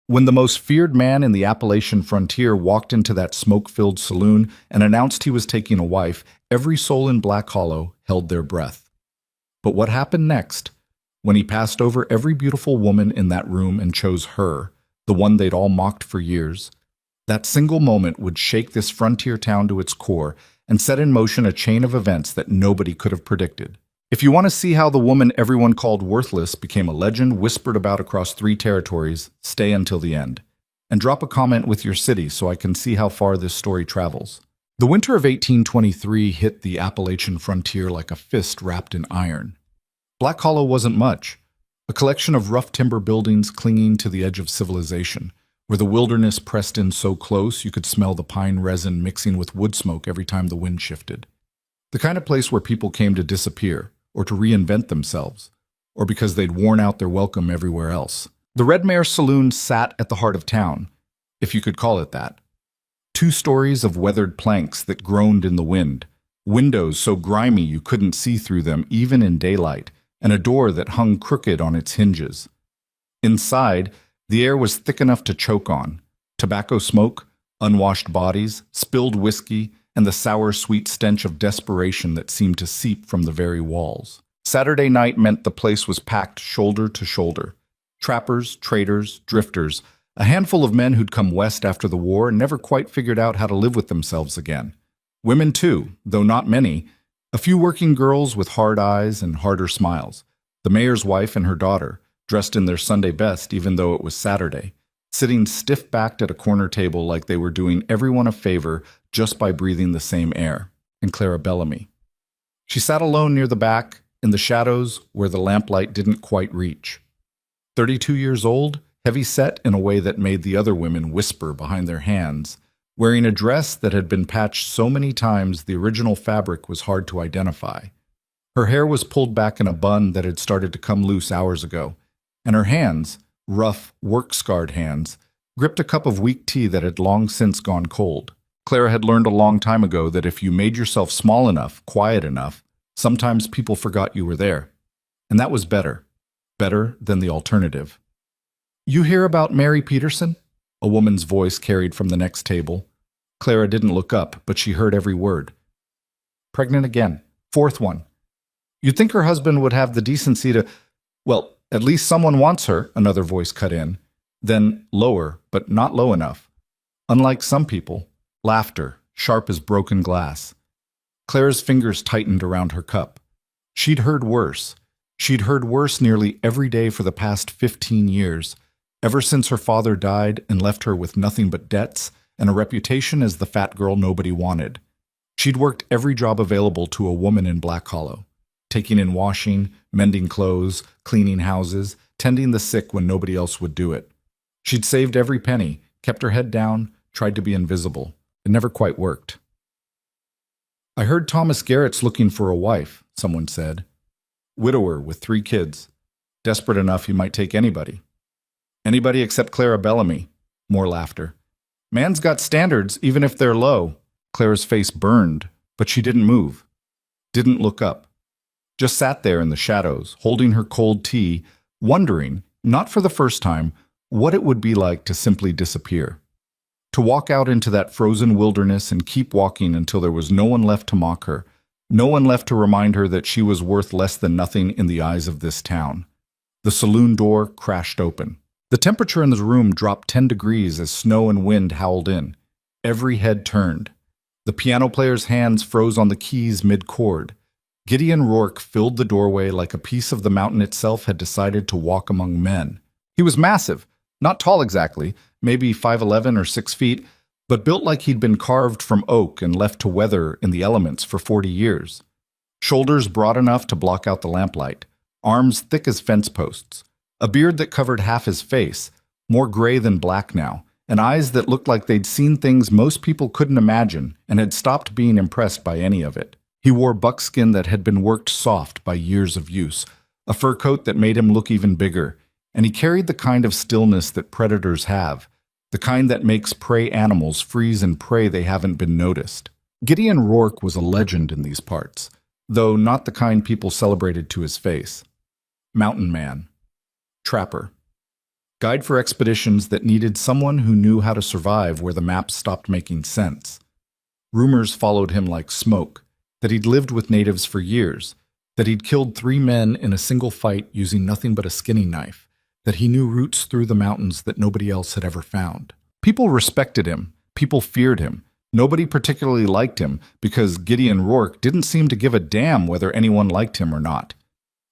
When the most feared man in the Appalachian frontier walked into that smoke-filled saloon and announced he was taking a wife, every soul in Black Hollow held their breath. But what happened next? When he passed over every beautiful woman in that room and chose her, the one they'd all mocked for years, that single moment would shake this frontier town to its core and set in motion a chain of events that nobody could have predicted. If you want to see how the woman everyone called worthless became a legend whispered about across 3 territories, stay until the end. And drop a comment with your city so I can see how far this story travels. The winter of 1823 hit the Appalachian frontier like a fist wrapped in iron. Black Hollow wasn't much, a collection of rough timber buildings clinging to the edge of civilization, where the wilderness pressed in so close you could smell the pine resin mixing with wood smoke every time the wind shifted. The kind of place where people came to disappear, or to reinvent themselves, or because they'd worn out their welcome everywhere else. The Red Mare Saloon sat at the heart of town, if you could call it that. 2 stories of weathered planks that groaned in the wind, windows so grimy you couldn't see through them even in daylight, and a door that hung crooked on its hinges. Inside, the air was thick enough to choke on. Tobacco smoke, unwashed bodies, spilled whiskey, and the sour, sweet stench of desperation that seemed to seep from the very walls. Saturday night meant the place was packed shoulder to shoulder. Trappers, traders, drifters, a handful of men who'd come west after the war and never quite figured out how to live with themselves again. Women too, though not many. A few working girls with hard eyes and harder smiles. The mayor's wife and her daughter, dressed in their Sunday best even though it was Saturday, sitting stiff-backed at a corner table like they were doing everyone a favor just by breathing the same air, and Clara Bellamy. She sat alone near the back, in the shadows where the lamplight didn't quite reach. 32 years old, heavy-set in a way that made the other women whisper behind their hands, wearing a dress that had been patched so many times the original fabric was hard to identify. Her hair was pulled back in a bun that had started to come loose hours ago, and her hands, rough, work-scarred hands, gripped a cup of weak tea that had long since gone cold. Clara had learned a long time ago that if you made yourself small enough, quiet enough, sometimes people forgot you were there. And that was better. Better than the alternative. "You hear about Mary Peterson?" A woman's voice carried from the next table. Clara didn't look up, but she heard every word. "Pregnant again. 4th one. You'd think her husband would have the decency to... Well, at least someone wants her," another voice cut in. Then lower, but not low enough. "Unlike some people." Laughter, sharp as broken glass. Clara's fingers tightened around her cup. She'd heard worse. She'd heard worse nearly every day for the past 15 years, ever since her father died and left her with nothing but debts and a reputation as the fat girl nobody wanted. She'd worked every job available to a woman in Black Hollow, taking in washing, mending clothes, cleaning houses, tending the sick when nobody else would do it. She'd saved every penny, kept her head down, tried to be invisible. It never quite worked. "I heard Thomas Garrett's looking for a wife," someone said. "Widower with 3 kids. Desperate enough he might take anybody." "Anybody except Clara Bellamy." More laughter. "Man's got standards, even if they're low." Clara's face burned, but she didn't move. Didn't look up. Just sat there in the shadows, holding her cold tea, wondering, not for the first time, what it would be like to simply disappear. To walk out into that frozen wilderness and keep walking until there was no one left to mock her, no one left to remind her that she was worth less than nothing in the eyes of this town. The saloon door crashed open. The temperature in the room dropped 10 degrees as snow and wind howled in. Every head turned. The piano player's hands froze on the keys mid-chord. Gideon Rourke filled the doorway like a piece of the mountain itself had decided to walk among men. He was massive, not tall exactly, maybe 5'11" or 6 feet, but built like he'd been carved from oak and left to weather in the elements for 40 years. Shoulders broad enough to block out the lamplight, arms thick as fence posts, a beard that covered half his face, more gray than black now, and eyes that looked like they'd seen things most people couldn't imagine and had stopped being impressed by any of it. He wore buckskin that had been worked soft by years of use, a fur coat that made him look even bigger, and he carried the kind of stillness that predators have, the kind that makes prey animals freeze and pray they haven't been noticed. Gideon Rourke was a legend in these parts, though not the kind people celebrated to his face. Mountain man. Trapper. Guide for expeditions that needed someone who knew how to survive where the maps stopped making sense. Rumors followed him like smoke, that he'd lived with natives for years, that he'd killed 3 men in a single fight using nothing but a skinning knife, that he knew routes through the mountains that nobody else had ever found. People respected him. People feared him. Nobody particularly liked him because Gideon Rourke didn't seem to give a damn whether anyone liked him or not.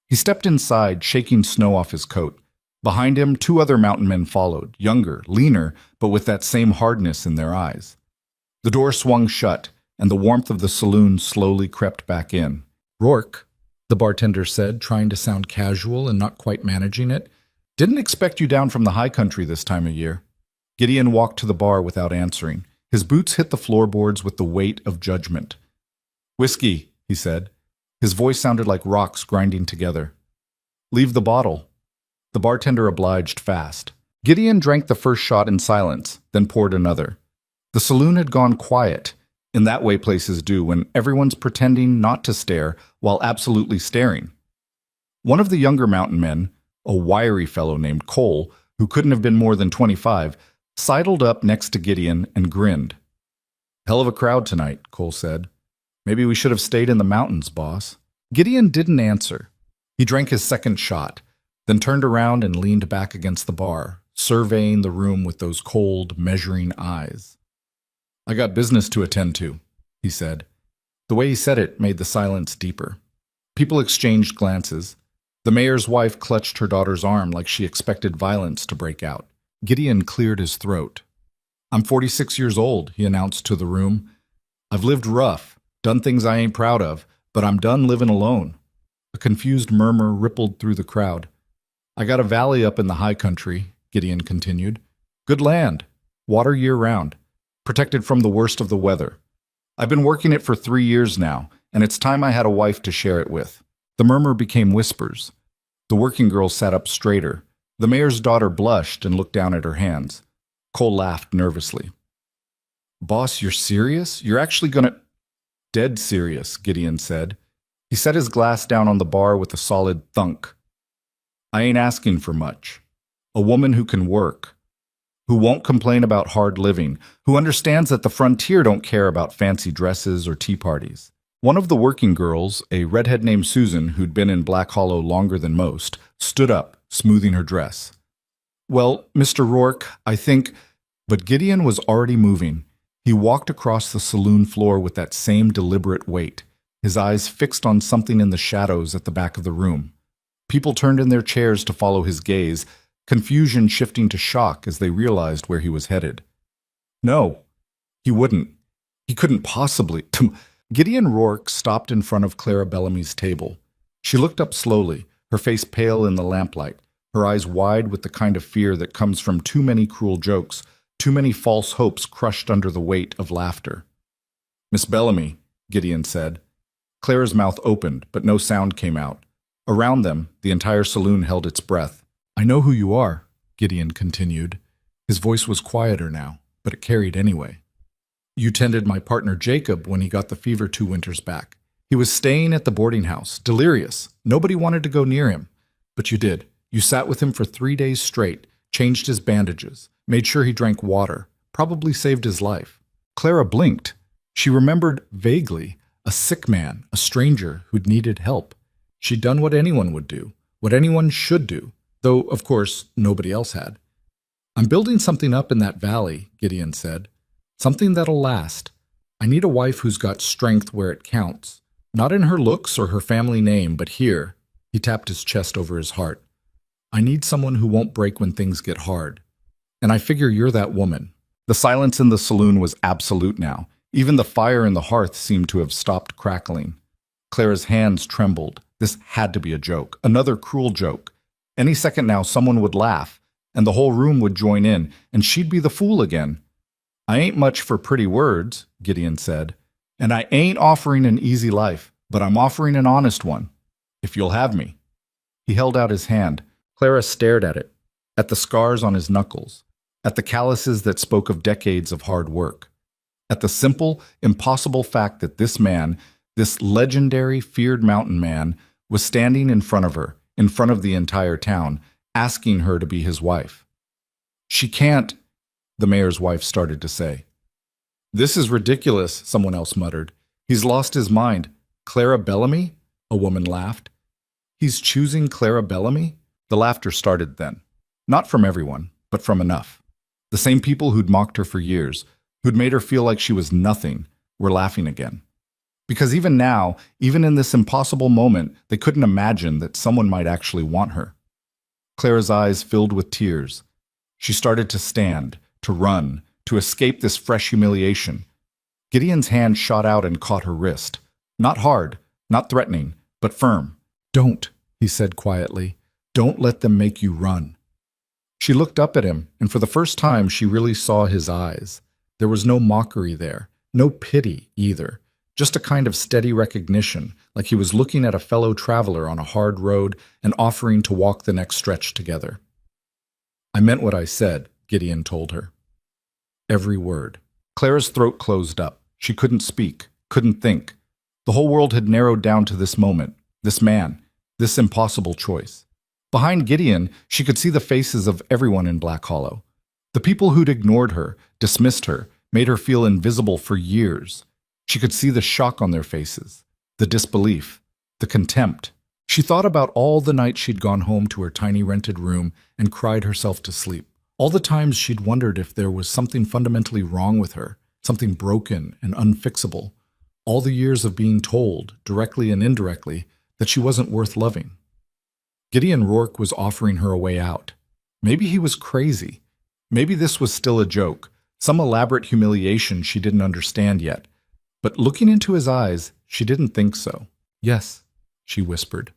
He stepped inside, shaking snow off his coat. Behind him, 2 other mountain men followed, younger, leaner, but with that same hardness in their eyes. The door swung shut, and the warmth of the saloon slowly crept back in. "Rourke," the bartender said, trying to sound casual and not quite managing it, "didn't expect you down from the high country this time of year." Gideon walked to the bar without answering. His boots hit the floorboards with the weight of judgment. "Whiskey," he said. His voice sounded like rocks grinding together. "Leave the bottle." The bartender obliged fast. Gideon drank the first shot in silence, then poured another. The saloon had gone quiet, in that way places do when everyone's pretending not to stare while absolutely staring. One of the younger mountain men, a wiry fellow named Cole, who couldn't have been more than 25, sidled up next to Gideon and grinned. "Hell of a crowd tonight," Cole said. "Maybe we should have stayed in the mountains, boss." Gideon didn't answer. He drank his second shot, then turned around and leaned back against the bar, surveying the room with those cold, measuring eyes. "I got business to attend to," he said. The way he said it made the silence deeper. People exchanged glances. The mayor's wife clutched her daughter's arm like she expected violence to break out. Gideon cleared his throat. "I'm 46 years old," he announced to the room. "I've lived rough, done things I ain't proud of, but I'm done living alone." A confused murmur rippled through the crowd. "I got a valley up in the high country," Gideon continued. "Good land, water year-round, protected from the worst of the weather. I've been working it for 3 years now, and it's time I had a wife to share it with." The murmur became whispers. The working girl sat up straighter. The mayor's daughter blushed and looked down at her hands. Cole laughed nervously. "Boss, you're serious? You're actually gonna—" "Dead serious," Gideon said. He set his glass down on the bar with a solid thunk. "I ain't asking for much. A woman who can work, who won't complain about hard living, who understands that the frontier don't care about fancy dresses or tea parties." One of the working girls, a redhead named Susan who'd been in Black Hollow longer than most, stood up, smoothing her dress. "Well, Mr. Rourke, I think—" But Gideon was already moving. He walked across the saloon floor with that same deliberate weight, his eyes fixed on something in the shadows at the back of the room. People turned in their chairs to follow his gaze, confusion shifting to shock as they realized where he was headed. No, he wouldn't. He couldn't possibly. Gideon Rourke stopped in front of Clara Bellamy's table. She looked up slowly, her face pale in the lamplight, her eyes wide with the kind of fear that comes from too many cruel jokes, too many false hopes crushed under the weight of laughter. "Miss Bellamy," Gideon said. Clara's mouth opened, but no sound came out. Around them, the entire saloon held its breath. "I know who you are," Gideon continued. His voice was quieter now, but it carried anyway. "You tended my partner Jacob when he got the fever 2 winters back. He was staying at the boarding house, delirious. Nobody wanted to go near him. But you did. You sat with him for 3 days straight, changed his bandages, made sure he drank water, probably saved his life." Clara blinked. She remembered vaguely a sick man, a stranger who'd needed help. She'd done what anyone would do, what anyone should do, though, of course, nobody else had. "I'm building something up in that valley," Gideon said. "Something that'll last. I need a wife who's got strength where it counts. Not in her looks or her family name, but here." He tapped his chest over his heart. "I need someone who won't break when things get hard. And I figure you're that woman." The silence in the saloon was absolute now. Even the fire in the hearth seemed to have stopped crackling. Clara's hands trembled. This had to be a joke, another cruel joke. Any second now someone would laugh, and the whole room would join in, and she'd be the fool again. "I ain't much for pretty words," Gideon said, "and I ain't offering an easy life, but I'm offering an honest one, if you'll have me." He held out his hand. Clara stared at it, at the scars on his knuckles, at the calluses that spoke of decades of hard work, at the simple, impossible fact that this man, this legendary, feared mountain man, was standing in front of her, in front of the entire town, asking her to be his wife. She can't, the mayor's wife started to say. This is ridiculous, someone else muttered. He's lost his mind. Clara Bellamy? A woman laughed. He's choosing Clara Bellamy? The laughter started then. Not from everyone, but from enough. The same people who'd mocked her for years, who'd made her feel like she was nothing, were laughing again. Because even now, even in this impossible moment, they couldn't imagine that someone might actually want her. Clara's eyes filled with tears. She started to stand, to run, to escape this fresh humiliation. Gideon's hand shot out and caught her wrist. Not hard, not threatening, but firm. Don't, he said quietly. Don't let them make you run. She looked up at him, and for the first time she really saw his eyes. There was no mockery there, no pity either. Just a kind of steady recognition, like he was looking at a fellow traveler on a hard road and offering to walk the next stretch together. I meant what I said, Gideon told her. Every word. Clara's throat closed up. She couldn't speak, couldn't think. The whole world had narrowed down to this moment, this man, this impossible choice. Behind Gideon, she could see the faces of everyone in Black Hollow. The people who'd ignored her, dismissed her, made her feel invisible for years. She could see the shock on their faces, the disbelief, the contempt. She thought about all the nights she'd gone home to her tiny rented room and cried herself to sleep. All the times she'd wondered if there was something fundamentally wrong with her, something broken and unfixable. All the years of being told, directly and indirectly, that she wasn't worth loving. Gideon Rourke was offering her a way out. Maybe he was crazy. Maybe this was still a joke, some elaborate humiliation she didn't understand yet. But looking into his eyes, she didn't think so. Yes, she whispered.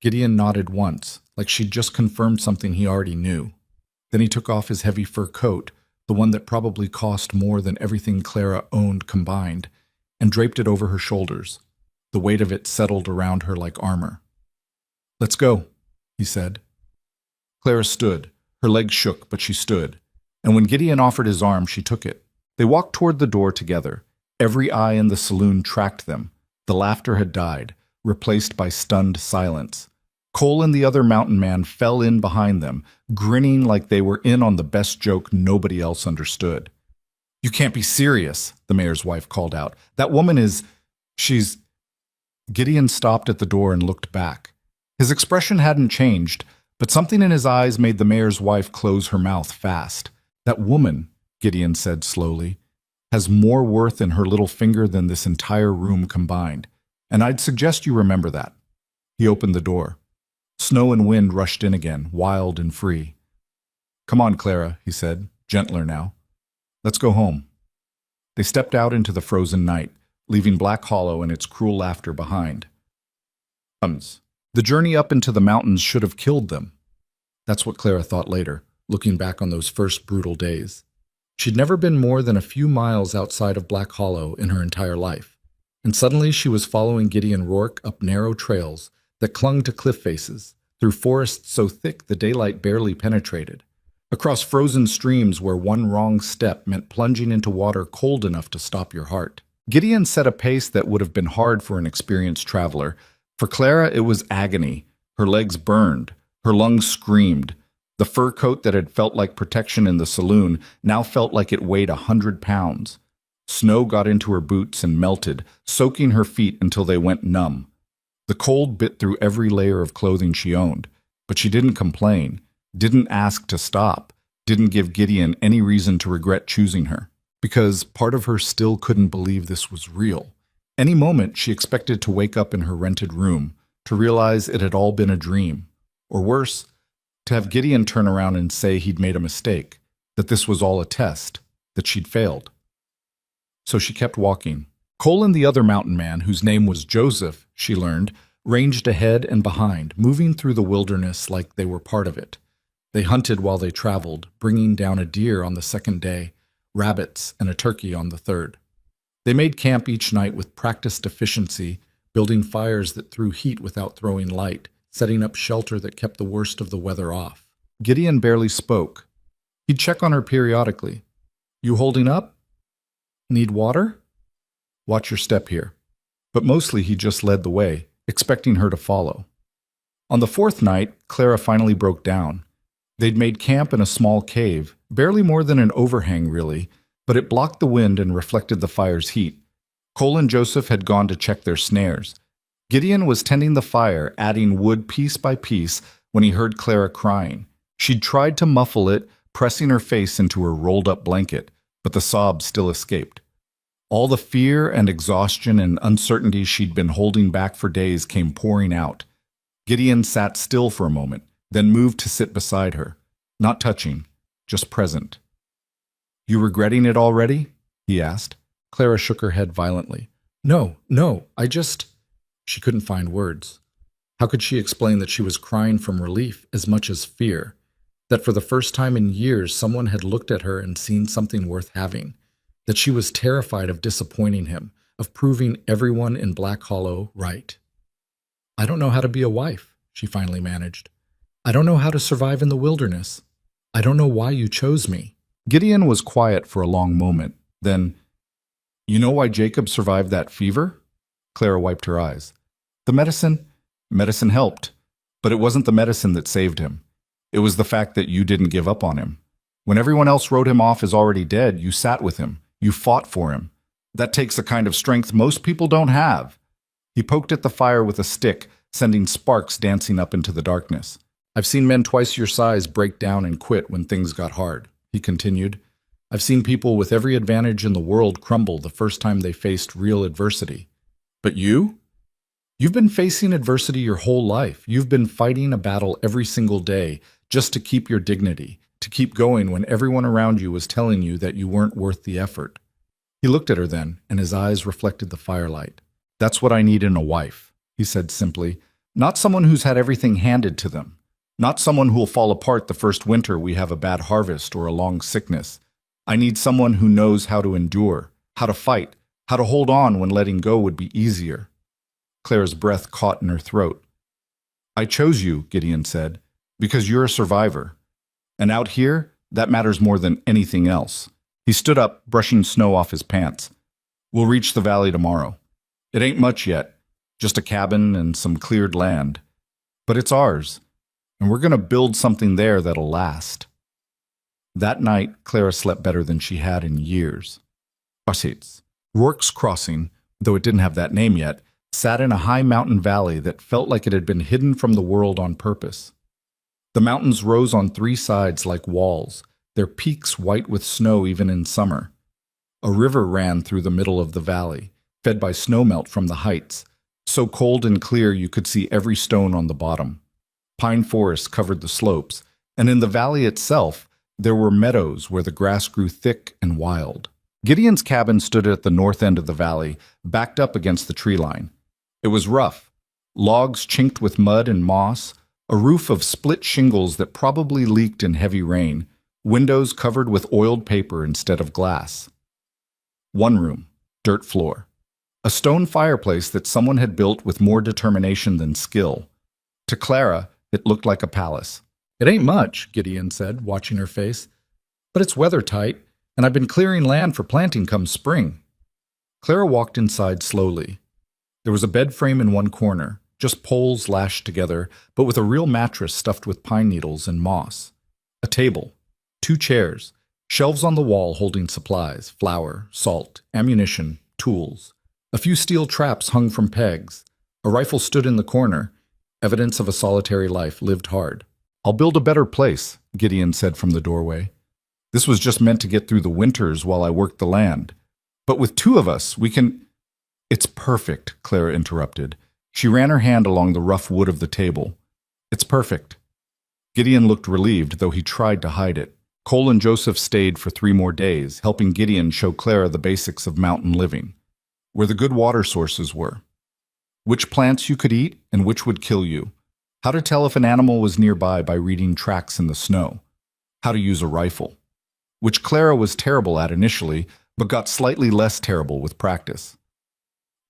Gideon nodded once, like she'd just confirmed something he already knew. Then he took off his heavy fur coat, the one that probably cost more than everything Clara owned combined, and draped it over her shoulders. The weight of it settled around her like armor. Let's go, he said. Clara stood. Her legs shook, but she stood. And when Gideon offered his arm, she took it. They walked toward the door together. Every eye in the saloon tracked them. The laughter had died, replaced by stunned silence. Cole and the other mountain man fell in behind them, grinning like they were in on the best joke nobody else understood. You can't be serious, the mayor's wife called out. That woman she's... Gideon stopped at the door and looked back. His expression hadn't changed, but something in his eyes made the mayor's wife close her mouth fast. That woman, Gideon said slowly, has more worth in her little finger than this entire room combined, and I'd suggest you remember that. He opened the door. Snow and wind rushed in again, wild and free. Come on, Clara, he said, gentler now. Let's go home. They stepped out into the frozen night, leaving Black Hollow and its cruel laughter behind. The journey up into the mountains should have killed them. That's what Clara thought later, looking back on those first brutal days. She'd never been more than a few miles outside of Black Hollow in her entire life, and suddenly she was following Gideon Rourke up narrow trails that clung to cliff faces, through forests so thick the daylight barely penetrated, across frozen streams where one wrong step meant plunging into water cold enough to stop your heart. Gideon set a pace that would have been hard for an experienced traveler. For Clara, it was agony. Her legs burned. Her lungs screamed. The fur coat that had felt like protection in the saloon now felt like it weighed 100 pounds. Snow got into her boots and melted, soaking her feet until they went numb. The cold bit through every layer of clothing she owned, but she didn't complain, didn't ask to stop, didn't give Gideon any reason to regret choosing her, because part of her still couldn't believe this was real. Any moment she expected to wake up in her rented room, to realize it had all been a dream, or worse, to have Gideon turn around and say he'd made a mistake, that this was all a test, that she'd failed. So she kept walking. Cole and the other mountain man, whose name was Joseph, she learned, ranged ahead and behind, moving through the wilderness like they were part of it. They hunted while they traveled, bringing down a deer on the second day, rabbits, and a turkey on the third. They made camp each night with practiced efficiency, building fires that threw heat without throwing light, setting up shelter that kept the worst of the weather off. Gideon barely spoke. He'd check on her periodically. You holding up? Need water? Watch your step here. But mostly he just led the way, expecting her to follow. On the fourth night, Clara finally broke down. They'd made camp in a small cave, barely more than an overhang really, but it blocked the wind and reflected the fire's heat. Cole and Joseph had gone to check their snares. Gideon was tending the fire, adding wood piece by piece, when he heard Clara crying. She'd tried to muffle it, pressing her face into her rolled-up blanket, but the sobs still escaped. All the fear and exhaustion and uncertainty she'd been holding back for days came pouring out. Gideon sat still for a moment, then moved to sit beside her, not touching, just present. "You regretting it already?" he asked. Clara shook her head violently. No, I just—" She couldn't find words. How could she explain that she was crying from relief as much as fear? That for the first time in years someone had looked at her and seen something worth having? That she was terrified of disappointing him, of proving everyone in Black Hollow right? "I don't know how to be a wife," she finally managed. "I don't know how to survive in the wilderness. I don't know why you chose me." Gideon was quiet for a long moment. Then, "You know why Jacob survived that fever?" Clara wiped her eyes. "The medicine? Medicine helped, but it wasn't the medicine that saved him. It was the fact that you didn't give up on him. When everyone else wrote him off as already dead, you sat with him. You fought for him. That takes a kind of strength most people don't have." He poked at the fire with a stick, sending sparks dancing up into the darkness. "I've seen men twice your size break down and quit when things got hard," he continued. "I've seen people with every advantage in the world crumble the first time they faced real adversity. But you? You've been facing adversity your whole life. You've been fighting a battle every single day just to keep your dignity, to keep going when everyone around you was telling you that you weren't worth the effort." He looked at her then, and his eyes reflected the firelight. "That's what I need in a wife," he said simply. "Not someone who's had everything handed to them. Not someone who'll fall apart the first winter we have a bad harvest or a long sickness. I need someone who knows how to endure, how to fight, how to hold on when letting go would be easier." Clara's breath caught in her throat. "I chose you," Gideon said, "because you're a survivor. And out here, that matters more than anything else." He stood up, brushing snow off his pants. "We'll reach the valley tomorrow. It ain't much yet, just a cabin and some cleared land. But it's ours, and we're going to build something there that'll last." That night, Clara slept better than she had in years. Rourke's Crossing, though it didn't have that name yet, sat in a high mountain valley that felt like it had been hidden from the world on purpose. The mountains rose on three sides like walls, their peaks white with snow even in summer. A river ran through the middle of the valley, fed by snowmelt from the heights, so cold and clear you could see every stone on the bottom. Pine forests covered the slopes, and in the valley itself, there were meadows where the grass grew thick and wild. Gideon's cabin stood at the north end of the valley, backed up against the tree line. It was rough, logs chinked with mud and moss, a roof of split shingles that probably leaked in heavy rain, windows covered with oiled paper instead of glass. One room, dirt floor. A stone fireplace that someone had built with more determination than skill. To Clara, it looked like a palace. "It ain't much," Gideon said, watching her face, "but it's weather-tight, and I've been clearing land for planting come spring." Clara walked inside slowly. There was a bed frame in one corner, just poles lashed together, but with a real mattress stuffed with pine needles and moss. A table, 2 chairs, shelves on the wall holding supplies, flour, salt, ammunition, tools. A few steel traps hung from pegs. A rifle stood in the corner, evidence of a solitary life lived hard. "I'll build a better place," Gideon said from the doorway. "This was just meant to get through the winters while I worked the land. But with 2 of us, we can—" "It's perfect," Clara interrupted. She ran her hand along the rough wood of the table. "It's perfect." Gideon looked relieved, though he tried to hide it. Cole and Joseph stayed for 3 more days, helping Gideon show Clara the basics of mountain living, where the good water sources were, which plants you could eat and which would kill you, how to tell if an animal was nearby by reading tracks in the snow, how to use a rifle, which Clara was terrible at initially, but got slightly less terrible with practice.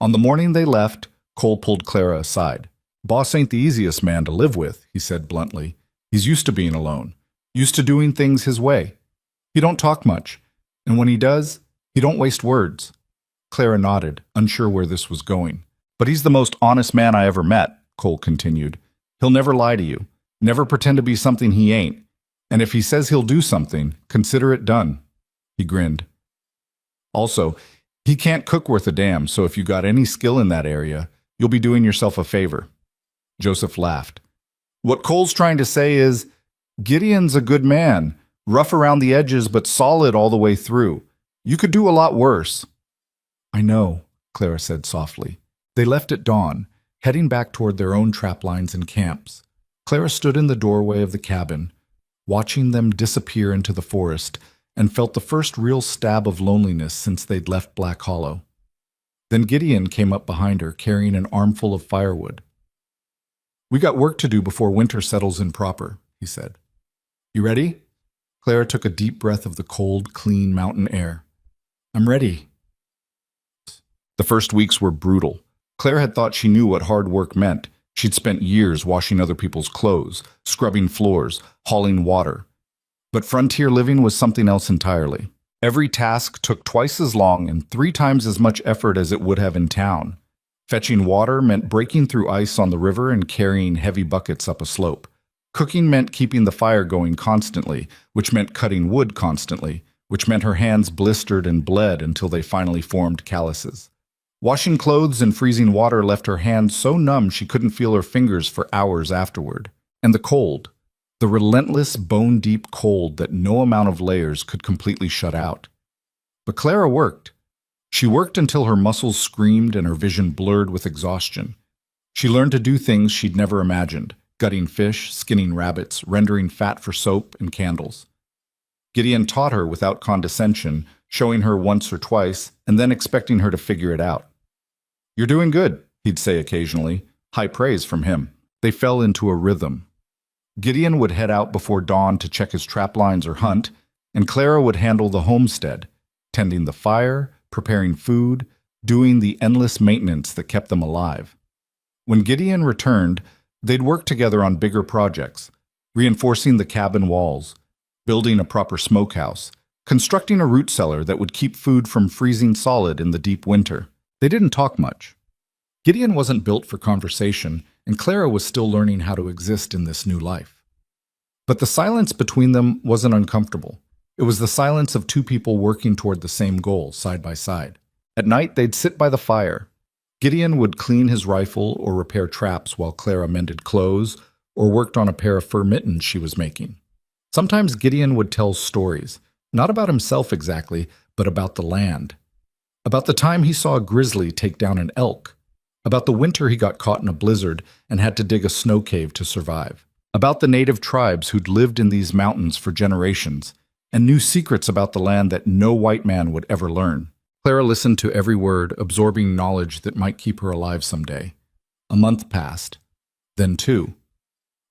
On the morning they left, Cole pulled Clara aside. "Boss ain't the easiest man to live with," he said bluntly. "He's used to being alone, used to doing things his way. He don't talk much, and when he does, he don't waste words." Clara nodded, unsure where this was going. "But he's the most honest man I ever met," Cole continued. "He'll never lie to you, never pretend to be something he ain't. And if he says he'll do something, consider it done. He grinned. Also, he can't cook worth a damn, so if you got any skill in that area, you'll be doing yourself a favor. Joseph laughed. What Cole's trying to say is, Gideon's a good man, rough around the edges but solid all the way through. You could do a lot worse. I know, Clara said softly. They left at dawn, heading back toward their own trap lines and camps. Clara stood in the doorway of the cabin, watching them disappear into the forest, and felt the first real stab of loneliness since they'd left Black Hollow. Then Gideon came up behind her, carrying an armful of firewood. We got work to do before winter settles in proper, he said. You ready? Clara took a deep breath of the cold, clean mountain air. I'm ready. The first weeks were brutal. Claire had thought she knew what hard work meant. She'd spent years washing other people's clothes, scrubbing floors, hauling water. But frontier living was something else entirely. Every task took twice as long and 3 times as much effort as it would have in town. Fetching water meant breaking through ice on the river and carrying heavy buckets up a slope. Cooking meant keeping the fire going constantly, which meant cutting wood constantly, which meant her hands blistered and bled until they finally formed calluses. Washing clothes in freezing water left her hands so numb she couldn't feel her fingers for hours afterward. And the cold. The relentless, bone-deep cold that no amount of layers could completely shut out. But Clara worked. She worked until her muscles screamed and her vision blurred with exhaustion. She learned to do things she'd never imagined, gutting fish, skinning rabbits, rendering fat for soap and candles. Gideon taught her without condescension, showing her once or twice, and then expecting her to figure it out. You're doing good, he'd say occasionally, high praise from him. They fell into a rhythm. Gideon would head out before dawn to check his trap lines or hunt, and Clara would handle the homestead, tending the fire, preparing food, doing the endless maintenance that kept them alive. When Gideon returned, they'd work together on bigger projects, reinforcing the cabin walls, building a proper smokehouse, constructing a root cellar that would keep food from freezing solid in the deep winter. They didn't talk much. Gideon wasn't built for conversation, and Clara was still learning how to exist in this new life. But the silence between them wasn't uncomfortable. It was the silence of 2 people working toward the same goal, side by side. At night, they'd sit by the fire. Gideon would clean his rifle or repair traps while Clara mended clothes or worked on a pair of fur mittens she was making. Sometimes Gideon would tell stories, not about himself exactly, but about the land. About the time he saw a grizzly take down an elk. About the winter he got caught in a blizzard and had to dig a snow cave to survive. About the native tribes who'd lived in these mountains for generations and knew secrets about the land that no white man would ever learn. Clara listened to every word, absorbing knowledge that might keep her alive someday. A month passed. Then 2.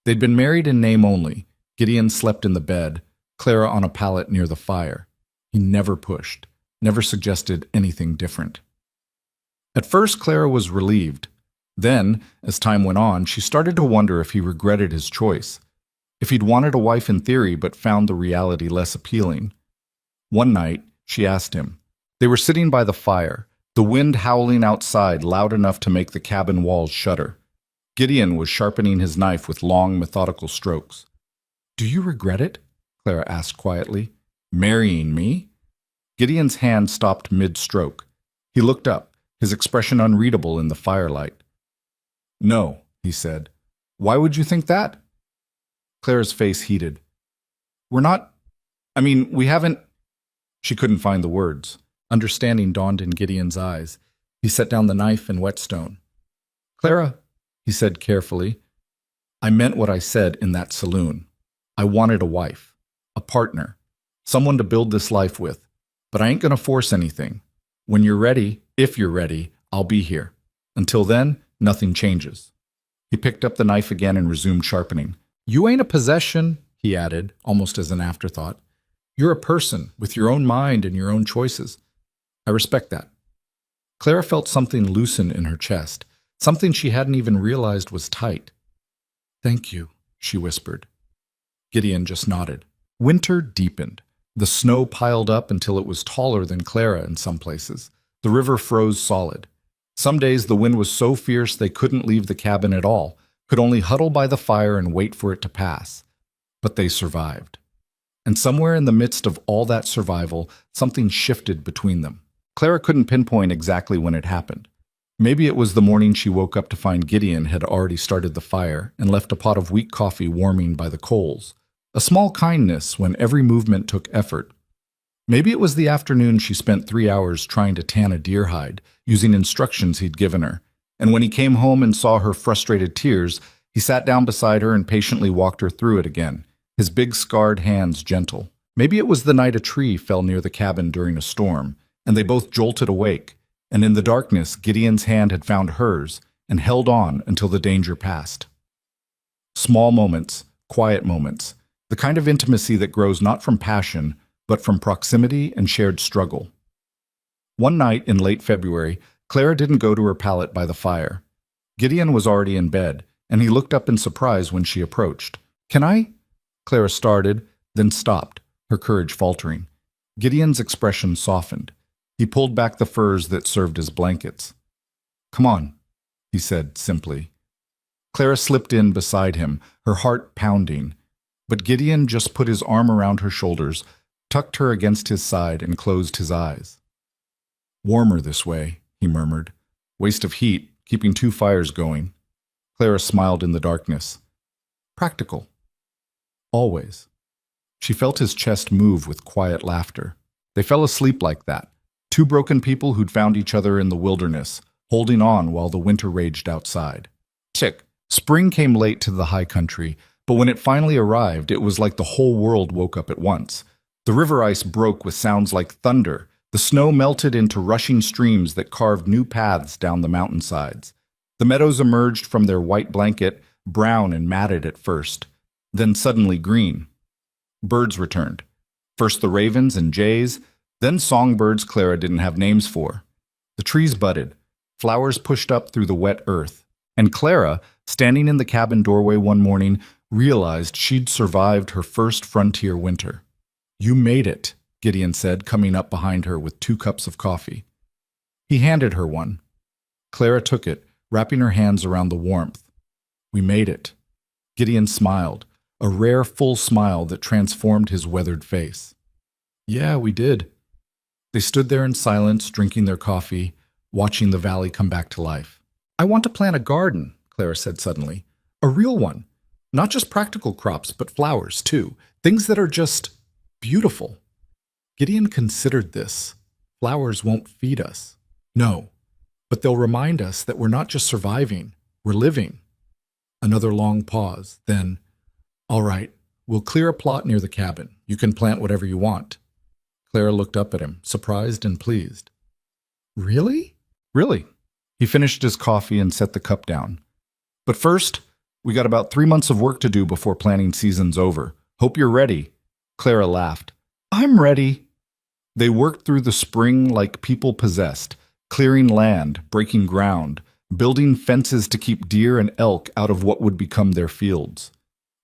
They'd been married in name only. Gideon slept in the bed, Clara on a pallet near the fire. He never pushed, never suggested anything different. At first, Clara was relieved. Then, as time went on, she started to wonder if he regretted his choice, if he'd wanted a wife in theory but found the reality less appealing. One night, she asked him. They were sitting by the fire, the wind howling outside loud enough to make the cabin walls shudder. Gideon was sharpening his knife with long, methodical strokes. Do you regret it? Clara asked quietly. Marrying me? Gideon's hand stopped mid-stroke. He looked up, his expression unreadable in the firelight. No, he said. Why would you think that? Clara's face heated. We haven't... She couldn't find the words. Understanding dawned in Gideon's eyes. He set down the knife and whetstone. Clara, he said carefully, I meant what I said in that saloon. I wanted a wife, a partner, someone to build this life with. But I ain't gonna force anything. When you're ready, if you're ready, I'll be here. Until then, nothing changes. He picked up the knife again and resumed sharpening. You ain't a possession, he added, almost as an afterthought. You're a person with your own mind and your own choices. I respect that. Clara felt something loosen in her chest, something she hadn't even realized was tight. Thank you, she whispered. Gideon just nodded. Winter deepened. The snow piled up until it was taller than Clara in some places. The river froze solid. Some days the wind was so fierce they couldn't leave the cabin at all, could only huddle by the fire and wait for it to pass. But they survived. And somewhere in the midst of all that survival, something shifted between them. Clara couldn't pinpoint exactly when it happened. Maybe it was the morning she woke up to find Gideon had already started the fire and left a pot of weak coffee warming by the coals. A small kindness when every movement took effort. Maybe it was the afternoon she spent 3 hours trying to tan a deer hide, using instructions he'd given her. And when he came home and saw her frustrated tears, he sat down beside her and patiently walked her through it again, his big scarred hands gentle. Maybe it was the night a tree fell near the cabin during a storm, and they both jolted awake, and in the darkness Gideon's hand had found hers and held on until the danger passed. Small moments, quiet moments, the kind of intimacy that grows not from passion, but from proximity and shared struggle. One night in late February, Clara didn't go to her pallet by the fire. Gideon was already in bed, and he looked up in surprise when she approached. "Can I?" Clara started, then stopped, her courage faltering. Gideon's expression softened. He pulled back the furs that served as blankets. "Come on," he said simply. Clara slipped in beside him, her heart pounding. But Gideon just put his arm around her shoulders, tucked her against his side, and closed his eyes. "Warmer this way," he murmured. "Waste of heat, keeping 2 fires going." Clara smiled in the darkness. "Practical. Always." She felt his chest move with quiet laughter. They fell asleep like that. 2 broken people who'd found each other in the wilderness, holding on while the winter raged outside. Spring came late to the high country, but when it finally arrived, it was like the whole world woke up at once. The river ice broke with sounds like thunder. The snow melted into rushing streams that carved new paths down the mountainsides. The meadows emerged from their white blanket, brown and matted at first, then suddenly green. Birds returned. First the ravens and jays, then songbirds Clara didn't have names for. The trees budded. Flowers pushed up through the wet earth. And Clara, standing in the cabin doorway one morning, realized she'd survived her first frontier winter. "You made it," Gideon said, coming up behind her with 2 cups of coffee. He handed her one. Clara took it, wrapping her hands around the warmth. "We made it." Gideon smiled, a rare full smile that transformed his weathered face. "Yeah, we did." They stood there in silence, drinking their coffee, watching the valley come back to life. "I want to plant a garden," Clara said suddenly. "A real one. Not just practical crops, but flowers, too. Things that are just beautiful." Gideon considered this. Flowers won't feed us. No, but they'll remind us that we're not just surviving, we're living. Another long pause, then, "All right, we'll clear a plot near the cabin. You can plant whatever you want." Clara looked up at him, surprised and pleased. "Really?" "Really." He finished his coffee and set the cup down. "But first, we got about 3 months of work to do before planting season's over. Hope you're ready." Clara laughed. "I'm ready." They worked through the spring like people possessed, clearing land, breaking ground, building fences to keep deer and elk out of what would become their fields.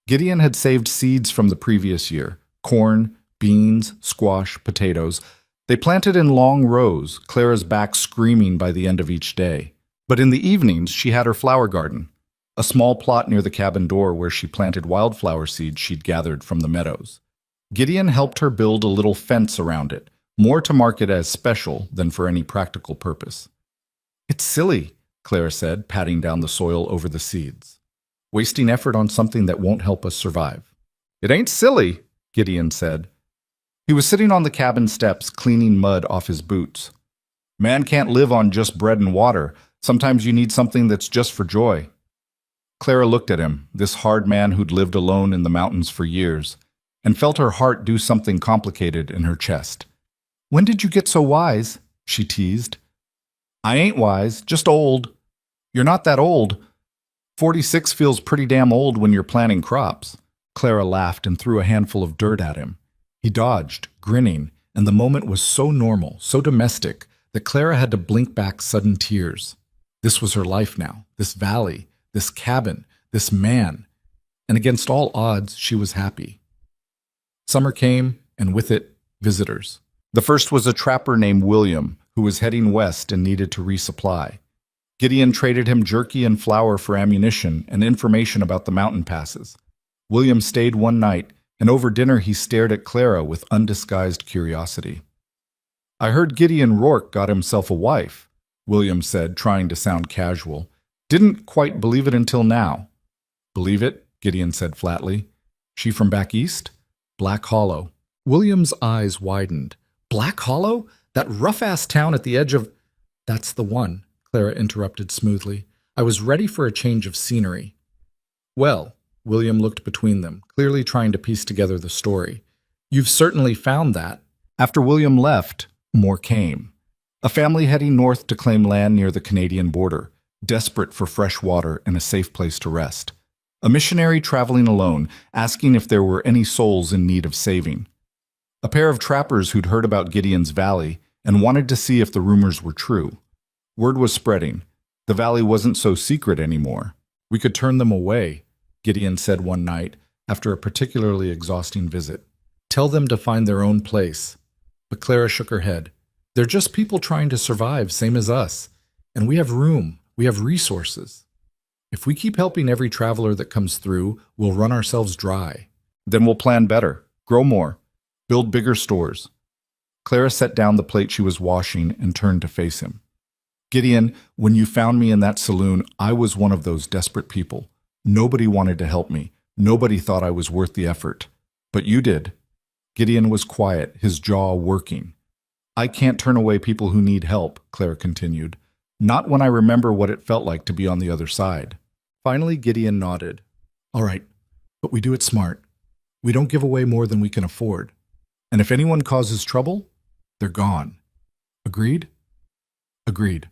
Gideon had saved seeds from the previous year, corn, beans, squash, potatoes. They planted in long rows, Clara's back screaming by the end of each day. But in the evenings, she had her flower garden, a small plot near the cabin door where she planted wildflower seeds she'd gathered from the meadows. Gideon helped her build a little fence around it, more to mark it as special than for any practical purpose. "It's silly," Clara said, patting down the soil over the seeds. "Wasting effort on something that won't help us survive." "It ain't silly," Gideon said. He was sitting on the cabin steps, cleaning mud off his boots. "Man can't live on just bread and water. Sometimes you need something that's just for joy." Clara looked at him, this hard man who'd lived alone in the mountains for years, and felt her heart do something complicated in her chest. "When did you get so wise?" she teased. "I ain't wise, just old." "You're not that old. 46 feels pretty damn old when you're planting crops." Clara laughed and threw a handful of dirt at him. He dodged, grinning, and the moment was so normal, so domestic, that Clara had to blink back sudden tears. This was her life now, this valley, this cabin, this man, and against all odds, she was happy. Summer came, and with it, visitors. The first was a trapper named William, who was heading west and needed to resupply. Gideon traded him jerky and flour for ammunition and information about the mountain passes. William stayed one night, and over dinner he stared at Clara with undisguised curiosity. "I heard Gideon Rourke got himself a wife," William said, trying to sound casual. "Didn't quite believe it until now." "Believe it?" Gideon said flatly. "She from back east?" "Black Hollow." William's eyes widened. "Black Hollow? That rough-ass town at the edge of—" "That's the one," Clara interrupted smoothly. "I was ready for a change of scenery." "Well," William looked between them, clearly trying to piece together the story. "You've certainly found that." After William left, more came. A family heading north to claim land near the Canadian border, desperate for fresh water and a safe place to rest. A missionary traveling alone, asking if there were any souls in need of saving. A pair of trappers who'd heard about Gideon's Valley and wanted to see if the rumors were true. Word was spreading. The valley wasn't so secret anymore. "We could turn them away," Gideon said one night after a particularly exhausting visit. "Tell them to find their own place." But Clara shook her head. "They're just people trying to survive, same as us. And we have room. We have resources. If we keep helping every traveler that comes through, we'll run ourselves dry. Then we'll plan better, grow more, build bigger stores." Clara set down the plate she was washing and turned to face him. "Gideon, when you found me in that saloon, I was one of those desperate people. Nobody wanted to help me. Nobody thought I was worth the effort. But you did." Gideon was quiet, his jaw working. "I can't turn away people who need help," Clara continued. "Not when I remember what it felt like to be on the other side." Finally, Gideon nodded. "All right, but we do it smart. We don't give away more than we can afford. And if anyone causes trouble, they're gone. Agreed?" "Agreed."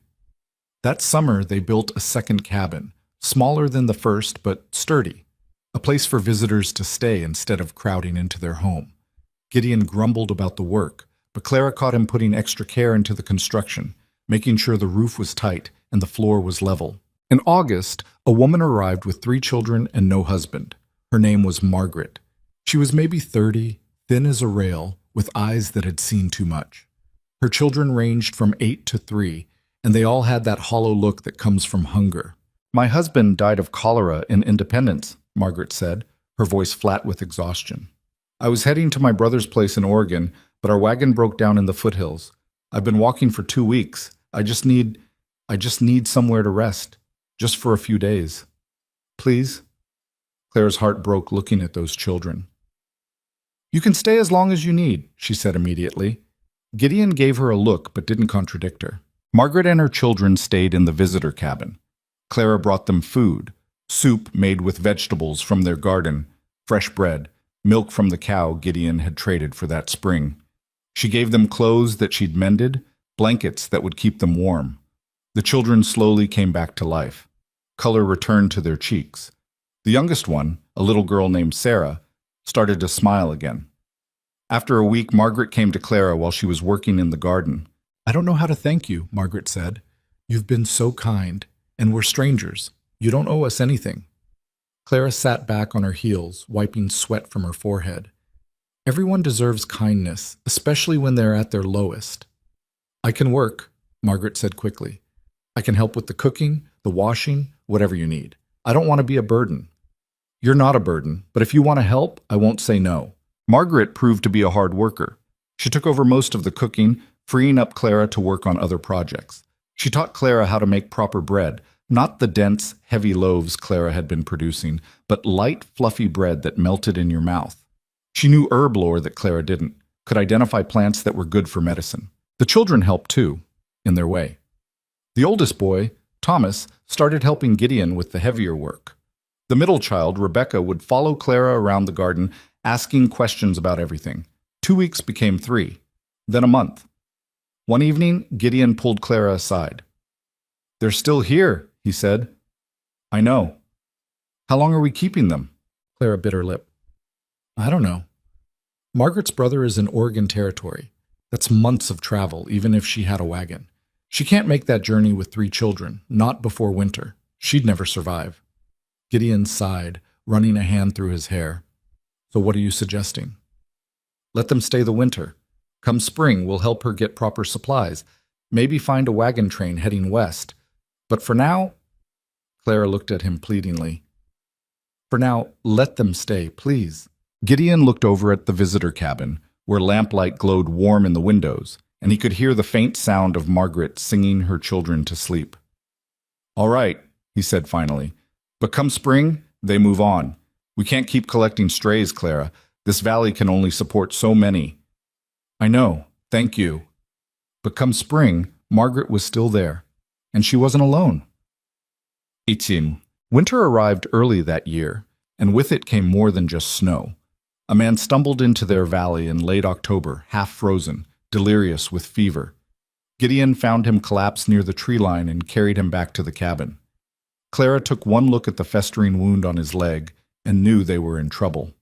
That summer, they built a second cabin, smaller than the first but sturdy, a place for visitors to stay instead of crowding into their home. Gideon grumbled about the work, but Clara caught him putting extra care into the construction, making sure the roof was tight and the floor was level. In August, a woman arrived with 3 children and no husband. Her name was Margaret. She was maybe 30, thin as a rail, with eyes that had seen too much. Her children ranged from 8 to 3, and they all had that hollow look that comes from hunger. "My husband died of cholera in Independence," Margaret said, her voice flat with exhaustion. "I was heading to my brother's place in Oregon, but our wagon broke down in the foothills. I've been walking for 2 weeks. I just need somewhere to rest, just for a few days. Please?" Clara's heart broke looking at those children. "You can stay as long as you need," she said immediately. Gideon gave her a look but didn't contradict her. Margaret and her children stayed in the visitor cabin. Clara brought them food, soup made with vegetables from their garden, fresh bread, milk from the cow Gideon had traded for that spring. She gave them clothes that she'd mended, blankets that would keep them warm. The children slowly came back to life. Color returned to their cheeks. The youngest one, a little girl named Sarah, started to smile again. After a week, Margaret came to Clara while she was working in the garden. "I don't know how to thank you," Margaret said. "You've been so kind, and we're strangers. You don't owe us anything." Clara sat back on her heels, wiping sweat from her forehead. "Everyone deserves kindness, especially when they're at their lowest." "I can work," Margaret said quickly. "I can help with the cooking, the washing, whatever you need. I don't want to be a burden." "You're not a burden, but if you want to help, I won't say no." Margaret proved to be a hard worker. She took over most of the cooking, freeing up Clara to work on other projects. She taught Clara how to make proper bread, not the dense, heavy loaves Clara had been producing, but light, fluffy bread that melted in your mouth. She knew herb lore that Clara didn't, could identify plants that were good for medicine. The children helped too, in their way. The oldest boy, Thomas, started helping Gideon with the heavier work. The middle child, Rebecca, would follow Clara around the garden, asking questions about everything. 2 weeks became 3, then a month. One evening, Gideon pulled Clara aside. "They're still here," he said. "I know. How long are we keeping them?" Clara bit her lip. "I don't know. Margaret's brother is in Oregon Territory. That's months of travel, even if she had a wagon. She can't make that journey with 3 children, not before winter. She'd never survive." Gideon sighed, running a hand through his hair. "So what are you suggesting?" "Let them stay the winter. Come spring, we'll help her get proper supplies. Maybe find a wagon train heading west. But for now," Clara looked at him pleadingly, "for now, let them stay, please. Gideon looked over at the visitor cabin, where lamplight glowed warm in the windows, and he could hear the faint sound of Margaret singing her children to sleep. "All right," he said finally. "But come spring, they move on. We can't keep collecting strays, Clara. This valley can only support so many." "I know, thank you." But come spring, Margaret was still there, and she wasn't alone. 18. Winter arrived early that year, and with it came more than just snow. A man stumbled into their valley in late October, half frozen, delirious with fever. Gideon found him collapsed near the tree line and carried him back to the cabin. Clara took one look at the festering wound on his leg and knew they were in trouble.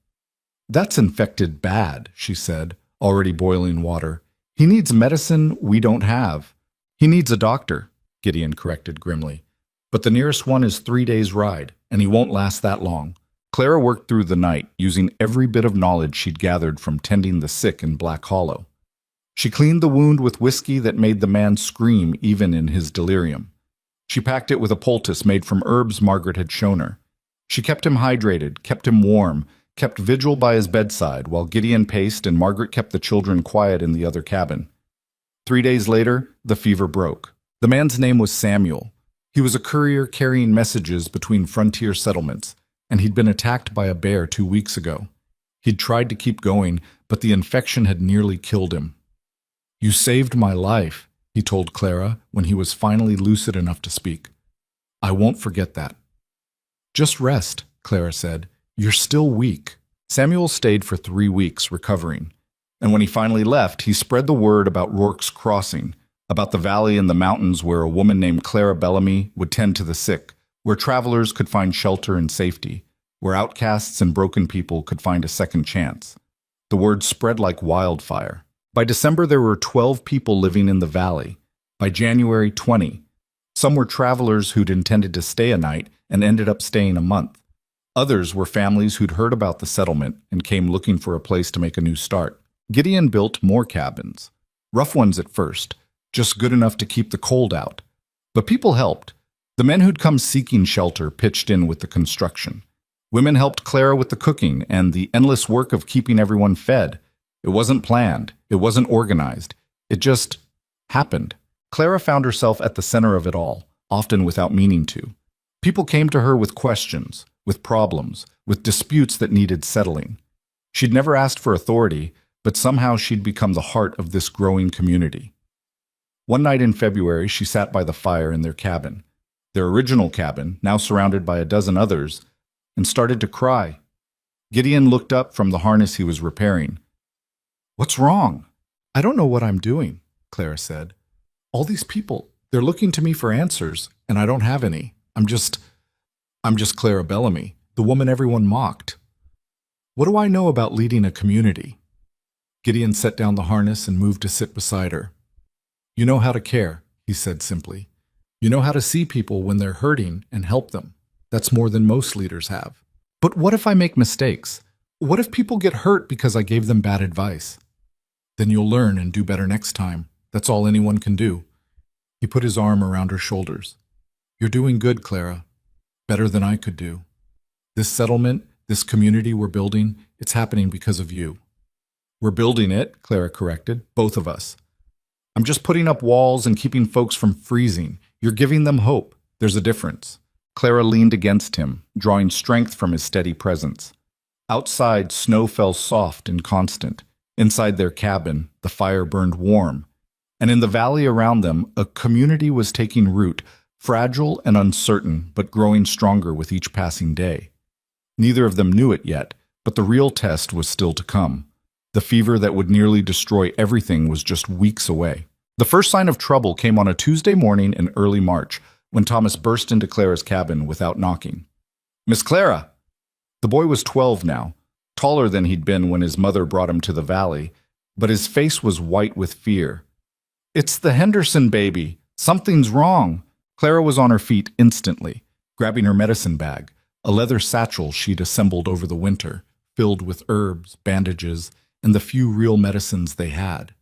"That's infected bad," she said, already boiling water. "He needs medicine we don't have." "He needs a doctor," Gideon corrected grimly. "But the nearest one is 3 days' ride, and he won't last that long." Clara worked through the night, using every bit of knowledge she'd gathered from tending the sick in Black Hollow. She cleaned the wound with whiskey that made the man scream even in his delirium. She packed it with a poultice made from herbs Margaret had shown her. She kept him hydrated, kept him warm, kept vigil by his bedside, while Gideon paced and Margaret kept the children quiet in the other cabin. 3 days later, the fever broke. The man's name was Samuel. He was a courier carrying messages between frontier settlements, and he'd been attacked by a bear 2 weeks ago. He'd tried to keep going, but the infection had nearly killed him. "You saved my life," he told Clara when he was finally lucid enough to speak. "I won't forget that." "Just rest," Clara said. "You're still weak." Samuel stayed for 3 weeks recovering, and when he finally left, he spread the word about Rourke's Crossing, about the valley in the mountains where a woman named Clara Bellamy would tend to the sick, where travelers could find shelter and safety, where outcasts and broken people could find a second chance. The word spread like wildfire. By December, there were 12 people living in the valley. By January, 20. Some were travelers who'd intended to stay a night and ended up staying a month. Others were families who'd heard about the settlement and came looking for a place to make a new start. Gideon built more cabins. Rough ones at first, just good enough to keep the cold out. But people helped. The men who'd come seeking shelter pitched in with the construction. Women helped Clara with the cooking and the endless work of keeping everyone fed. It wasn't planned. It wasn't organized. It just happened. Clara found herself at the center of it all, often without meaning to. People came to her with questions, with problems, with disputes that needed settling. She'd never asked for authority, but somehow she'd become the heart of this growing community. One night in February, she sat by the fire in their cabin, their original cabin, now surrounded by a dozen others, and started to cry. Gideon looked up from the harness he was repairing. "What's wrong?" "I don't know what I'm doing," Clara said. "All these people, they're looking to me for answers, and I don't have any. I'm just Clara Bellamy, the woman everyone mocked. What do I know about leading a community?" Gideon set down the harness and moved to sit beside her. "You know how to care," he said simply. "You know how to see people when they're hurting and help them. That's more than most leaders have. But what if I make mistakes? What if people get hurt because I gave them bad advice? Then you'll learn and do better next time. That's all anyone can do." He put his arm around her shoulders. "You're doing good, Clara. Better than I could do. This settlement, this community we're building, it's happening because of you." "We're building it," Clara corrected, "both of us. I'm just putting up walls and keeping folks from freezing. You're giving them hope. There's a difference." Clara leaned against him, drawing strength from his steady presence. Outside, snow fell soft and constant. Inside their cabin, the fire burned warm. And in the valley around them, a community was taking root, fragile and uncertain, but growing stronger with each passing day. Neither of them knew it yet, but the real test was still to come. The fever that would nearly destroy everything was just weeks away. The first sign of trouble came on a Tuesday morning in early March, when Thomas burst into Clara's cabin without knocking. "Miss Clara!" The boy was 12 now, taller than he'd been when his mother brought him to the valley, but his face was white with fear. "It's the Henderson baby. Something's wrong." Clara was on her feet instantly, grabbing her medicine bag, a leather satchel she'd assembled over the winter, filled with herbs, bandages, and the few real medicines they had.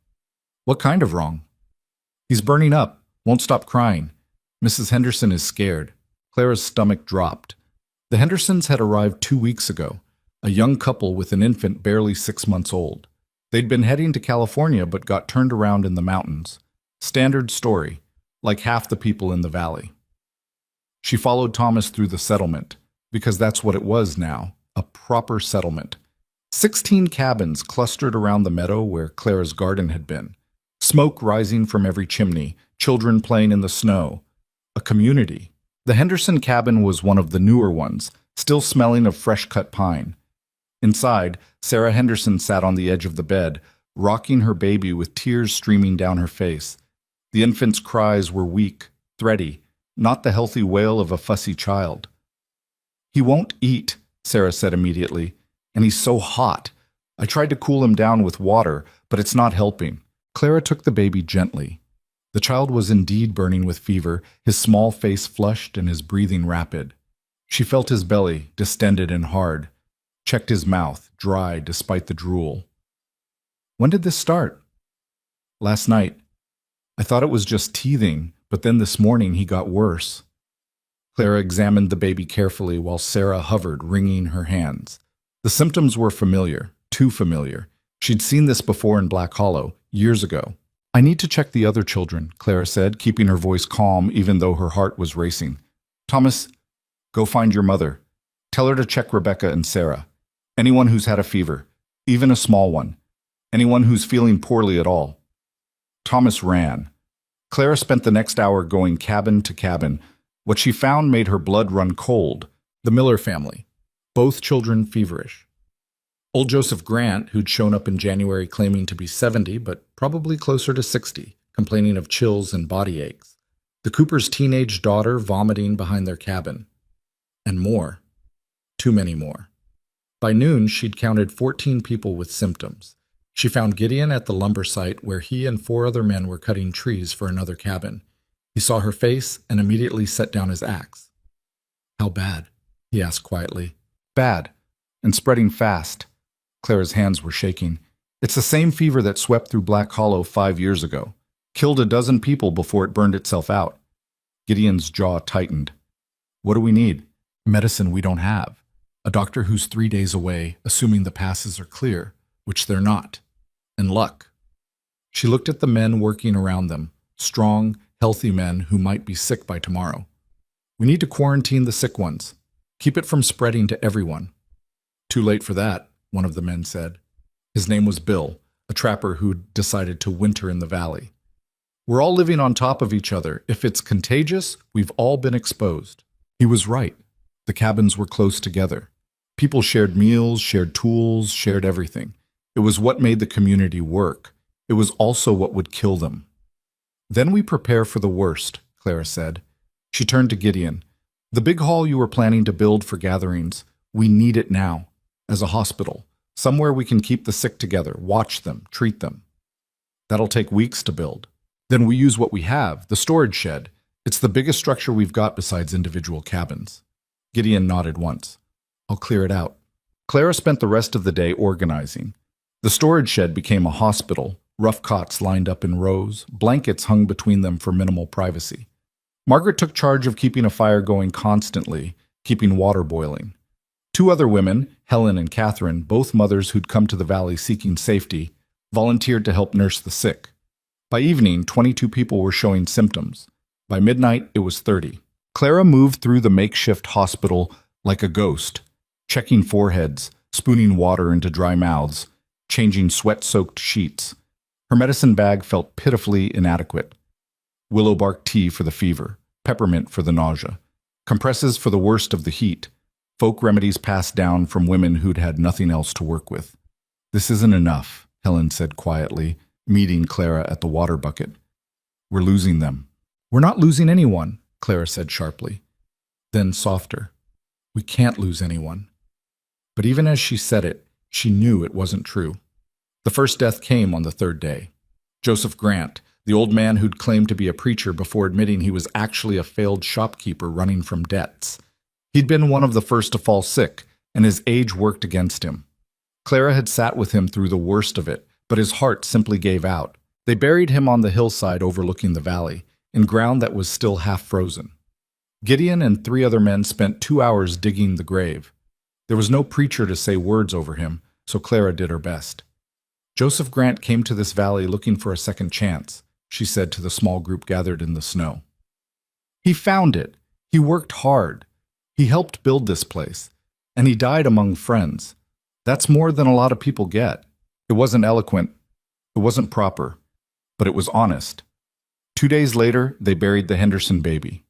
"What kind of wrong?" "He's burning up, won't stop crying. Mrs. Henderson is scared." Clara's stomach dropped. The Hendersons had arrived 2 weeks ago, a young couple with an infant barely 6 months old. They'd been heading to California but got turned around in the mountains. Standard story, like half the people in the valley. She followed Thomas through the settlement, because that's what it was now, a proper settlement. 16 cabins clustered around the meadow where Clara's garden had been. Smoke rising from every chimney, children playing in the snow. A community. The Henderson cabin was one of the newer ones, still smelling of fresh-cut pine. Inside, Sarah Henderson sat on the edge of the bed, rocking her baby with tears streaming down her face. The infant's cries were weak, thready, not the healthy wail of a fussy child. "He won't eat," Sarah said immediately, "and he's so hot. I tried to cool him down with water, but it's not helping." Clara took the baby gently. The child was indeed burning with fever, his small face flushed and his breathing rapid. She felt his belly, distended and hard, checked his mouth, dry despite the drool. "When did this start?" "Last night. I thought it was just teething, but then this morning he got worse." Clara examined the baby carefully while Sarah hovered, wringing her hands. The symptoms were familiar, too familiar. She'd seen this before in Black Hollow, years ago. "I need to check the other children," Clara said, keeping her voice calm even though her heart was racing. "Thomas, go find your mother. Tell her to check Rebecca and Sarah. Anyone who's had a fever, even a small one. Anyone who's feeling poorly at all." Thomas ran. Clara spent the next hour going cabin to cabin. What she found made her blood run cold. The Miller family. Both children feverish. Old Joseph Grant, who'd shown up in January claiming to be 70, but probably closer to 60, complaining of chills and body aches. The Coopers' teenage daughter vomiting behind their cabin. And more. Too many more. By noon, she'd counted 14 people with symptoms. She found Gideon at the lumber site where he and 4 other men were cutting trees for another cabin. He saw her face and immediately set down his axe. "How bad?" he asked quietly. "Bad, and spreading fast." Clara's hands were shaking. "It's the same fever that swept through Black Hollow 5 years ago. Killed a dozen people before it burned itself out." Gideon's jaw tightened. "What do we need?" "Medicine we don't have. A doctor who's 3 days away, assuming the passes are clear, which they're not. And luck." She looked at the men working around them, strong, healthy men who might be sick by tomorrow. "We need to quarantine the sick ones. Keep it from spreading to everyone." "Too late for that," one of the men said. His name was Bill, a trapper who'd decided to winter in the valley. "We're all living on top of each other. If it's contagious, we've all been exposed." He was right. The cabins were close together. People shared meals, shared tools, shared everything. It was what made the community work. It was also what would kill them. "Then we prepare for the worst," Clara said. She turned to Gideon. "The big hall you were planning to build for gatherings, we need it now. As a hospital. Somewhere we can keep the sick together, watch them, treat them. That'll take weeks to build. Then we use what we have, the storage shed. It's the biggest structure we've got besides individual cabins." Gideon nodded once. "I'll clear it out." Clara spent the rest of the day organizing. The storage shed became a hospital, rough cots lined up in rows, blankets hung between them for minimal privacy. Margaret took charge of keeping a fire going constantly, keeping water boiling. 2 other women, Helen and Catherine, both mothers who'd come to the valley seeking safety, volunteered to help nurse the sick. By evening, 22 people were showing symptoms. By midnight, it was 30. Clara moved through the makeshift hospital like a ghost, checking foreheads, spooning water into dry mouths, changing sweat-soaked sheets. Her medicine bag felt pitifully inadequate. Willow bark tea for the fever, peppermint for the nausea, compresses for the worst of the heat, folk remedies passed down from women who'd had nothing else to work with. "This isn't enough," Helen said quietly, meeting Clara at the water bucket. "We're losing them." "We're not losing anyone," Clara said sharply. Then softer. "We can't lose anyone." But even as she said it, she knew it wasn't true. The first death came on the 3rd day. Joseph Grant, the old man who'd claimed to be a preacher before admitting he was actually a failed shopkeeper running from debts. He'd been one of the first to fall sick, and his age worked against him. Clara had sat with him through the worst of it, but his heart simply gave out. They buried him on the hillside overlooking the valley, in ground that was still half frozen. Gideon and 3 other men spent 2 hours digging the grave. There was no preacher to say words over him, so Clara did her best. Joseph Grant came to this valley looking for a second chance, she said to the small group gathered in the snow. He found it. He worked hard. He helped build this place. And he died among friends. That's more than a lot of people get. It wasn't eloquent. It wasn't proper. But it was honest. 2 days later, they buried the Henderson baby.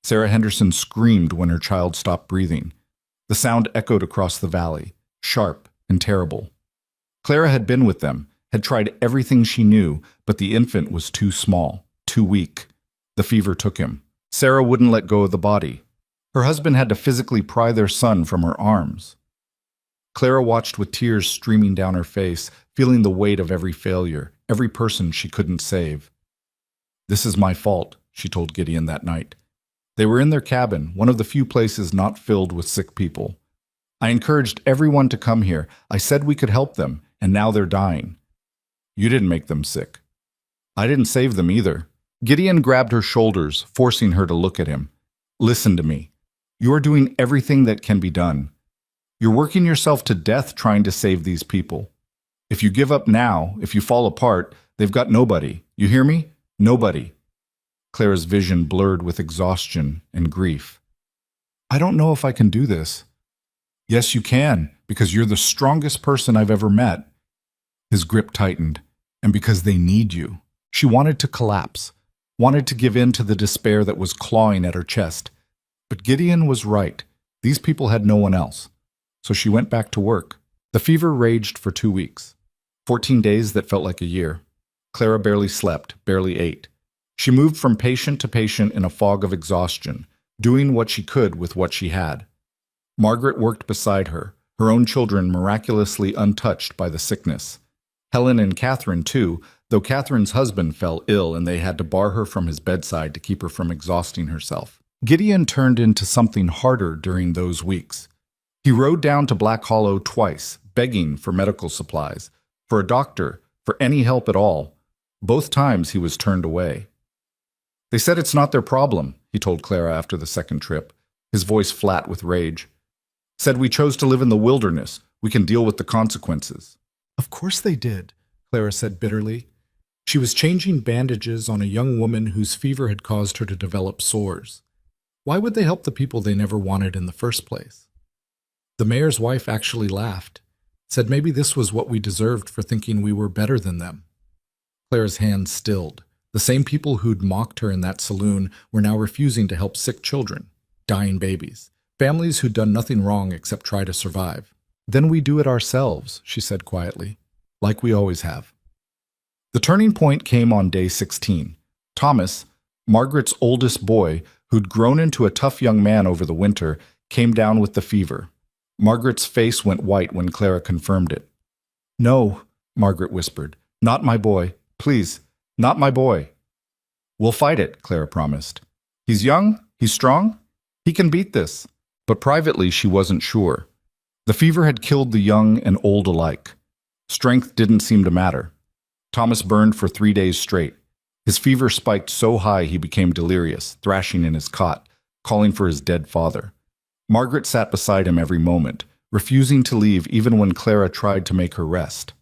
Sarah Henderson screamed when her child stopped breathing. The sound echoed across the valley, sharp and terrible. Clara had been with them, had tried everything she knew, but the infant was too small, too weak. The fever took him. Sarah wouldn't let go of the body. Her husband had to physically pry their son from her arms. Clara watched with tears streaming down her face, feeling the weight of every failure, every person she couldn't save. "This is my fault," she told Gideon that night. They were in their cabin, one of the few places not filled with sick people. "I encouraged everyone to come here. I said we could help them, and now they're dying. You didn't make them sick. I didn't save them either." Gideon grabbed her shoulders, forcing her to look at him. "Listen to me. You are doing everything that can be done. You're working yourself to death trying to save these people. If you give up now, if you fall apart, they've got nobody. You hear me? Nobody." Clara's vision blurred with exhaustion and grief. "I don't know if I can do this." "Yes, you can, because you're the strongest person I've ever met." His grip tightened, and because they need you. She wanted to collapse, wanted to give in to the despair that was clawing at her chest. But Gideon was right. These people had no one else. So she went back to work. The fever raged for 2 weeks. 14 days that felt like a year. Clara barely slept, barely ate. She moved from patient to patient in a fog of exhaustion, doing what she could with what she had. Margaret worked beside her, her own children miraculously untouched by the sickness. Helen and Catherine, too, though Catherine's husband fell ill and they had to bar her from his bedside to keep her from exhausting herself. Gideon turned into something harder during those weeks. He rode down to Black Hollow twice, begging for medical supplies, for a doctor, for any help at all. Both times he was turned away. "They said it's not their problem," he told Clara after the second trip, his voice flat with rage. "Said we chose to live in the wilderness. We can deal with the consequences." "Of course they did," Clara said bitterly. She was changing bandages on a young woman whose fever had caused her to develop sores. Why would they help the people they never wanted in the first place? The mayor's wife actually laughed, said maybe this was what we deserved for thinking we were better than them. Clara's hands stilled. The same people who'd mocked her in that saloon were now refusing to help sick children, dying babies, families who'd done nothing wrong except try to survive. "Then we do it ourselves," she said quietly, "like we always have." The turning point came on day 16. Thomas, Margaret's oldest boy, who'd grown into a tough young man over the winter, came down with the fever. Margaret's face went white when Clara confirmed it. "No," Margaret whispered. "Not my boy. Please, not my boy." "We'll fight it," Clara promised. "He's young, he's strong, he can beat this." But privately she wasn't sure. The fever had killed the young and old alike. Strength didn't seem to matter. Thomas burned for 3 days straight. His fever spiked so high he became delirious, thrashing in his cot, calling for his dead father. Margaret sat beside him every moment, refusing to leave even when Clara tried to make her rest.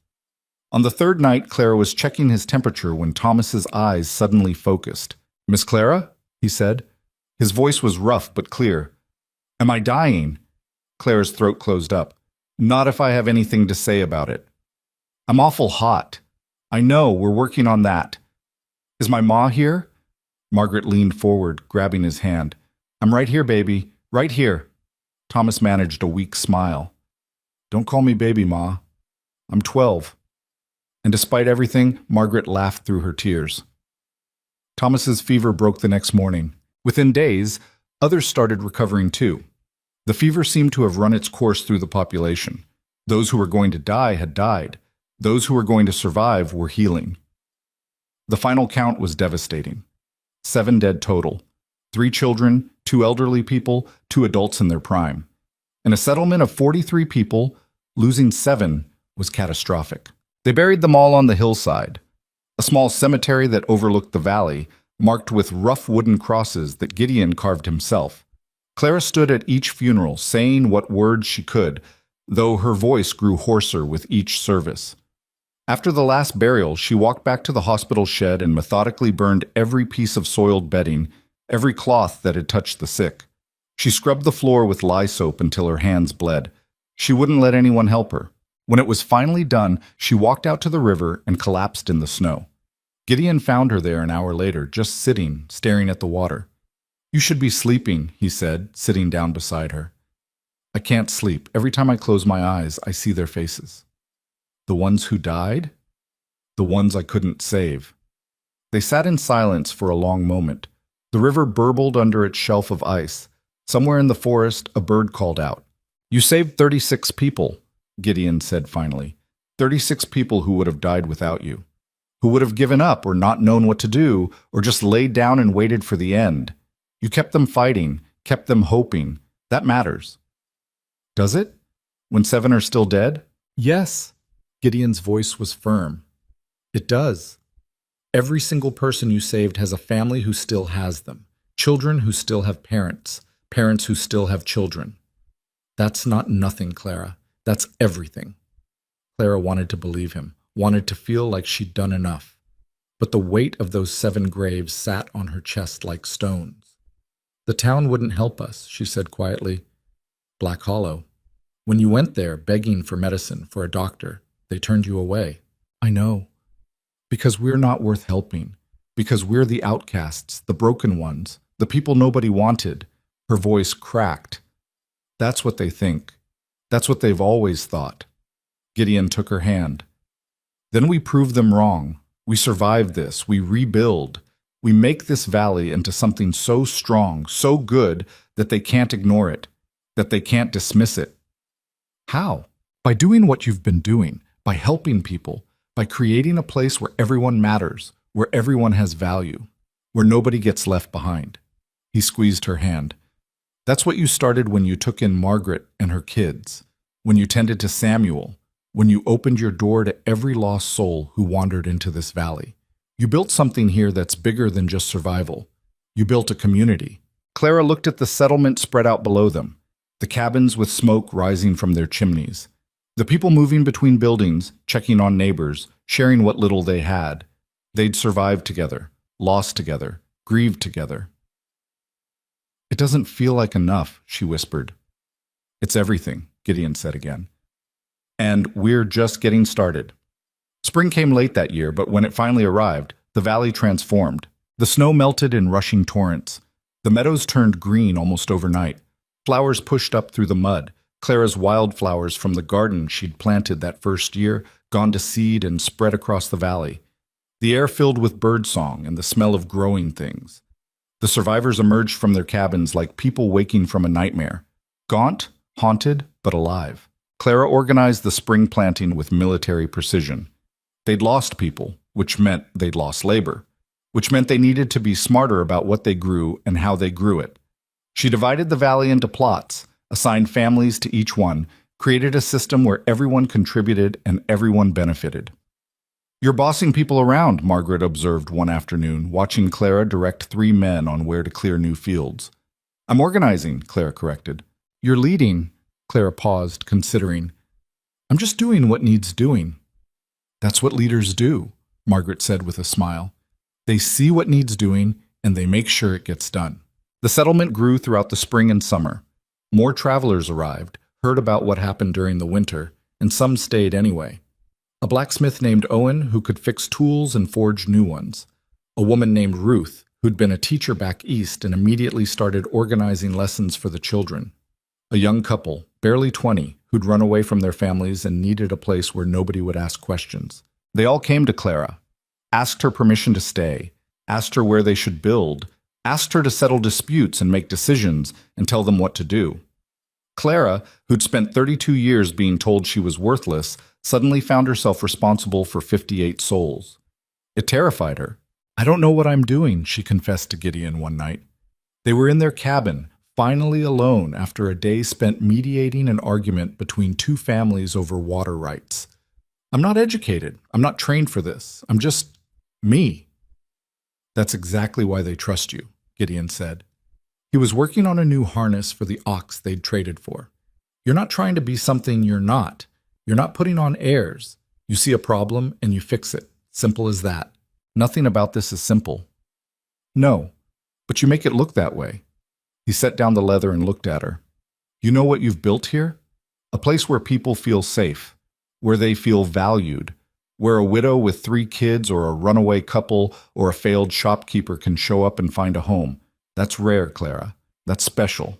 On the third night, Clara was checking his temperature when Thomas's eyes suddenly focused. "Miss Clara?" he said. His voice was rough but clear. "Am I dying?" Clara's throat closed up. "Not if I have anything to say about it." "I'm awful hot." "I know, we're working on that." "Is my ma here?" Margaret leaned forward, grabbing his hand. "I'm right here, baby, right here." Thomas managed a weak smile. "Don't call me baby, Ma. I'm 12. And despite everything, Margaret laughed through her tears. Thomas's fever broke the next morning. Within days, others started recovering too. The fever seemed to have run its course through the population. Those who were going to die had died. Those who were going to survive were healing. The final count was devastating. 7 dead total. 3 children, 2 elderly people, 2 adults in their prime. In a settlement of 43 people, losing 7 was catastrophic. They buried them all on the hillside, a small cemetery that overlooked the valley, marked with rough wooden crosses that Gideon carved himself. Clara stood at each funeral, saying what words she could, though her voice grew hoarser with each service. After the last burial, she walked back to the hospital shed and methodically burned every piece of soiled bedding, every cloth that had touched the sick. She scrubbed the floor with lye soap until her hands bled. She wouldn't let anyone help her. When it was finally done, she walked out to the river and collapsed in the snow. Gideon found her there an hour later, just sitting, staring at the water. "You should be sleeping," he said, sitting down beside her. "I can't sleep. Every time I close my eyes, I see their faces." The ones who died? The ones I couldn't save. They sat in silence for a long moment. The river burbled under its shelf of ice. Somewhere in the forest, a bird called out. "You saved 36 people," Gideon said finally. 36 people who would have died without you. Who would have given up or not known what to do, or just laid down and waited for the end. You kept them fighting, kept them hoping. That matters. Does it? When 7 are still dead? Yes. Gideon's voice was firm. It does. Every single person you saved has a family who still has them. Children who still have parents. Parents who still have children. That's not nothing, Clara. That's everything. Clara wanted to believe him, wanted to feel like she'd done enough. But the weight of those 7 graves sat on her chest like stones. "The town wouldn't help us," she said quietly. "Black Hollow. When you went there begging for medicine, for a doctor, they turned you away." "I know. Because we're not worth helping. Because we're the outcasts, the broken ones, the people nobody wanted." Her voice cracked. "That's what they think. That's what they've always thought." Gideon took her hand. "Then we prove them wrong. We survive this. We rebuild. We make this valley into something so strong, so good, that they can't ignore it, that they can't dismiss it." "How?" "By doing what you've been doing, by helping people, by creating a place where everyone matters, where everyone has value, where nobody gets left behind." He squeezed her hand. "That's what you started when you took in Margaret and her kids, when you tended to Samuel, when you opened your door to every lost soul who wandered into this valley. You built something here that's bigger than just survival. You built a community." Clara looked at the settlement spread out below them, the cabins with smoke rising from their chimneys, the people moving between buildings, checking on neighbors, sharing what little they had. They'd survived together, lost together, grieved together. "It doesn't feel like enough," she whispered. "It's everything," Gideon said again. "And we're just getting started." Spring came late that year, but when it finally arrived, the valley transformed. The snow melted in rushing torrents. The meadows turned green almost overnight. Flowers pushed up through the mud. Clara's wildflowers from the garden she'd planted that first year, gone to seed and spread across the valley. The air filled with birdsong and the smell of growing things. The survivors emerged from their cabins like people waking from a nightmare. Gaunt, haunted, but alive. Clara organized the spring planting with military precision. They'd lost people, which meant they'd lost labor, which meant they needed to be smarter about what they grew and how they grew it. She divided the valley into plots, assigned families to each one, created a system where everyone contributed and everyone benefited. "You're bossing people around," Margaret observed one afternoon, watching Clara direct 3 men on where to clear new fields. "I'm organizing," Clara corrected. "You're leading," Clara paused, considering. "I'm just doing what needs doing." "That's what leaders do," Margaret said with a smile. "They see what needs doing, and they make sure it gets done." The settlement grew throughout the spring and summer. More travelers arrived, heard about what happened during the winter, and some stayed anyway. A blacksmith named Owen who could fix tools and forge new ones. A woman named Ruth who'd been a teacher back east and immediately started organizing lessons for the children. A young couple, barely 20, who'd run away from their families and needed a place where nobody would ask questions. They all came to Clara, asked her permission to stay, asked her where they should build, asked her to settle disputes and make decisions and tell them what to do. Clara, who'd spent 32 years being told she was worthless, suddenly found herself responsible for 58 souls. It terrified her. "I don't know what I'm doing," she confessed to Gideon one night. They were in their cabin, finally alone after a day spent mediating an argument between 2 families over water rights. "I'm not educated. I'm not trained for this. I'm just me." "That's exactly why they trust you," Gideon said. He was working on a new harness for the ox they'd traded for. You're not trying to be something you're not. You're not putting on airs. You see a problem and you fix it. Simple as that. Nothing about this is simple. No, but you make it look that way. He set down the leather and looked at her. You know what you've built here? A place where people feel safe, where they feel valued, where a widow with 3 kids or a runaway couple or a failed shopkeeper can show up and find a home. That's rare, Clara. That's special.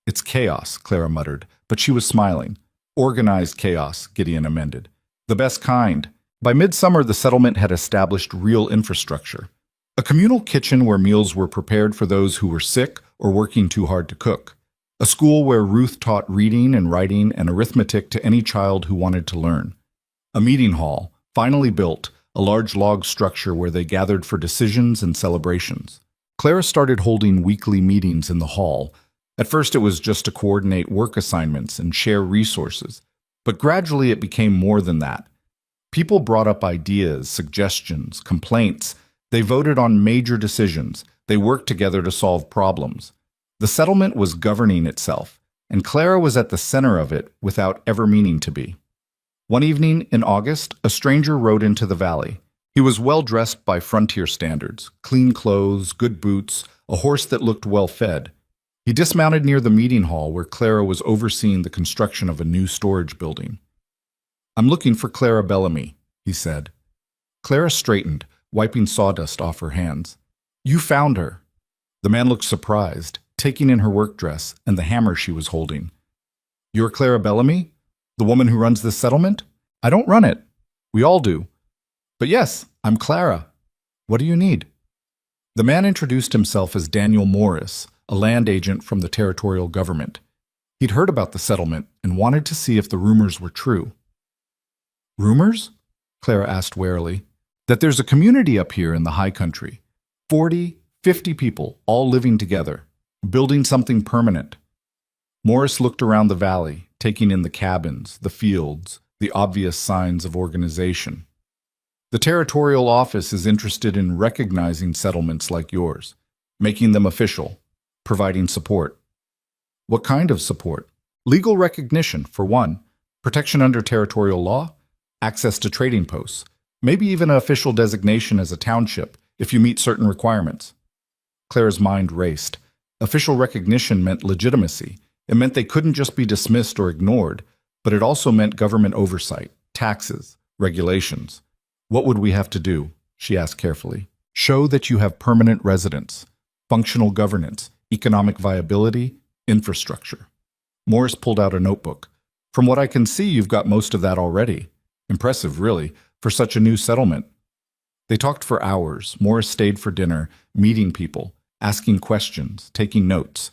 It's chaos, Clara muttered, but she was smiling. Organized chaos, Gideon amended. The best kind. By midsummer, the settlement had established real infrastructure. A communal kitchen where meals were prepared for those who were sick or working too hard to cook. A school where Ruth taught reading and writing and arithmetic to any child who wanted to learn. A meeting hall, finally built, a large log structure where they gathered for decisions and celebrations. Clara started holding weekly meetings in the hall. At first it was just to coordinate work assignments and share resources, but gradually it became more than that. People brought up ideas, suggestions, complaints. They voted on major decisions. They worked together to solve problems. The settlement was governing itself, and Clara was at the center of it without ever meaning to be. One evening in August, a stranger rode into the valley. He was well dressed by frontier standards, clean clothes, good boots, a horse that looked well fed. He dismounted near the meeting hall where Clara was overseeing the construction of a new storage building. "I'm looking for Clara Bellamy," he said. Clara straightened, wiping sawdust off her hands. "You found her." The man looked surprised, taking in her work dress and the hammer she was holding. "You're Clara Bellamy? The woman who runs this settlement?" "I don't run it. We all do. But yes, I'm Clara. What do you need?" The man introduced himself as Daniel Morris, a land agent from the territorial government. He'd heard about the settlement and wanted to see if the rumors were true. "Rumors?" Clara asked warily. "That there's a community up here in the high country. 40, 50 people, all living together, building something permanent." Morris looked around the valley, taking in the cabins, the fields, the obvious signs of organization. "The territorial office is interested in recognizing settlements like yours, making them official, providing support." "What kind of support?" "Legal recognition, for one, protection under territorial law, access to trading posts, maybe even an official designation as a township if you meet certain requirements." Clara's mind raced. Official recognition meant legitimacy. It meant they couldn't just be dismissed or ignored, but it also meant government oversight, taxes, regulations. "What would we have to do?" she asked carefully. "Show that you have permanent residence, functional governance, economic viability, infrastructure." Morris pulled out a notebook. "From what I can see, you've got most of that already. Impressive, really, for such a new settlement." They talked for hours. Morris stayed for dinner, meeting people, asking questions, taking notes.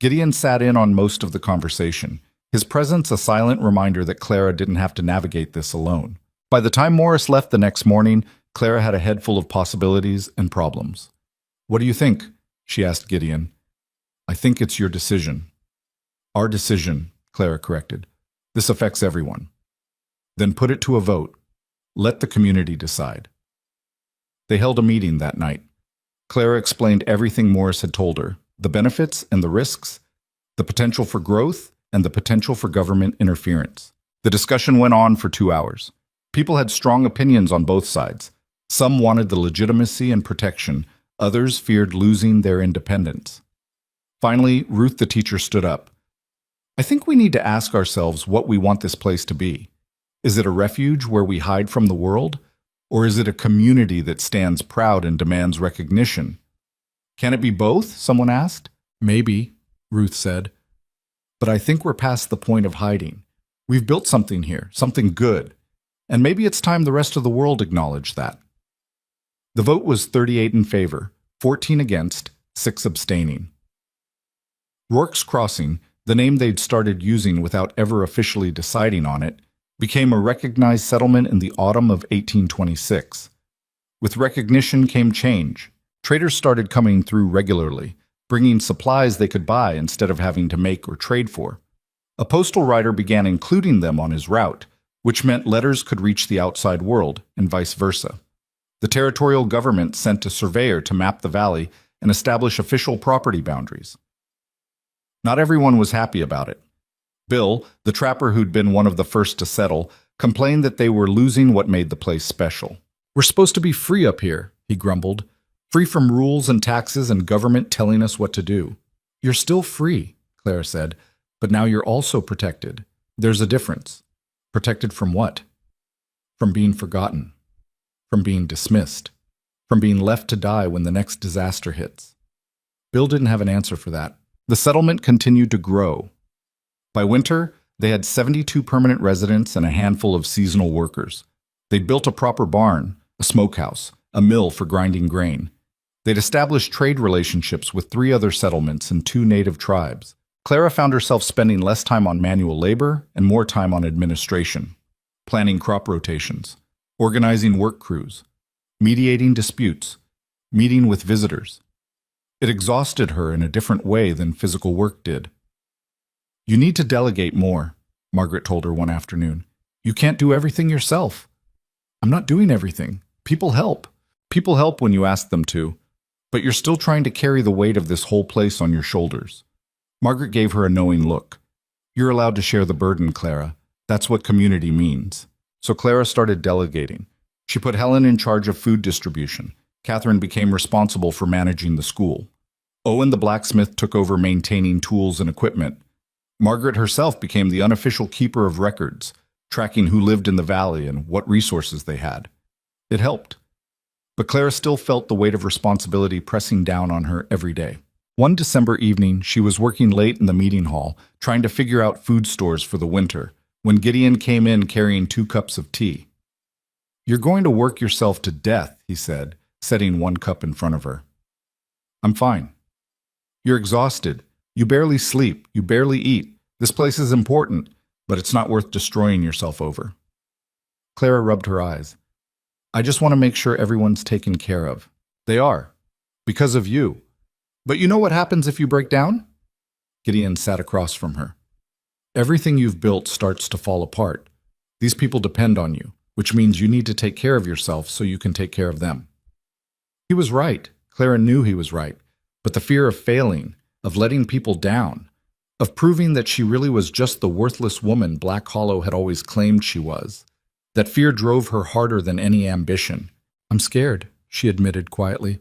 Gideon sat in on most of the conversation, his presence a silent reminder that Clara didn't have to navigate this alone. By the time Morris left the next morning, Clara had a head full of possibilities and problems. "What do you think?" she asked Gideon. "I think it's your decision." "Our decision," Clara corrected. "This affects everyone." "Then put it to a vote. Let the community decide." They held a meeting that night. Clara explained everything Morris had told her, the benefits and the risks, the potential for growth and the potential for government interference. The discussion went on for 2 hours. People had strong opinions on both sides. Some wanted the legitimacy and protection, others feared losing their independence. Finally, Ruth the teacher stood up. "I think we need to ask ourselves what we want this place to be. Is it a refuge where we hide from the world? Or is it a community that stands proud and demands recognition?" "Can it be both?" someone asked. "Maybe," Ruth said. "But I think we're past the point of hiding. We've built something here, something good. And maybe it's time the rest of the world acknowledged that." The vote was 38 in favor, 14 against, 6 abstaining. Rourke's Crossing, the name they'd started using without ever officially deciding on it, became a recognized settlement in the autumn of 1826. With recognition came change. Traders started coming through regularly, bringing supplies they could buy instead of having to make or trade for. A postal rider began including them on his route, which meant letters could reach the outside world, and vice versa. The territorial government sent a surveyor to map the valley and establish official property boundaries. Not everyone was happy about it. Bill, the trapper who'd been one of the first to settle, complained that they were losing what made the place special. "We're supposed to be free up here," he grumbled. "Free from rules and taxes and government telling us what to do." "You're still free," Clara said, "but now you're also protected. There's a difference." Protected from what? From being forgotten. From being dismissed. From being left to die when the next disaster hits. Bill didn't have an answer for that. The settlement continued to grow. By winter, they had 72 permanent residents and a handful of seasonal workers. They'd built a proper barn, a smokehouse, a mill for grinding grain. They'd established trade relationships with 3 other settlements and 2 native tribes. Clara found herself spending less time on manual labor and more time on administration, planning crop rotations, organizing work crews, mediating disputes, meeting with visitors. It exhausted her in a different way than physical work did. "You need to delegate more," Margaret told her one afternoon. "You can't do everything yourself." "I'm not doing everything. People help. People help when you ask them to, but you're still trying to carry the weight of this whole place on your shoulders." Margaret gave her a knowing look. "You're allowed to share the burden, Clara. That's what community means." So Clara started delegating. She put Helen in charge of food distribution. Catherine became responsible for managing the school. Owen the blacksmith took over maintaining tools and equipment. Margaret herself became the unofficial keeper of records, tracking who lived in the valley and what resources they had. It helped. But Clara still felt the weight of responsibility pressing down on her every day. One December evening, she was working late in the meeting hall, trying to figure out food stores for the winter, when Gideon came in carrying 2 cups of tea. "You're going to work yourself to death," he said, setting 1 cup in front of her. "I'm fine." "You're exhausted. You barely sleep. You barely eat. This place is important, but it's not worth destroying yourself over." Clara rubbed her eyes. "I just want to make sure everyone's taken care of." "They are. Because of you. But you know what happens if you break down?" Gideon sat across from her. "Everything you've built starts to fall apart. These people depend on you, which means you need to take care of yourself so you can take care of them." He was right. Clara knew he was right. But the fear of failing, of letting people down, of proving that she really was just the worthless woman Black Hollow had always claimed she was, that fear drove her harder than any ambition. "I'm scared," she admitted quietly.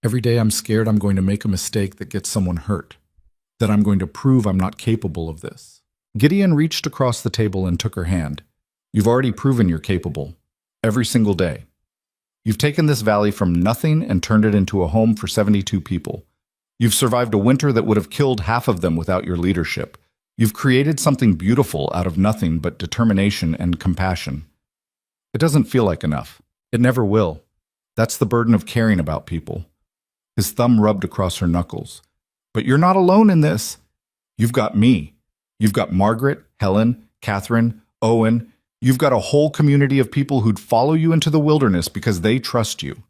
"Every day I'm scared I'm going to make a mistake that gets someone hurt, that I'm going to prove I'm not capable of this." Gideon reached across the table and took her hand. "You've already proven you're capable. Every single day. You've taken this valley from nothing and turned it into a home for 72 people. You've survived a winter that would have killed half of them without your leadership. You've created something beautiful out of nothing but determination and compassion. It doesn't feel like enough. It never will. That's the burden of caring about people." His thumb rubbed across her knuckles. "But you're not alone in this. You've got me. You've got Margaret, Helen, Catherine, Owen. You've got a whole community of people who'd follow you into the wilderness because they trust you."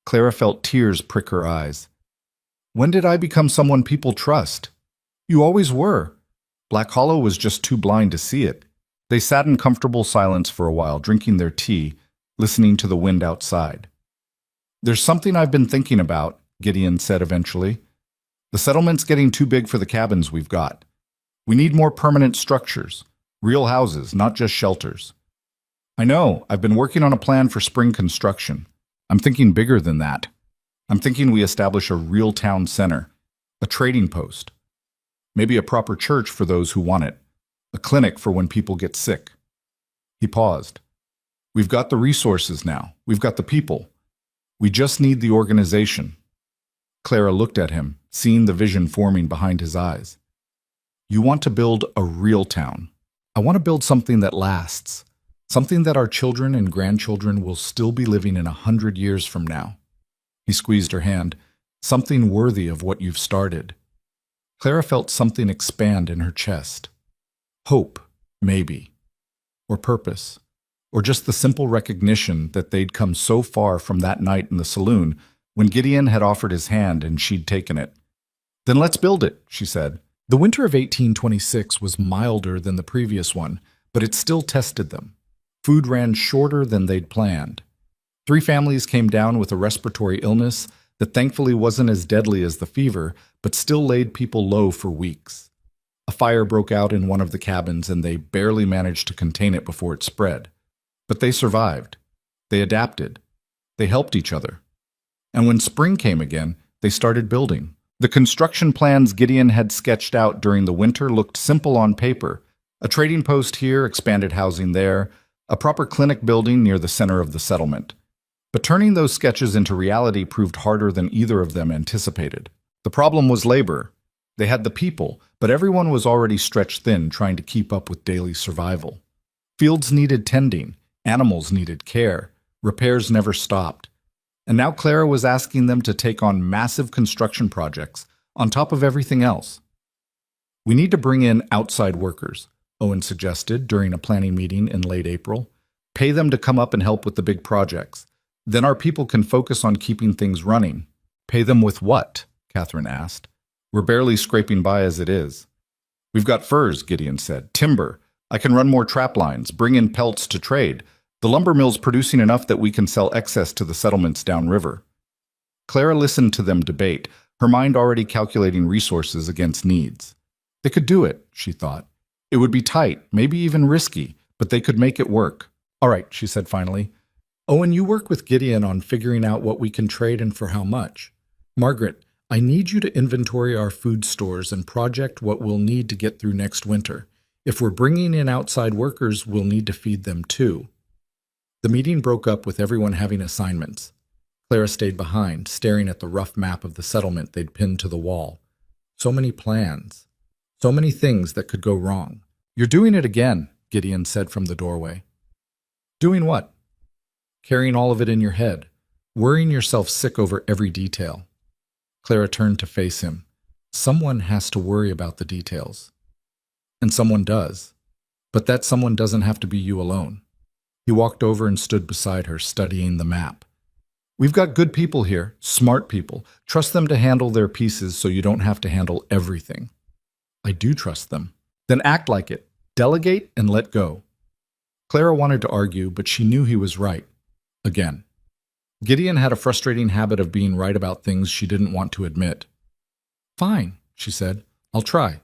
Clara felt tears prick her eyes. "When did I become someone people trust?" "You always were." Black Hollow was just too blind to see it. They sat in comfortable silence for a while, drinking their tea, listening to the wind outside. "There's something I've been thinking about," Gideon said eventually. "The settlement's getting too big for the cabins we've got. We need more permanent structures, real houses, not just shelters." "I know. I've been working on a plan for spring construction. I'm thinking bigger than that. I'm thinking we establish a real town center, a trading post, maybe a proper church for those who want it, a clinic for when people get sick." He paused. "We've got the resources now. We've got the people. We just need the organization." Clara looked at him, seeing the vision forming behind his eyes. "You want to build a real town. I want to build something that lasts, something that our children and grandchildren will still be living in 100 years from now." He squeezed her hand. "Something worthy of what you've started." Clara felt something expand in her chest. Hope, maybe. Or purpose. Or just the simple recognition that they'd come so far from that night in the saloon when Gideon had offered his hand and she'd taken it. "Then let's build it," she said. The winter of 1826 was milder than the previous one, but it still tested them. Food ran shorter than they'd planned. 3 families came down with a respiratory illness, that thankfully wasn't as deadly as the fever, but still laid people low for weeks. A fire broke out in one of the cabins and they barely managed to contain it before it spread. But they survived. They adapted. They helped each other. And when spring came again, they started building. The construction plans Gideon had sketched out during the winter looked simple on paper. A trading post here, expanded housing there, a proper clinic building near the center of the settlement. But turning those sketches into reality proved harder than either of them anticipated. The problem was labor. They had the people, but everyone was already stretched thin trying to keep up with daily survival. Fields needed tending, animals needed care, repairs never stopped. And now Clara was asking them to take on massive construction projects on top of everything else. "We need to bring in outside workers," Owen suggested during a planning meeting in late April. "Pay them to come up and help with the big projects. Then our people can focus on keeping things running." "Pay them with what?" Catherine asked. "We're barely scraping by as it is." "We've got furs," Gideon said. "Timber. I can run more trap lines, bring in pelts to trade. The lumber mill's producing enough that we can sell excess to the settlements downriver." Clara listened to them debate, her mind already calculating resources against needs. They could do it, she thought. It would be tight, maybe even risky, but they could make it work. "All right," she said finally. "Owen, you work with Gideon on figuring out what we can trade and for how much. Margaret, I need you to inventory our food stores and project what we'll need to get through next winter. If we're bringing in outside workers, we'll need to feed them too." The meeting broke up with everyone having assignments. Clara stayed behind, staring at the rough map of the settlement they'd pinned to the wall. So many plans. So many things that could go wrong. "You're doing it again," Gideon said from the doorway. "Doing what?" "Carrying all of it in your head, worrying yourself sick over every detail." Clara turned to face him. Someone has to worry about the details. And someone does. But that someone doesn't have to be you alone. He walked over and stood beside her, studying the map. "We've got good people here, smart people. Trust them to handle their pieces so you don't have to handle everything." "I do trust them." "Then act like it. Delegate and let go." Clara wanted to argue, but she knew he was right. Again. Gideon had a frustrating habit of being right about things she didn't want to admit. "Fine," she said. "I'll try.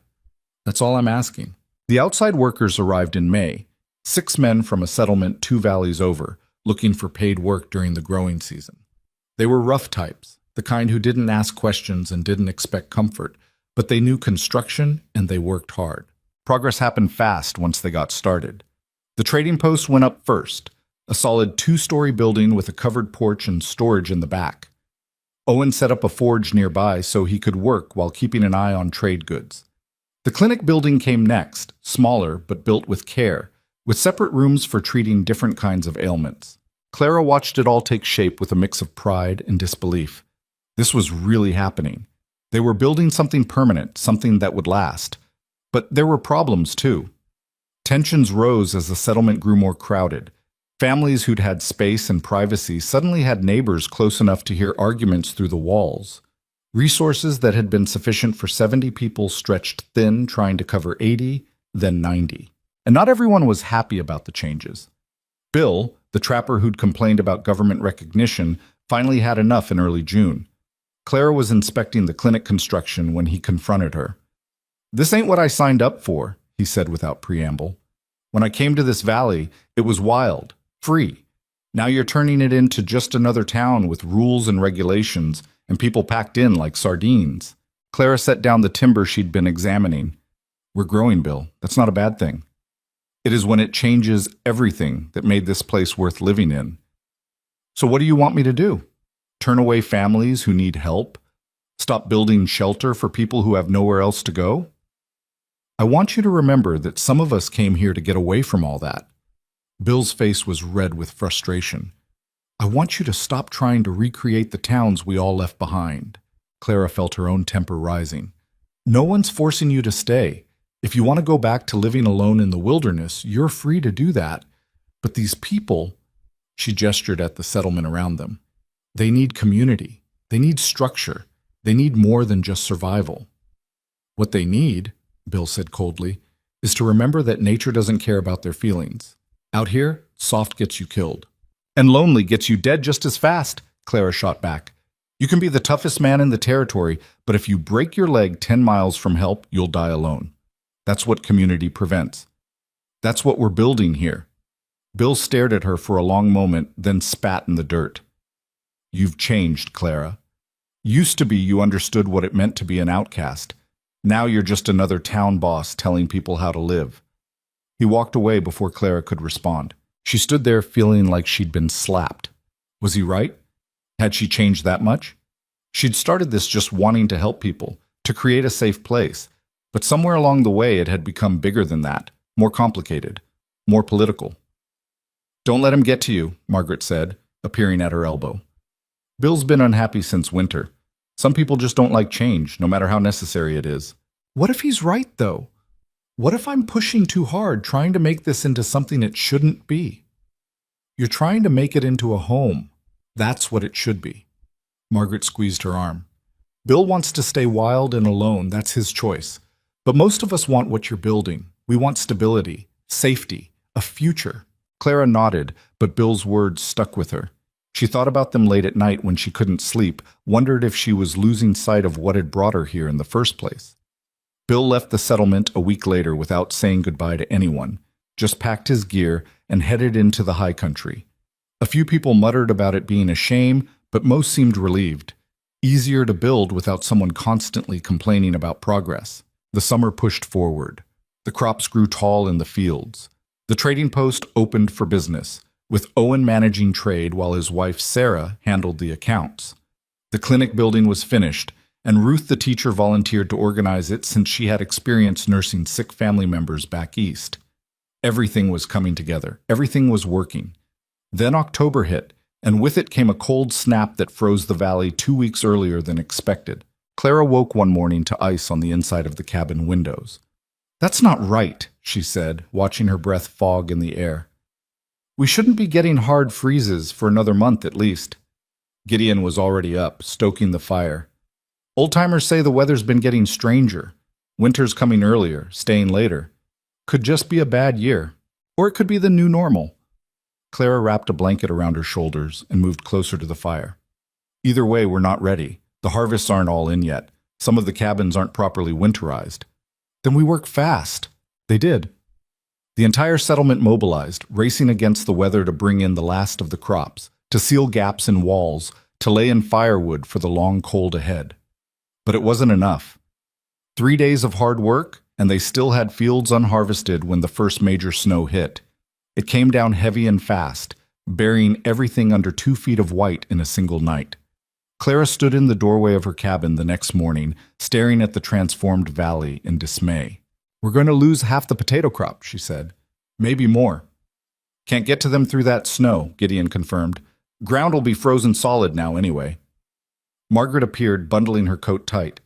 That's all I'm asking." The outside workers arrived in May, 6 men from a settlement 2 valleys over, looking for paid work during the growing season. They were rough types, the kind who didn't ask questions and didn't expect comfort, but they knew construction and they worked hard. Progress happened fast once they got started. The trading post went up first, a solid 2-story building with a covered porch and storage in the back. Owen set up a forge nearby so he could work while keeping an eye on trade goods. The clinic building came next, smaller but built with care, with separate rooms for treating different kinds of ailments. Clara watched it all take shape with a mix of pride and disbelief. This was really happening. They were building something permanent, something that would last. But there were problems too. Tensions rose as the settlement grew more crowded. Families who'd had space and privacy suddenly had neighbors close enough to hear arguments through the walls. Resources that had been sufficient for 70 people stretched thin, trying to cover 80, then 90. And not everyone was happy about the changes. Bill, the trapper who'd complained about government recognition, finally had enough in early June. Clara was inspecting the clinic construction when he confronted her. "This ain't what I signed up for," he said without preamble. "When I came to this valley, it was wild, free. Now you're turning it into just another town with rules and regulations and people packed in like sardines." Clara set down the timber she'd been examining. "We're growing, Bill. That's not a bad thing. It is when it changes everything that made this place worth living in." "So what do you want me to do? Turn away families who need help? Stop building shelter for people who have nowhere else to go?" "I want you to remember that some of us came here to get away from all that." Bill's face was red with frustration. "I want you to stop trying to recreate the towns we all left behind." Clara felt her own temper rising. "No one's forcing you to stay. If you want to go back to living alone in the wilderness, you're free to do that. But these people," she gestured at the settlement around them, "they need community. They need structure. They need more than just survival." "What they need," Bill said coldly, "is to remember that nature doesn't care about their feelings. Out here, soft gets you killed. And lonely gets you dead just as fast," Clara shot back. You can be the toughest man in the territory, but if you break your leg 10 miles from help, you'll die alone. That's what community prevents. That's what we're building here. Bill stared at her for a long moment, then spat in the dirt. You've changed, Clara. Used to be you understood what it meant to be an outcast. Now you're just another town boss telling people how to live. He walked away before Clara could respond. She stood there feeling like she'd been slapped. Was he right? Had she changed that much? She'd started this just wanting to help people, to create a safe place. But somewhere along the way it had become bigger than that, more complicated, more political. Don't let him get to you, Margaret said, appearing at her elbow. Bill's been unhappy since winter. Some people just don't like change, no matter how necessary it is. What if he's right, though? What if I'm pushing too hard, trying to make this into something it shouldn't be? You're trying to make it into a home. That's what it should be. Margaret squeezed her arm. Bill wants to stay wild and alone. That's his choice. But most of us want what you're building. We want stability, safety, a future. Clara nodded, but Bill's words stuck with her. She thought about them late at night when she couldn't sleep, wondered if she was losing sight of what had brought her here in the first place. Bill left the settlement a week later without saying goodbye to anyone, just packed his gear and headed into the high country. A few people muttered about it being a shame, but most seemed relieved. Easier to build without someone constantly complaining about progress. The summer pushed forward. The crops grew tall in the fields. The trading post opened for business, with Owen managing trade while his wife Sarah handled the accounts. The clinic building was finished, and Ruth the teacher volunteered to organize it since she had experience nursing sick family members back east. Everything was coming together. Everything was working. Then October hit, and with it came a cold snap that froze the valley 2 weeks earlier than expected. Clara woke one morning to ice on the inside of the cabin windows. "That's not right," she said, watching her breath fog in the air. "We shouldn't be getting hard freezes for another month at least." Gideon was already up, stoking the fire. "Old-timers say the weather's been getting stranger. Winter's coming earlier, staying later. Could just be a bad year. Or it could be the new normal." Clara wrapped a blanket around her shoulders and moved closer to the fire. "Either way, we're not ready. The harvests aren't all in yet. Some of the cabins aren't properly winterized." "Then we work fast." They did. The entire settlement mobilized, racing against the weather to bring in the last of the crops, to seal gaps in walls, to lay in firewood for the long cold ahead. But it wasn't enough. 3 days of hard work, and they still had fields unharvested when the first major snow hit. It came down heavy and fast, burying everything under 2 feet of white in a single night. Clara stood in the doorway of her cabin the next morning, staring at the transformed valley in dismay. "We're going to lose half the potato crop," she said. "Maybe more." "Can't get to them through that snow," Gideon confirmed. "Ground will be frozen solid now anyway." Margaret appeared, bundling her coat tight.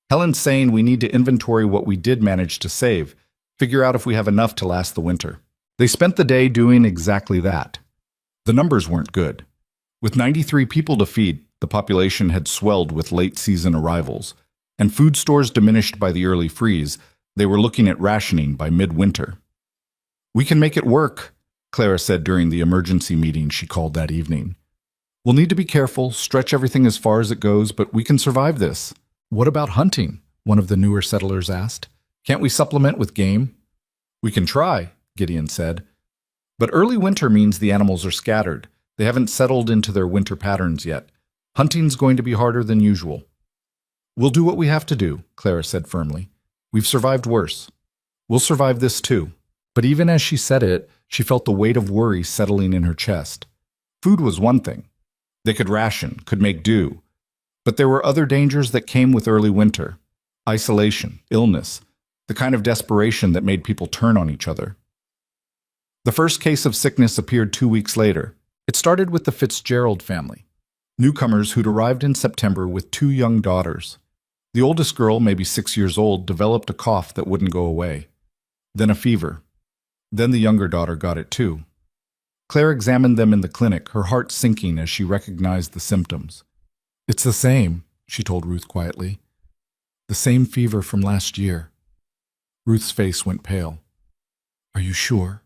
"Helen's saying we need to inventory what we did manage to save, figure out if we have enough to last the winter." They spent the day doing exactly that. The numbers weren't good. With 93 people to feed, the population had swelled with late-season arrivals, and food stores diminished by the early freeze. They were looking at rationing by midwinter. "We can make it work," Clara said during the emergency meeting she called that evening. "We'll need to be careful, stretch everything as far as it goes, but we can survive this." "What about hunting?" one of the newer settlers asked. "Can't we supplement with game?" "We can try," Gideon said. "But early winter means the animals are scattered. They haven't settled into their winter patterns yet. Hunting's going to be harder than usual." "We'll do what we have to do," Clara said firmly. "We've survived worse. We'll survive this too." But even as she said it, she felt the weight of worry settling in her chest. Food was one thing. They could ration, could make do. But there were other dangers that came with early winter. Isolation, illness, the kind of desperation that made people turn on each other. The first case of sickness appeared 2 weeks later. It started with the Fitzgerald family, newcomers who'd arrived in September with 2 young daughters. The oldest girl, maybe 6 years old, developed a cough that wouldn't go away. Then a fever. Then the younger daughter got it too. Claire examined them in the clinic, her heart sinking as she recognized the symptoms. "It's the same," she told Ruth quietly. "The same fever from last year." Ruth's face went pale. "Are you sure?"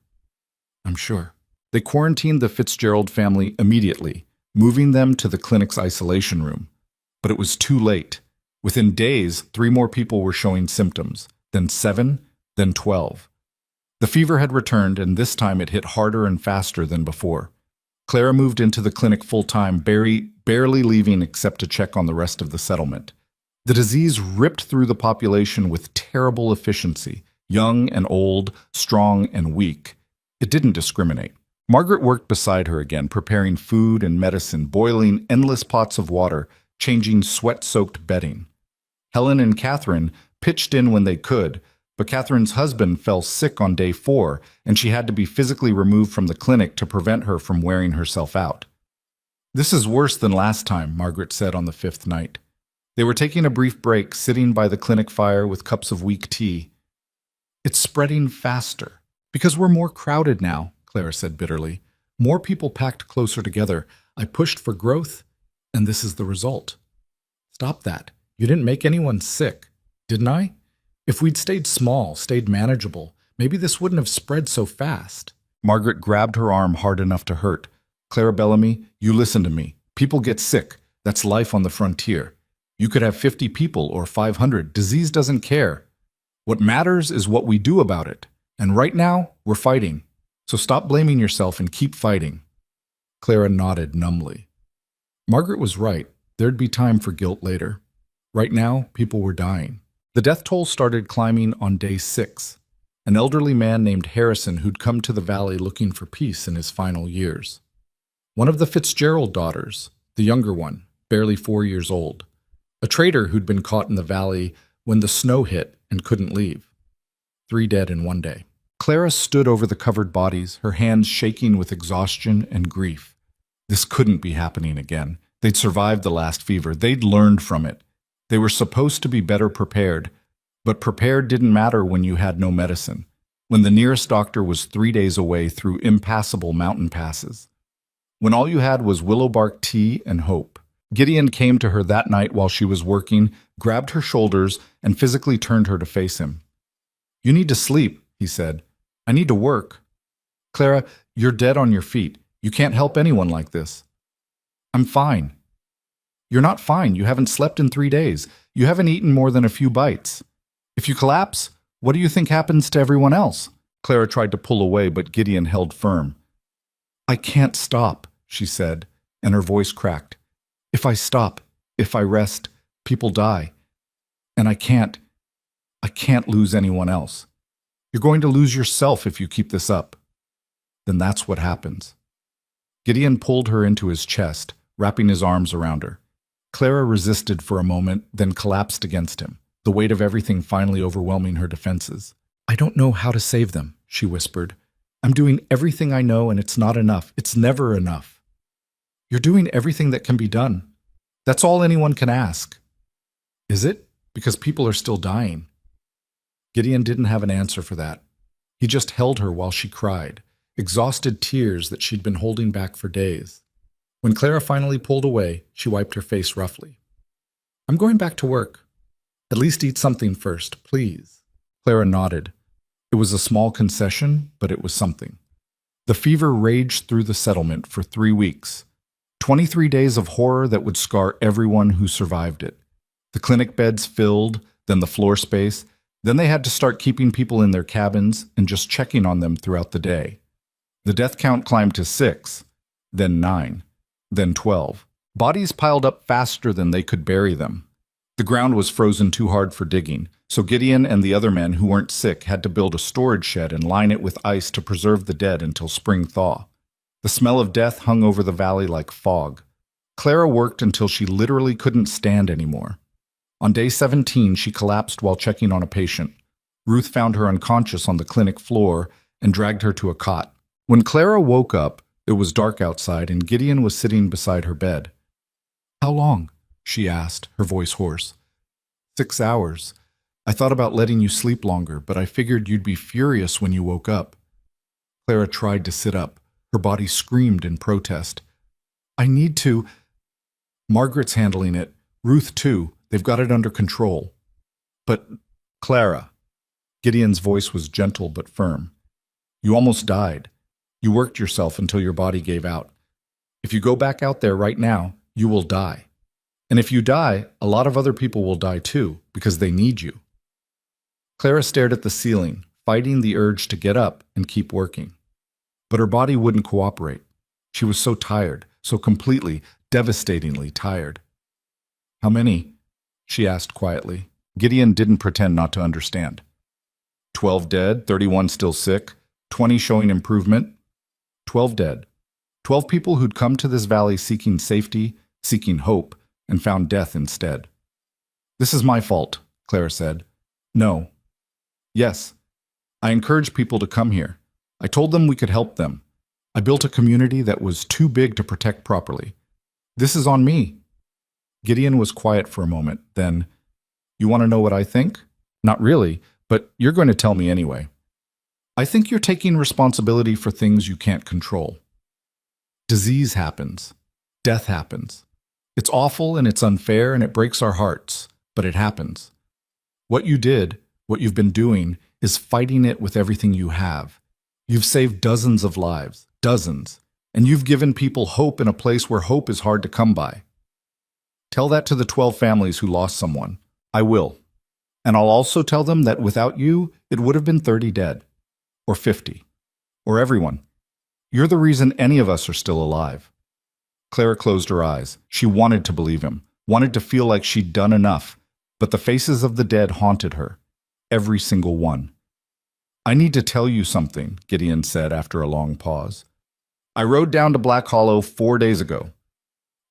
"I'm sure." They quarantined the Fitzgerald family immediately, moving them to the clinic's isolation room. But it was too late. Within days, 3 more people were showing symptoms, then 7, then 12. The fever had returned, and this time it hit harder and faster than before. Clara moved into the clinic full-time, barely leaving except to check on the rest of the settlement. The disease ripped through the population with terrible efficiency, young and old, strong and weak. It didn't discriminate. Margaret worked beside her again, preparing food and medicine, boiling endless pots of water, changing sweat-soaked bedding. Helen and Catherine pitched in when they could, but Catherine's husband fell sick on day 4, and she had to be physically removed from the clinic to prevent her from wearing herself out. "This is worse than last time," Margaret said on the 5th night. They were taking a brief break, sitting by the clinic fire with cups of weak tea. "It's spreading faster. Because we're more crowded now," Clara said bitterly. "More people packed closer together. I pushed for growth, and this is the result." "Stop that. You didn't make anyone sick, didn't I? If we'd stayed small, stayed manageable, maybe this wouldn't have spread so fast." Margaret grabbed her arm hard enough to hurt. "Clara Bellamy, you listen to me. People get sick. That's life on the frontier. You could have 50 people or 500. Disease doesn't care. What matters is what we do about it. And right now, we're fighting. So stop blaming yourself and keep fighting." Clara nodded numbly. Margaret was right. There'd be time for guilt later. Right now, people were dying. The death toll started climbing on day 6. An elderly man named Harrison who'd come to the valley looking for peace in his final years. One of the Fitzgerald daughters, the younger one, barely 4 years old. A trader who'd been caught in the valley when the snow hit and couldn't leave. 3 dead in one day. Clara stood over the covered bodies, her hands shaking with exhaustion and grief. This couldn't be happening again. They'd survived the last fever. They'd learned from it. They were supposed to be better prepared, but prepared didn't matter when you had no medicine, when the nearest doctor was 3 days away through impassable mountain passes, when all you had was willow bark tea and hope. Gideon came to her that night while she was working, grabbed her shoulders, and physically turned her to face him. "You need to sleep," he said. "I need to work. Clara, you're dead on your feet. You can't help anyone like this." "I'm fine." "You're not fine. You haven't slept in 3 days. You haven't eaten more than a few bites. If you collapse, what do you think happens to everyone else?" Clara tried to pull away, but Gideon held firm. "I can't stop," she said, and her voice cracked. "If I stop, if I rest, people die. And I can't lose anyone else. You're going to lose yourself if you keep this up." Then that's what happens. Gideon pulled her into his chest, wrapping his arms around her. Clara resisted for a moment, then collapsed against him, the weight of everything finally overwhelming her defenses. "I don't know how to save them," she whispered. "I'm doing everything I know, and it's not enough. It's never enough." "You're doing everything that can be done. That's all anyone can ask." "Is it? Because people are still dying." Gideon didn't have an answer for that. He just held her while she cried, exhausted tears that she'd been holding back for days. When Clara finally pulled away, she wiped her face roughly. "I'm going back to work. At least eat something first, please." Clara nodded. It was a small concession, but it was something. The fever raged through the settlement for 3 weeks. 23 days of horror that would scar everyone who survived it. The clinic beds filled, then the floor space. Then they had to start keeping people in their cabins and just checking on them throughout the day. The death count climbed to 6, then 9, then 12. Bodies piled up faster than they could bury them. The ground was frozen too hard for digging, so Gideon and the other men who weren't sick had to build a storage shed and line it with ice to preserve the dead until spring thaw. The smell of death hung over the valley like fog. Clara worked until she literally couldn't stand anymore. On day 17, she collapsed while checking on a patient. Ruth found her unconscious on the clinic floor and dragged her to a cot. When Clara woke up, it was dark outside and Gideon was sitting beside her bed. "How long?" she asked, her voice hoarse. 6 hours. I thought about letting you sleep longer, but I figured you'd be furious when you woke up." Clara tried to sit up. Her body screamed in protest. "I need to." "Margaret's handling it. Ruth, too. They've got it under control." "But, Clara," Gideon's voice was gentle but firm, "you almost died. You worked yourself until your body gave out. If you go back out there right now, you will die. And if you die, a lot of other people will die too, because they need you. Clara stared at the ceiling, fighting the urge to get up and keep working. But her body wouldn't cooperate. She was so tired, so completely, devastatingly tired. How many? She asked quietly. Gideon didn't pretend not to understand. 12 dead, 31 still sick, 20 showing improvement. 12 dead. 12 people who'd come to this valley seeking safety, seeking hope, and found death instead. This is my fault, Clara said. No. Yes. I encouraged people to come here. I told them we could help them. I built a community that was too big to protect properly. This is on me. Gideon was quiet for a moment, then, you want to know what I think? Not really, but you're going to tell me anyway. I think you're taking responsibility for things you can't control. Disease happens. Death happens. It's awful and it's unfair and it breaks our hearts, but it happens. What you did, what you've been doing, is fighting it with everything you have. You've saved dozens of lives, dozens, and you've given people hope in a place where hope is hard to come by. Tell that to the 12 families who lost someone. I will. And I'll also tell them that without you, it would have been 30 dead. Or 50. Or everyone. You're the reason any of us are still alive. Clara closed her eyes. She wanted to believe him, wanted to feel like she'd done enough, but the faces of the dead haunted her. Every single one. I need to tell you something, Gideon said after a long pause. I rode down to Black Hollow 4 days ago.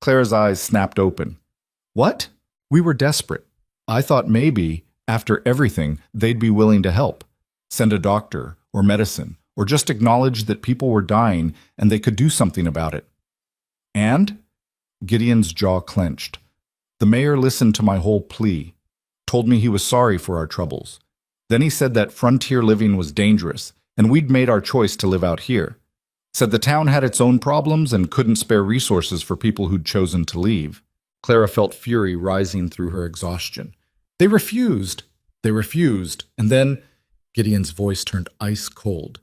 Clara's eyes snapped open. What? We were desperate. I thought maybe, after everything, they'd be willing to help. Send a doctor, or medicine, or just acknowledge that people were dying and they could do something about it. And? Gideon's jaw clenched. The mayor listened to my whole plea, told me he was sorry for our troubles. Then he said that frontier living was dangerous, and we'd made our choice to live out here. Said the town had its own problems and couldn't spare resources for people who'd chosen to leave. Clara felt fury rising through her exhaustion. They refused, and then Gideon's voice turned ice cold.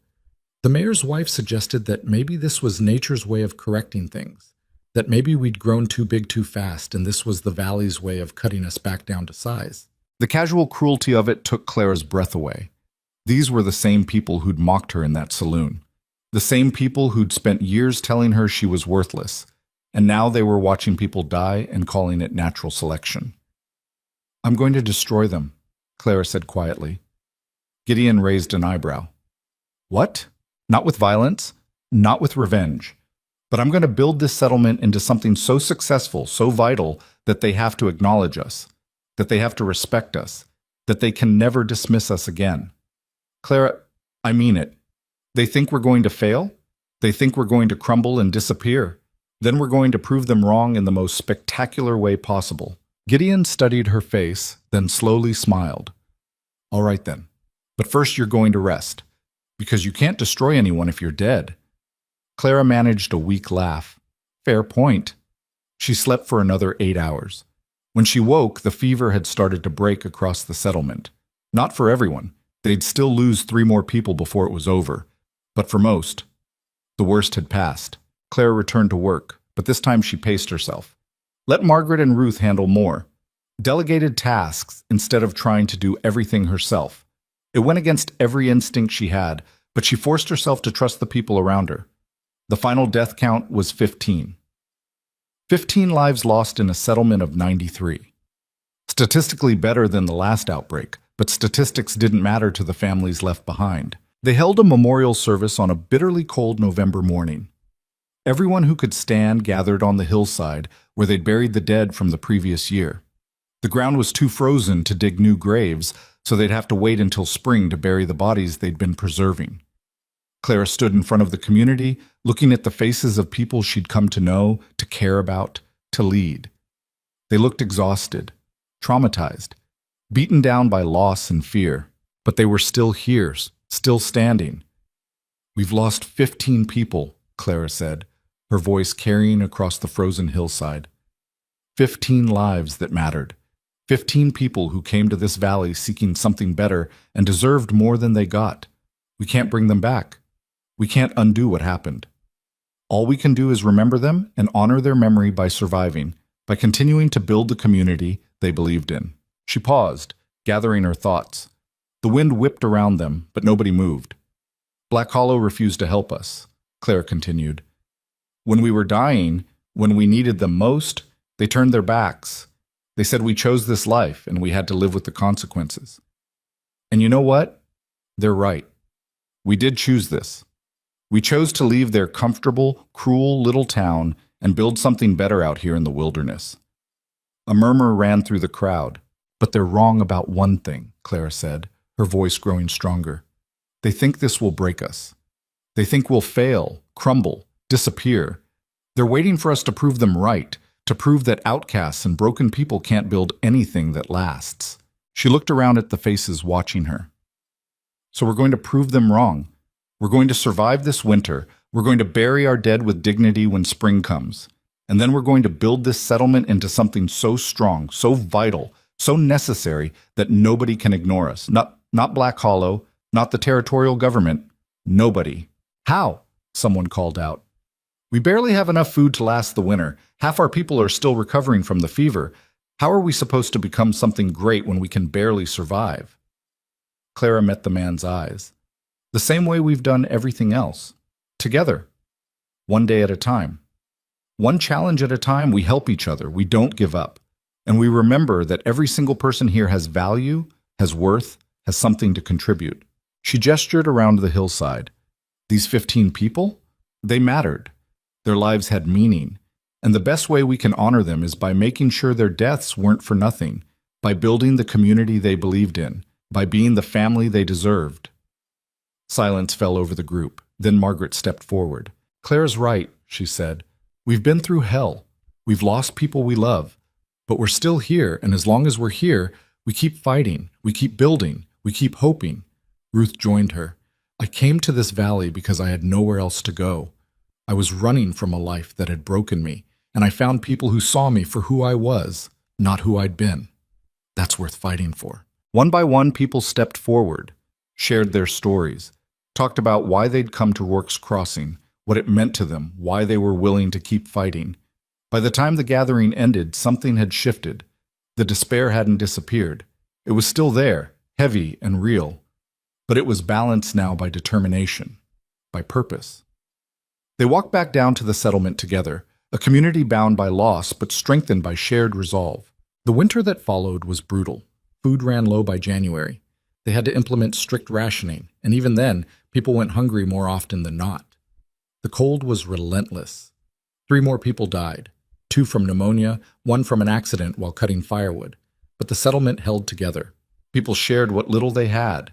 The mayor's wife suggested that maybe this was nature's way of correcting things, that maybe we'd grown too big too fast and this was the valley's way of cutting us back down to size. The casual cruelty of it took Clara's breath away. These were the same people who'd mocked her in that saloon. The same people who'd spent years telling her she was worthless, and now they were watching people die and calling it natural selection. I'm going to destroy them, Clara said quietly. Gideon raised an eyebrow. What? Not with violence, not with revenge. But I'm going to build this settlement into something so successful, so vital, that they have to acknowledge us, that they have to respect us, that they can never dismiss us again. Clara, I mean it. They think we're going to fail? They think we're going to crumble and disappear. Then we're going to prove them wrong in the most spectacular way possible. Gideon studied her face, then slowly smiled. All right then. But first you're going to rest, because you can't destroy anyone if you're dead. Clara managed a weak laugh. Fair point. She slept for another 8 hours. When she woke, the fever had started to break across the settlement. Not for everyone. They'd still lose 3 more people before it was over. But for most, the worst had passed. Clara returned to work, but this time she paced herself. Let Margaret and Ruth handle more. Delegated tasks instead of trying to do everything herself. It went against every instinct she had, but she forced herself to trust the people around her. The final death count was 15. 15 lives lost in a settlement of 93. Statistically better than the last outbreak, but statistics didn't matter to the families left behind. They held a memorial service on a bitterly cold November morning. Everyone who could stand gathered on the hillside where they'd buried the dead from the previous year. The ground was too frozen to dig new graves, so they'd have to wait until spring to bury the bodies they'd been preserving. Clara stood in front of the community, looking at the faces of people she'd come to know, to care about, to lead. They looked exhausted, traumatized, beaten down by loss and fear, but they were still here, still standing. We've lost 15 people, Clara said, her voice carrying across the frozen hillside. 15 lives that mattered. 15 people who came to this valley seeking something better and deserved more than they got. We can't bring them back. We can't undo what happened. All we can do is remember them and honor their memory by surviving, by continuing to build the community they believed in. She paused, gathering her thoughts. The wind whipped around them, but nobody moved. Black Hollow refused to help us, Clara continued. When we were dying, when we needed them most, they turned their backs. They said we chose this life and we had to live with the consequences. And you know what? They're right. We did choose this. We chose to leave their comfortable, cruel little town and build something better out here in the wilderness. A murmur ran through the crowd. But they're wrong about one thing, Clara said, her voice growing stronger. They think this will break us. They think we'll fail, crumble, disappear. They're waiting for us to prove them right, to prove that outcasts and broken people can't build anything that lasts. She looked around at the faces watching her. So we're going to prove them wrong. We're going to survive this winter. We're going to bury our dead with dignity when spring comes. And then we're going to build this settlement into something so strong, so vital, so necessary that nobody can ignore us. Not Black Hollow, not the territorial government, nobody. How? Someone called out. We barely have enough food to last the winter. Half our people are still recovering from the fever. How are we supposed to become something great when we can barely survive? Clara met the man's eyes. The same way we've done everything else. Together. One day at a time. One challenge at a time, we help each other. We don't give up. And we remember that every single person here has value, has worth, has something to contribute. She gestured around the hillside. These 15 people? They mattered. Their lives had meaning. And the best way we can honor them is by making sure their deaths weren't for nothing, by building the community they believed in, by being the family they deserved. Silence fell over the group. Then Margaret stepped forward. Claire's right, she said. We've been through hell. We've lost people we love. But we're still here, and as long as we're here, we keep fighting, we keep building, we keep hoping. Ruth joined her. I came to this valley because I had nowhere else to go. I was running from a life that had broken me, and I found people who saw me for who I was, not who I'd been. That's worth fighting for. One by one, people stepped forward, shared their stories, talked about why they'd come to Rorke's Crossing, what it meant to them, why they were willing to keep fighting. By the time the gathering ended, something had shifted. The despair hadn't disappeared. It was still there, heavy and real. But it was balanced now by determination, by purpose. They walked back down to the settlement together, a community bound by loss but strengthened by shared resolve. The winter that followed was brutal. Food ran low by January. They had to implement strict rationing, and even then, people went hungry more often than not. The cold was relentless. 3 more people died. 2 from pneumonia, 1 from an accident while cutting firewood. But the settlement held together. People shared what little they had,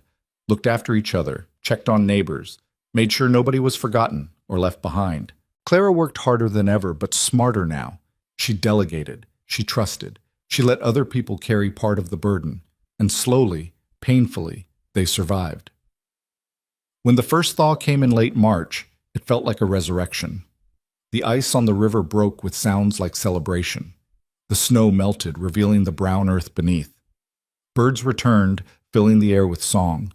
looked after each other, checked on neighbors, made sure nobody was forgotten or left behind. Clara worked harder than ever, but smarter now. She delegated, she trusted, she let other people carry part of the burden, and slowly, painfully, they survived. When the first thaw came in late March, it felt like a resurrection. The ice on the river broke with sounds like celebration. The snow melted, revealing the brown earth beneath. Birds returned, filling the air with song.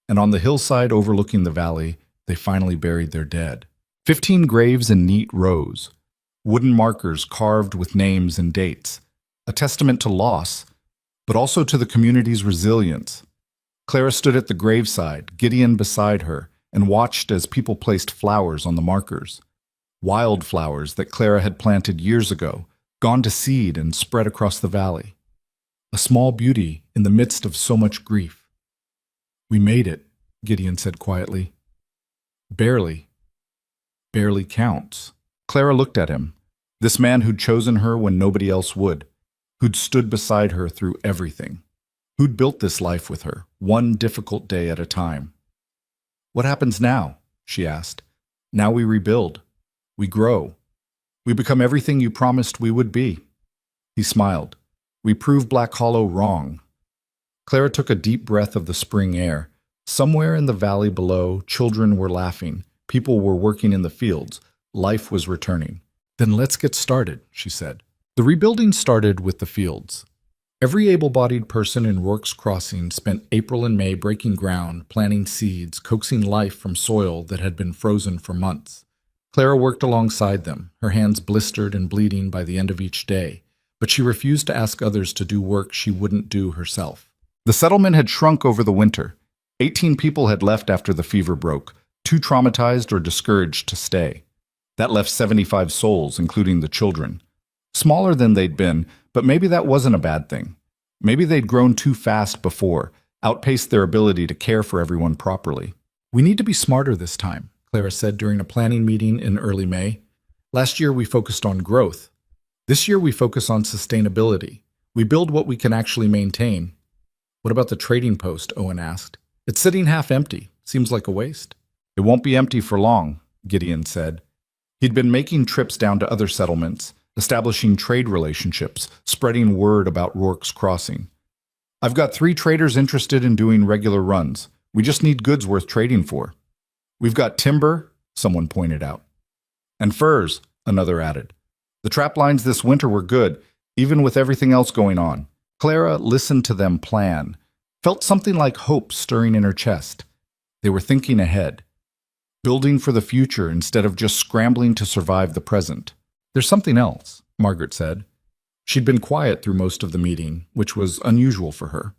And on the hillside overlooking the valley, they finally buried their dead. 15 graves in neat rows. Wooden markers carved with names and dates. A testament to loss, but also to the community's resilience. Clara stood at the graveside, Gideon beside her, and watched as people placed flowers on the markers. Wildflowers that Clara had planted years ago, gone to seed and spread across the valley. A small beauty in the midst of so much grief. We made it, Gideon said quietly. Barely. Barely counts. Clara looked at him, this man who'd chosen her when nobody else would, who'd stood beside her through everything, who'd built this life with her, one difficult day at a time. What happens now? She asked. Now we rebuild. We grow. We become everything you promised we would be. He smiled. We prove Black Hollow wrong. Clara took a deep breath of the spring air. Somewhere in the valley below, children were laughing. People were working in the fields. Life was returning. Then let's get started, she said. The rebuilding started with the fields. Every able-bodied person in Rorke's Crossing spent April and May breaking ground, planting seeds, coaxing life from soil that had been frozen for months. Clara worked alongside them, her hands blistered and bleeding by the end of each day. but she refused to ask others to do work she wouldn't do herself. The settlement had shrunk over the winter. 18 people had left after the fever broke, too traumatized or discouraged to stay. That left 75 souls, including the children. Smaller than they'd been, but maybe that wasn't a bad thing. Maybe they'd grown too fast before, outpaced their ability to care for everyone properly. "We need to be smarter this time," Clara said during a planning meeting in early May. "Last year we focused on growth. This year we focus on sustainability. We build what we can actually maintain." "What about the trading post?" Owen asked. "It's sitting half empty. Seems like a waste." "It won't be empty for long," Gideon said. He'd been making trips down to other settlements, establishing trade relationships, spreading word about Rourke's Crossing. "I've got 3 traders interested in doing regular runs. We just need goods worth trading for." "We've got timber," someone pointed out. "And furs," another added. "The trap lines this winter were good, even with everything else going on." Clara listened to them plan, felt something like hope stirring in her chest. They were thinking ahead, building for the future instead of just scrambling to survive the present. "There's something else," Margaret said. She'd been quiet through most of the meeting, which was unusual for her.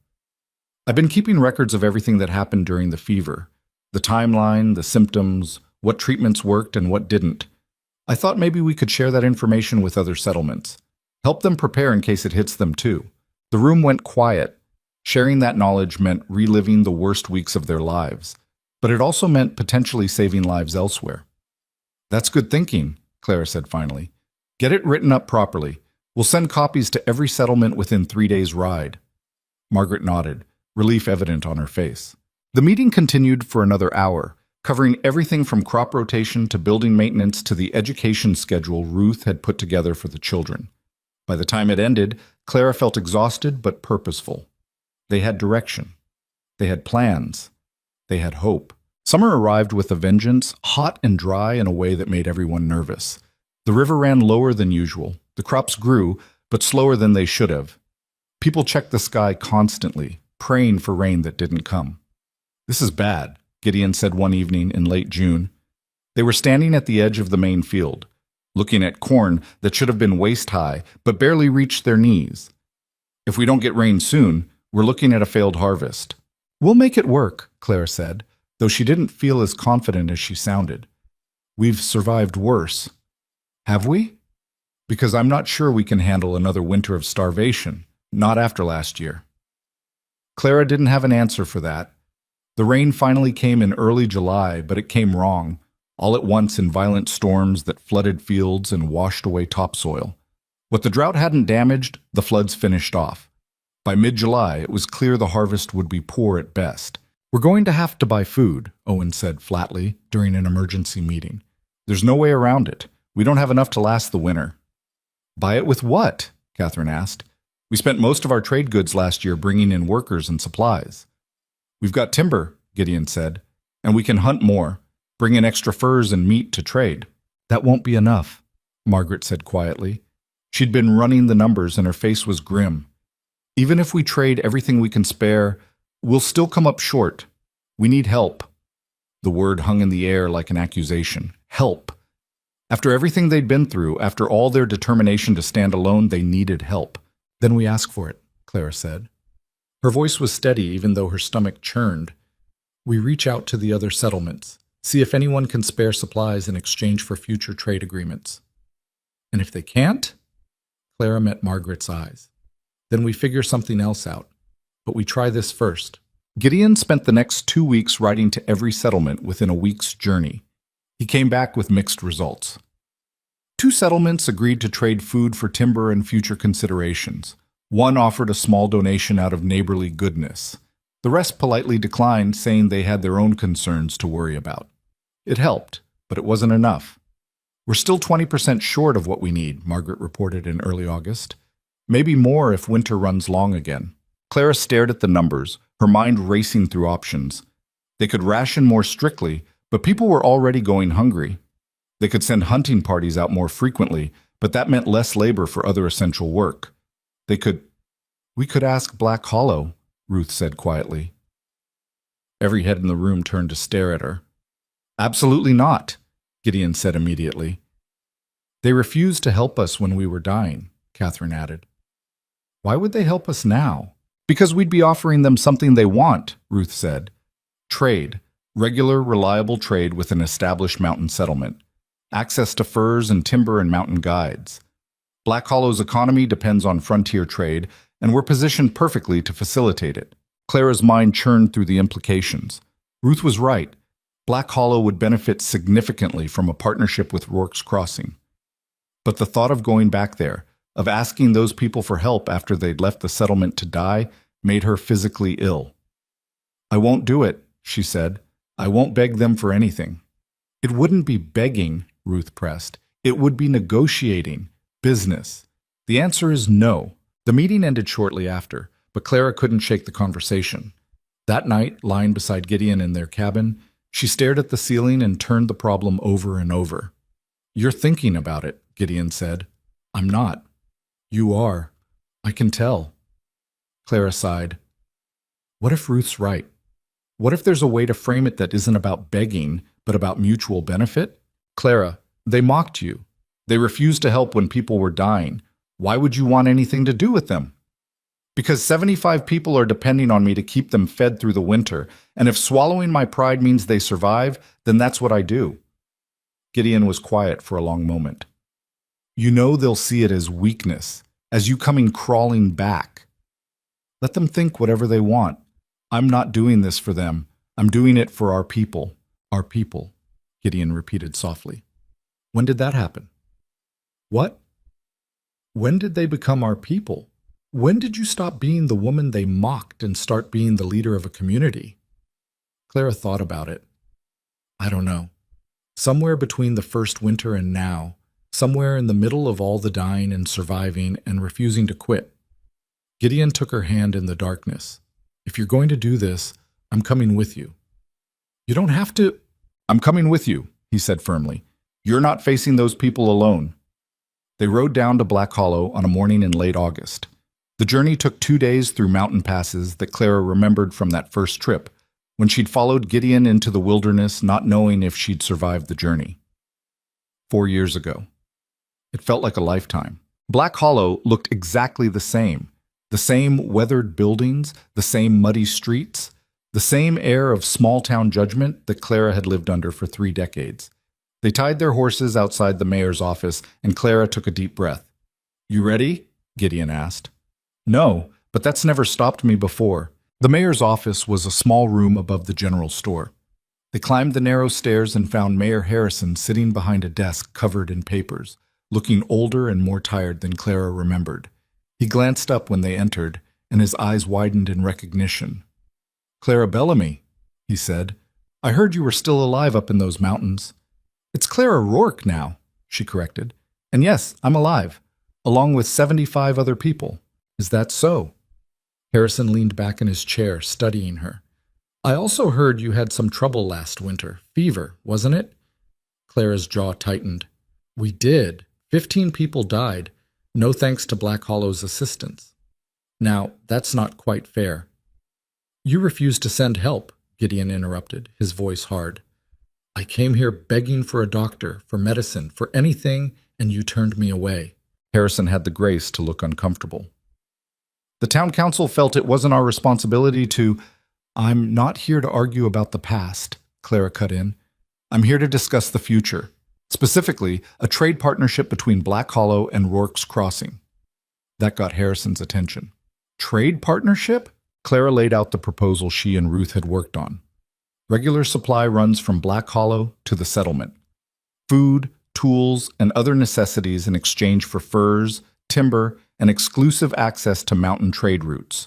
"I've been keeping records of everything that happened during the fever. The timeline, the symptoms, what treatments worked and what didn't. I thought maybe we could share that information with other settlements. Help them prepare in case it hits them too." The room went quiet. Sharing that knowledge meant reliving the worst weeks of their lives, but it also meant potentially saving lives elsewhere. "That's good thinking," Clara said finally. "Get it written up properly. We'll send copies to every settlement within 3 days' ride." Margaret nodded, relief evident on her face. The meeting continued for another hour, covering everything from crop rotation to building maintenance to the education schedule Ruth had put together for the children. By the time it ended, Clara felt exhausted but purposeful. They had direction. They had plans. They had hope. Summer arrived with a vengeance, hot and dry in a way that made everyone nervous. The river ran lower than usual. The crops grew, but slower than they should have. People checked the sky constantly, praying for rain that didn't come. "This is bad," Gideon said one evening in late June. They were standing at the edge of the main field, looking at corn that should have been waist-high, but barely reached their knees. "If we don't get rain soon, we're looking at a failed harvest." "We'll make it work," Clara said, though she didn't feel as confident as she sounded. "We've survived worse." "Have we?" "Because I'm not sure we can handle another winter of starvation, not after last year." Clara didn't have an answer for that. The rain finally came in early July, but it came wrong, all at once in violent storms that flooded fields and washed away topsoil. What the drought hadn't damaged, the floods finished off. By mid-July, it was clear the harvest would be poor at best. "We're going to have to buy food," Owen said flatly during an emergency meeting. "There's no way around it. We don't have enough to last the winter." "Buy it with what?" Catherine asked. "We spent most of our trade goods last year bringing in workers and supplies." "We've got timber," Gideon said, "and we can hunt more, bring in extra furs and meat to trade." "That won't be enough," Margaret said quietly. She'd been running the numbers and her face was grim. "Even if we trade everything we can spare, we'll still come up short. We need help." The word hung in the air like an accusation. Help. After everything they'd been through, after all their determination to stand alone, they needed help. "Then we ask for it," Clara said. Her voice was steady even though her stomach churned. "We reach out to the other settlements, see if anyone can spare supplies in exchange for future trade agreements. And if they can't?" Clara met Margaret's eyes. "Then we figure something else out. But we try this first." Gideon spent the next 2 weeks riding to every settlement within a week's journey. He came back with mixed results. 2 settlements agreed to trade food for timber and future considerations. One offered a small donation out of neighborly goodness. The rest politely declined, saying they had their own concerns to worry about. It helped, but it wasn't enough. "We're still 20% short of what we need," Margaret reported in early August. "Maybe more if winter runs long again." Clara stared at the numbers, her mind racing through options. They could ration more strictly, but people were already going hungry. They could send hunting parties out more frequently, but that meant less labor for other essential work. We could ask Black Hollow," Ruth said quietly. Every head in the room turned to stare at her. "Absolutely not," Gideon said immediately. "They refused to help us when we were dying. Catherine added. Why would they help us now? Because we'd be offering them something they want, Ruth said. Trade. Regular, reliable trade with an established mountain settlement. Access to furs and timber and mountain guides. Black Hollow's economy depends on frontier trade, and we're positioned perfectly to facilitate it. Clara's mind churned through the implications. Ruth was right. Black Hollow would benefit significantly from a partnership with Rourke's Crossing. But the thought of going back there, of asking those people for help after they'd left the settlement to die, made her physically ill. I won't do it, she said. I won't beg them for anything. It wouldn't be begging, Ruth pressed. It would be negotiating, business. The answer is no. The meeting ended shortly after, but Clara couldn't shake the conversation. That night, lying beside Gideon in their cabin, she stared at the ceiling and turned the problem over and over. You're thinking about it, Gideon said. I'm not. You are. I can tell. Clara sighed. What if Ruth's right? What if there's a way to frame it that isn't about begging, but about mutual benefit? Clara, they mocked you. They refused to help when people were dying. Why would you want anything to do with them? Because 75 people are depending on me to keep them fed through the winter, and if swallowing my pride means they survive, then that's what I do. Gideon was quiet for a long moment. You know they'll see it as weakness, as you coming crawling back. Let them think whatever they want. I'm not doing this for them. I'm doing it for our people, Gideon repeated softly. When did that happen? What? When did they become our people? When did you stop being the woman they mocked and start being the leader of a community? Clara thought about it. I don't know. Somewhere between the first winter and now, somewhere in the middle of all the dying and surviving and refusing to quit. Gideon took her hand in the darkness. If you're going to do this, I'm coming with you. You don't have to. I'm coming with you, he said firmly. You're not facing those people alone. They rode down to Black Hollow on a morning in late August. The journey took 2 days through mountain passes that Clara remembered from that first trip, when she'd followed Gideon into the wilderness not knowing if she'd survived the journey. 4 years ago. It felt like a lifetime. Black Hollow looked exactly the same weathered buildings, the same muddy streets, the same air of small-town judgment that Clara had lived under for 3 decades. They tied their horses outside the mayor's office, and Clara took a deep breath. You ready? Gideon asked. No, but that's never stopped me before. The mayor's office was a small room above the general store. They climbed the narrow stairs and found Mayor Harrison sitting behind a desk covered in papers, looking older and more tired than Clara remembered. He glanced up when they entered, and his eyes widened in recognition. Clara Bellamy, he said. I heard you were still alive up in those mountains. It's Clara Rourke now, she corrected. And yes, I'm alive, along with 75 other people. Is that so? Harrison leaned back in his chair, studying her. I also heard you had some trouble last winter. Fever, wasn't it? Clara's jaw tightened. We did. 15 people died, no thanks to Black Hollow's assistance. Now, that's not quite fair. You refused to send help, Gideon interrupted, his voice hard. I came here begging for a doctor, for medicine, for anything, and you turned me away. Harrison had the grace to look uncomfortable. The town council felt it wasn't our responsibility to... I'm not here to argue about the past, Clara cut in. I'm here to discuss the future. Specifically, a trade partnership between Black Hollow and Rourke's Crossing. That got Harrison's attention. Trade partnership? Clara laid out the proposal she and Ruth had worked on. Regular supply runs from Black Hollow to the settlement. Food, tools, and other necessities in exchange for furs, timber, and exclusive access to mountain trade routes.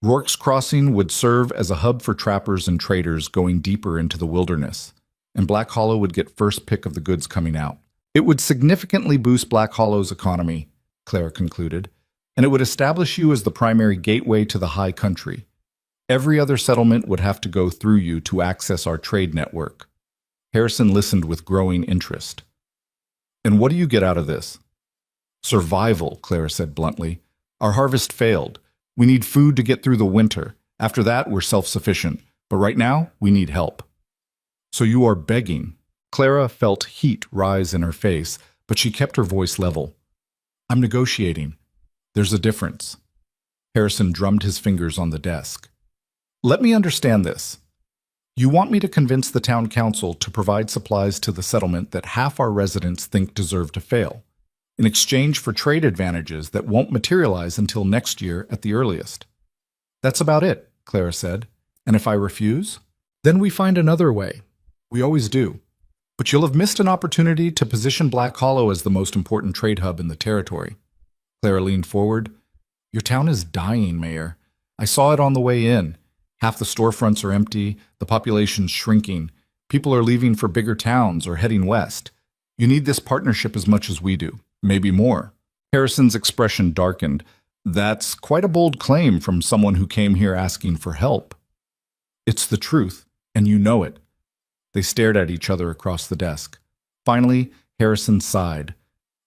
Rourke's Crossing would serve as a hub for trappers and traders going deeper into the wilderness, and Black Hollow would get first pick of the goods coming out. It would significantly boost Black Hollow's economy, Clara concluded, and it would establish you as the primary gateway to the high country. Every other settlement would have to go through you to access our trade network. Harrison listened with growing interest. And what do you get out of this? Survival, Clara said bluntly. Our harvest failed. We need food to get through the winter. After that, we're self-sufficient. But right now, we need help. So you are begging. Clara felt heat rise in her face, but she kept her voice level. I'm negotiating. There's a difference. Harrison drummed his fingers on the desk. Let me understand this. You want me to convince the town council to provide supplies to the settlement that half our residents think deserve to fail, in exchange for trade advantages that won't materialize until next year at the earliest. That's about it, Clara said. And if I refuse, then we find another way. We always do. But you'll have missed an opportunity to position Black Hollow as the most important trade hub in the territory. Clara leaned forward. Your town is dying, Mayor. I saw it on the way in. Half the storefronts are empty, the population's shrinking. People are leaving for bigger towns or heading west. You need this partnership as much as we do, maybe more. Harrison's expression darkened. That's quite a bold claim from someone who came here asking for help. It's the truth, and you know it. They stared at each other across the desk. Finally, Harrison sighed.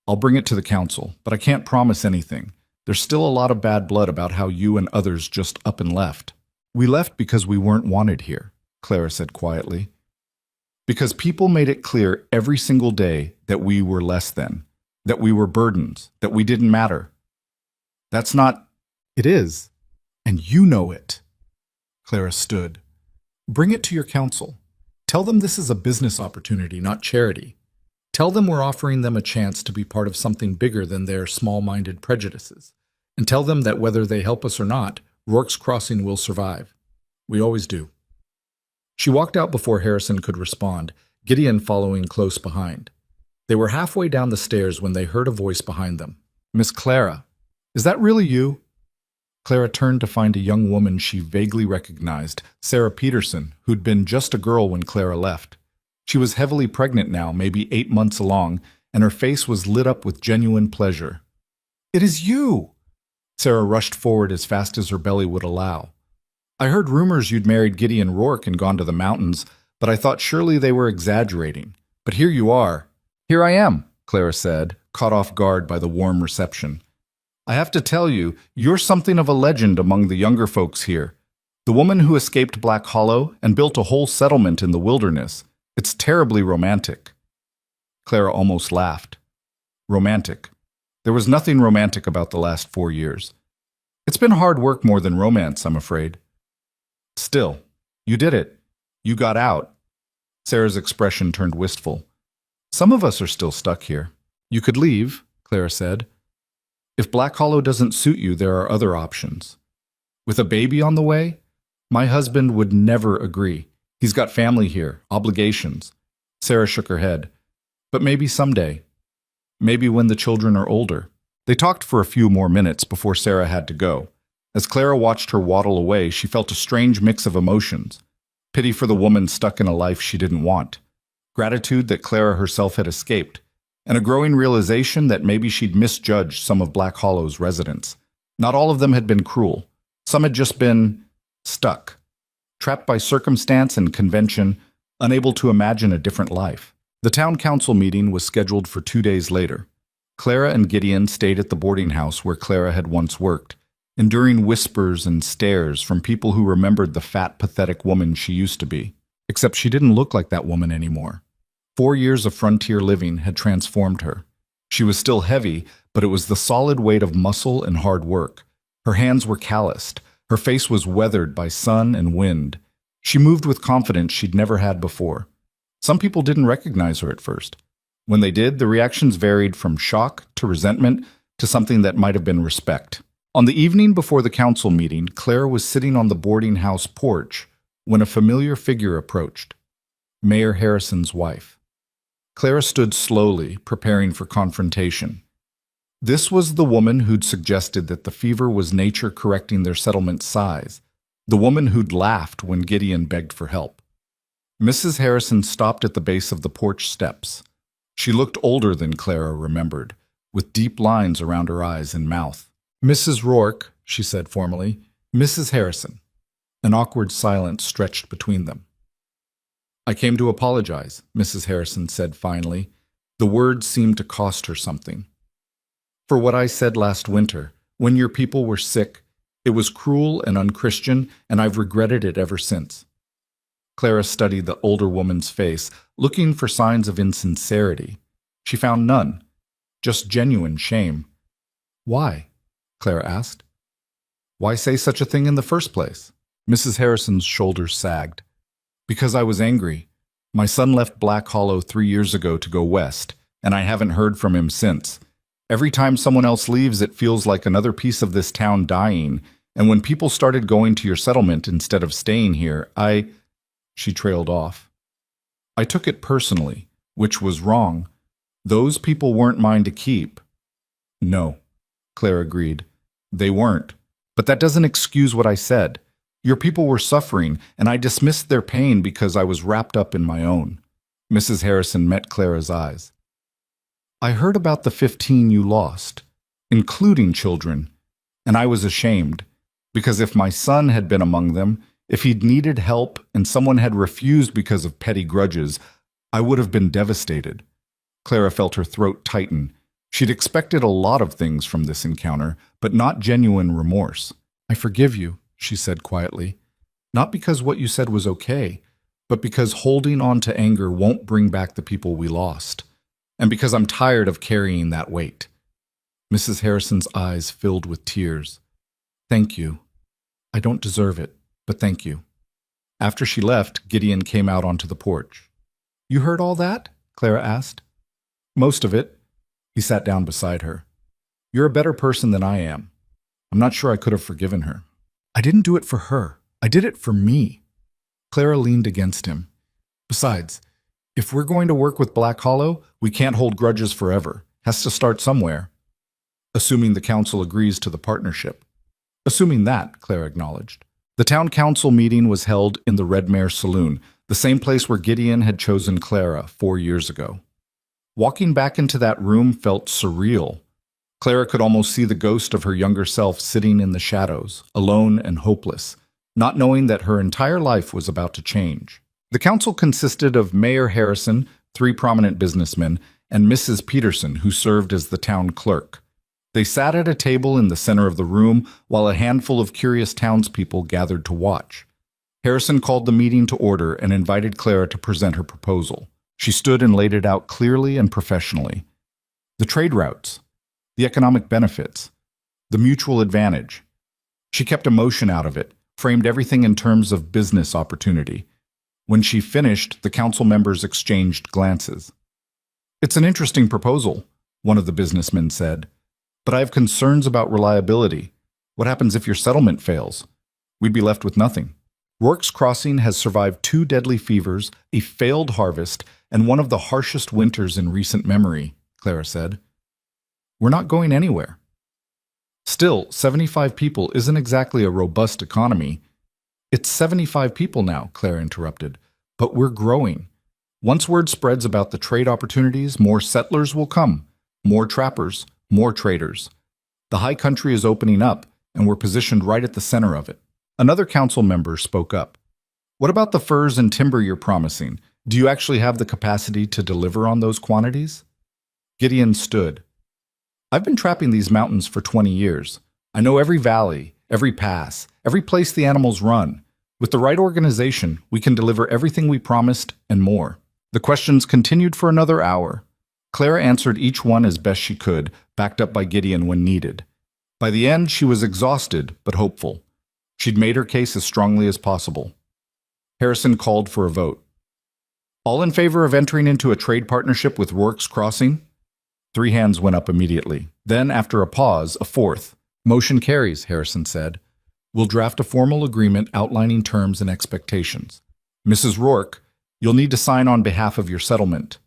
I'll bring it to the council, but I can't promise anything. There's still a lot of bad blood about how you and others just up and left. We left because we weren't wanted here, Clara said quietly. Because people made it clear every single day that we were less than, that we were burdens, that we didn't matter. That's not... It is. And you know it. Clara stood. Bring it to your council. Tell them this is a business opportunity, not charity. Tell them we're offering them a chance to be part of something bigger than their small-minded prejudices. And tell them that whether they help us or not, Rourke's Crossing will survive. We always do. She walked out before Harrison could respond, Gideon following close behind. They were halfway down the stairs when they heard a voice behind them. Miss Clara, is that really you? Clara turned to find a young woman she vaguely recognized, Sarah Peterson, who'd been just a girl when Clara left. She was heavily pregnant now, maybe 8 months along, and her face was lit up with genuine pleasure. It is you! Sarah rushed forward as fast as her belly would allow. I heard rumors you'd married Gideon Rourke and gone to the mountains, but I thought surely they were exaggerating. But here you are. Here I am, Clara said, caught off guard by the warm reception. I have to tell you, you're something of a legend among the younger folks here. The woman who escaped Black Hollow and built a whole settlement in the wilderness. It's terribly romantic. Clara almost laughed. Romantic. There was nothing romantic about the last 4 years. It's been hard work more than romance, I'm afraid. Still, you did it. You got out. Sarah's expression turned wistful. Some of us are still stuck here. You could leave, Clara said. If Black Hollow doesn't suit you, there are other options. With a baby on the way? My husband would never agree. He's got family here, obligations. Sarah shook her head. But maybe someday. Maybe when the children are older. They talked for a few more minutes before Sarah had to go. As Clara watched her waddle away, she felt a strange mix of emotions. Pity for the woman stuck in a life she didn't want. Gratitude that Clara herself had escaped. And a growing realization that maybe she'd misjudged some of Black Hollow's residents. Not all of them had been cruel. Some had just been stuck. Trapped by circumstance and convention, unable to imagine a different life. The town council meeting was scheduled for 2 days later. Clara and Gideon stayed at the boarding house where Clara had once worked, enduring whispers and stares from people who remembered the fat, pathetic woman she used to be. Except she didn't look like that woman anymore. 4 years of frontier living had transformed her. She was still heavy, but it was the solid weight of muscle and hard work. Her hands were calloused. Her face was weathered by sun and wind. She moved with confidence she'd never had before. Some people didn't recognize her at first. When they did, the reactions varied from shock to resentment to something that might have been respect. On the evening before the council meeting, Clara was sitting on the boarding house porch when a familiar figure approached. Mayor Harrison's wife. Clara stood slowly, preparing for confrontation. This was the woman who'd suggested that the fever was nature correcting their settlement's size. The woman who'd laughed when Gideon begged for help. Mrs. Harrison stopped at the base of the porch steps. She looked older than Clara remembered, with deep lines around her eyes and mouth. Mrs. Rourke, she said formally. Mrs. Harrison. An awkward silence stretched between them. I came to apologize, Mrs. Harrison said finally. The words seemed to cost her something. For what I said last winter, when your people were sick, it was cruel and unchristian, and I've regretted it ever since. Clara studied the older woman's face, looking for signs of insincerity. She found none, just genuine shame. Why? Clara asked. Why say such a thing in the first place? Mrs. Harrison's shoulders sagged. Because I was angry. My son left Black Hollow 3 years ago to go west, and I haven't heard from him since. Every time someone else leaves, it feels like another piece of this town dying, and when people started going to your settlement instead of staying here, She trailed off. I took it personally, which was wrong. Those people weren't mine to keep. No, Claire agreed. They weren't. But that doesn't excuse what I said. Your people were suffering, and I dismissed their pain because I was wrapped up in my own. Mrs. Harrison met Clara's eyes. I heard about the 15 you lost, including children, and I was ashamed, because if my son had been among them, if he'd needed help and someone had refused because of petty grudges, I would have been devastated. Clara felt her throat tighten. She'd expected a lot of things from this encounter, but not genuine remorse. I forgive you, she said quietly. Not because what you said was okay, but because holding on to anger won't bring back the people we lost. And because I'm tired of carrying that weight. Mrs. Harrison's eyes filled with tears. Thank you. I don't deserve it, but thank you. After she left, Gideon came out onto the porch. You heard all that? Clara asked. Most of it. He sat down beside her. You're a better person than I am. I'm not sure I could have forgiven her. I didn't do it for her. I did it for me. Clara leaned against him. Besides, if we're going to work with Black Hollow, we can't hold grudges forever. Has to start somewhere. Assuming the council agrees to the partnership. Assuming that, Clara acknowledged. The town council meeting was held in the Red Mare Saloon, the same place where Gideon had chosen Clara 4 years ago. Walking back into that room felt surreal. Clara could almost see the ghost of her younger self sitting in the shadows, alone and hopeless, not knowing that her entire life was about to change. The council consisted of Mayor Harrison, 3 prominent businessmen, and Mrs. Peterson, who served as the town clerk. They sat at a table in the center of the room while a handful of curious townspeople gathered to watch. Harrison called the meeting to order and invited Clara to present her proposal. She stood and laid it out clearly and professionally. The trade routes, the economic benefits, the mutual advantage. She kept emotion out of it, framed everything in terms of business opportunity. When she finished, the council members exchanged glances. It's an interesting proposal, one of the businessmen said, but I have concerns about reliability. What happens if your settlement fails? We'd be left with nothing. Rourke's Crossing has survived 2 deadly fevers, a failed harvest, and one of the harshest winters in recent memory, Clara said. We're not going anywhere. Still, 75 people isn't exactly a robust economy. It's 75 people now, Clara interrupted, but we're growing. Once word spreads about the trade opportunities, more settlers will come, more trappers, more traders. The high country is opening up, and we're positioned right at the center of it. Another council member spoke up. What about the furs and timber you're promising? Do you actually have the capacity to deliver on those quantities? Gideon stood. I've been trapping these mountains for 20 years. I know every valley, every pass, every place the animals run. With the right organization, we can deliver everything we promised and more. The questions continued for another hour. Clara answered each one as best she could, backed up by Gideon when needed. By the end, she was exhausted but hopeful. She'd made her case as strongly as possible. Harrison called for a vote. All in favor of entering into a trade partnership with Rourke's Crossing? 3 hands went up immediately. Then, after a pause, a 4th. Motion carries, Harrison said. We'll draft a formal agreement outlining terms and expectations. Mrs. Rourke, you'll need to sign on behalf of your settlement.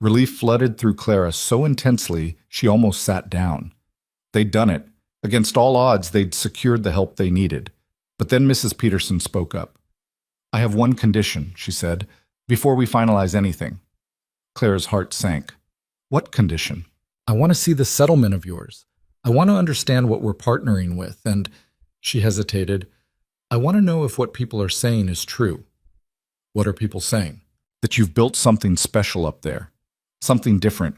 Relief flooded through Clara so intensely she almost sat down. They'd done it. Against all odds, they'd secured the help they needed. But then Mrs. Peterson spoke up. I have one condition, she said, before we finalize anything. Clara's heart sank. What condition? I want to see the settlement of yours. I want to understand what we're partnering with, and, she hesitated, I want to know if what people are saying is true. What are people saying? That you've built something special up there. Something different.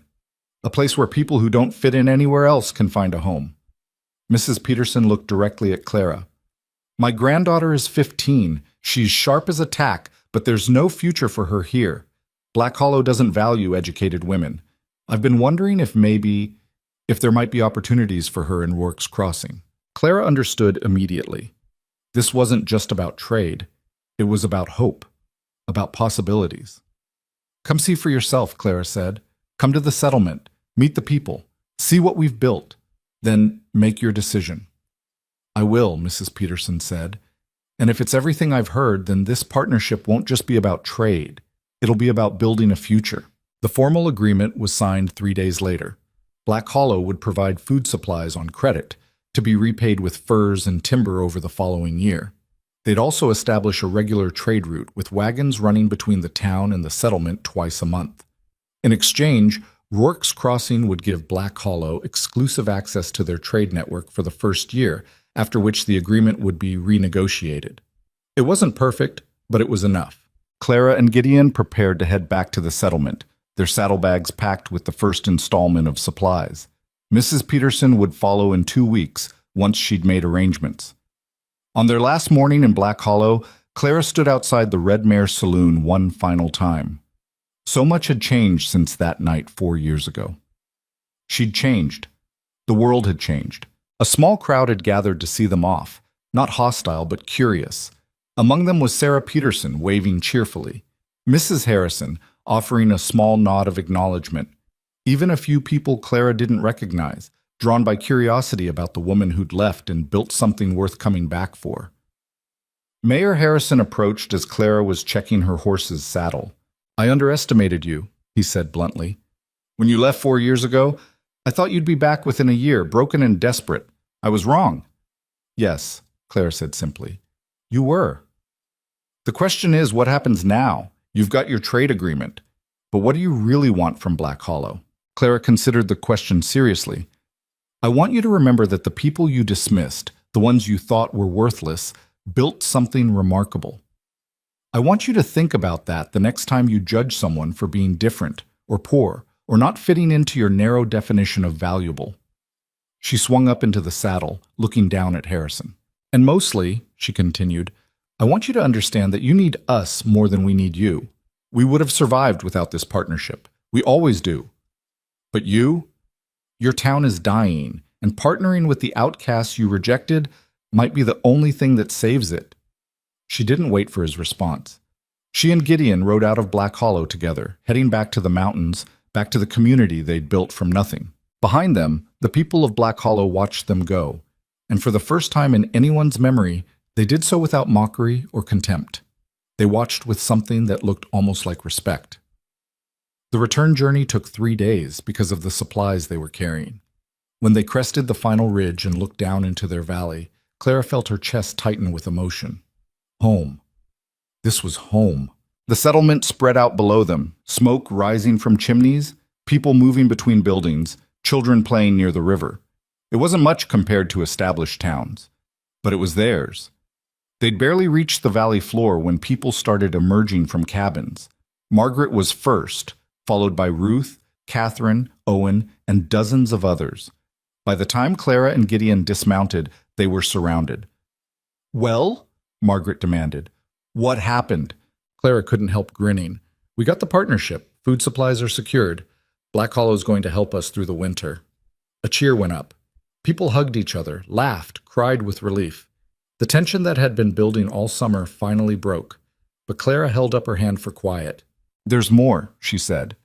A place where people who don't fit in anywhere else can find a home. Mrs. Peterson looked directly at Clara. My granddaughter is 15. She's sharp as a tack, but there's no future for her here. Black Hollow doesn't value educated women. I've been wondering if maybe... if there might be opportunities for her in Rourke's Crossing. Clara understood immediately. This wasn't just about trade. It was about hope, about possibilities. "Come see for yourself," Clara said. "Come to the settlement, meet the people, see what we've built, then make your decision." "I will," Mrs. Peterson said. "And if it's everything I've heard, then this partnership won't just be about trade. It'll be about building a future." The formal agreement was signed 3 days later. Black Hollow would provide food supplies on credit, to be repaid with furs and timber over the following year. They'd also establish a regular trade route with wagons running between the town and the settlement twice a month. In exchange, Rourke's Crossing would give Black Hollow exclusive access to their trade network for the first year, after which the agreement would be renegotiated. It wasn't perfect, but it was enough. Clara and Gideon prepared to head back to the settlement, their saddlebags packed with the first installment of supplies. Mrs. Peterson would follow in 2 weeks, once she'd made arrangements. On their last morning in Black Hollow, Clara stood outside the Red Mare Saloon one final time. So much had changed since that night 4 years ago. She'd changed. The world had changed. A small crowd had gathered to see them off, not hostile but curious. Among them was Sarah Peterson, waving cheerfully. Mrs. Harrison, offering a small nod of acknowledgement. Even a few people Clara didn't recognize, drawn by curiosity about the woman who'd left and built something worth coming back for. Mayor Harrison approached as Clara was checking her horse's saddle. "I underestimated you," he said bluntly. "When you left 4 years ago, I thought you'd be back within a year, broken and desperate. I was wrong." "Yes," Clara said simply. "You were. The question is, what happens now? You've got your trade agreement. But what do you really want from Black Hollow?" Clara considered the question seriously. "I want you to remember that the people you dismissed, the ones you thought were worthless, built something remarkable. I want you to think about that the next time you judge someone for being different, or poor, or not fitting into your narrow definition of valuable." She swung up into the saddle, looking down at Harrison. "And mostly," she continued, "I want you to understand that you need us more than we need you. We would have survived without this partnership. We always do. But you? Your town is dying, and partnering with the outcasts you rejected might be the only thing that saves it." She didn't wait for his response. She and Gideon rode out of Black Hollow together, heading back to the mountains, back to the community they'd built from nothing. Behind them, the people of Black Hollow watched them go, and for the first time in anyone's memory, they did so without mockery or contempt. They watched with something that looked almost like respect. The return journey took 3 days because of the supplies they were carrying. When they crested the final ridge and looked down into their valley, Clara felt her chest tighten with emotion. Home. This was home. The settlement spread out below them, smoke rising from chimneys, people moving between buildings, children playing near the river. It wasn't much compared to established towns, but it was theirs. They'd barely reached the valley floor when people started emerging from cabins. Margaret was first, followed by Ruth, Catherine, Owen, and dozens of others. By the time Clara and Gideon dismounted, they were surrounded. "Well?" Margaret demanded. "What happened?" Clara couldn't help grinning. "We got the partnership. Food supplies are secured. Black Hollow's going to help us through the winter." A cheer went up. People hugged each other, laughed, cried with relief. The tension that had been building all summer finally broke, but Clara held up her hand for quiet. "There's more," she said.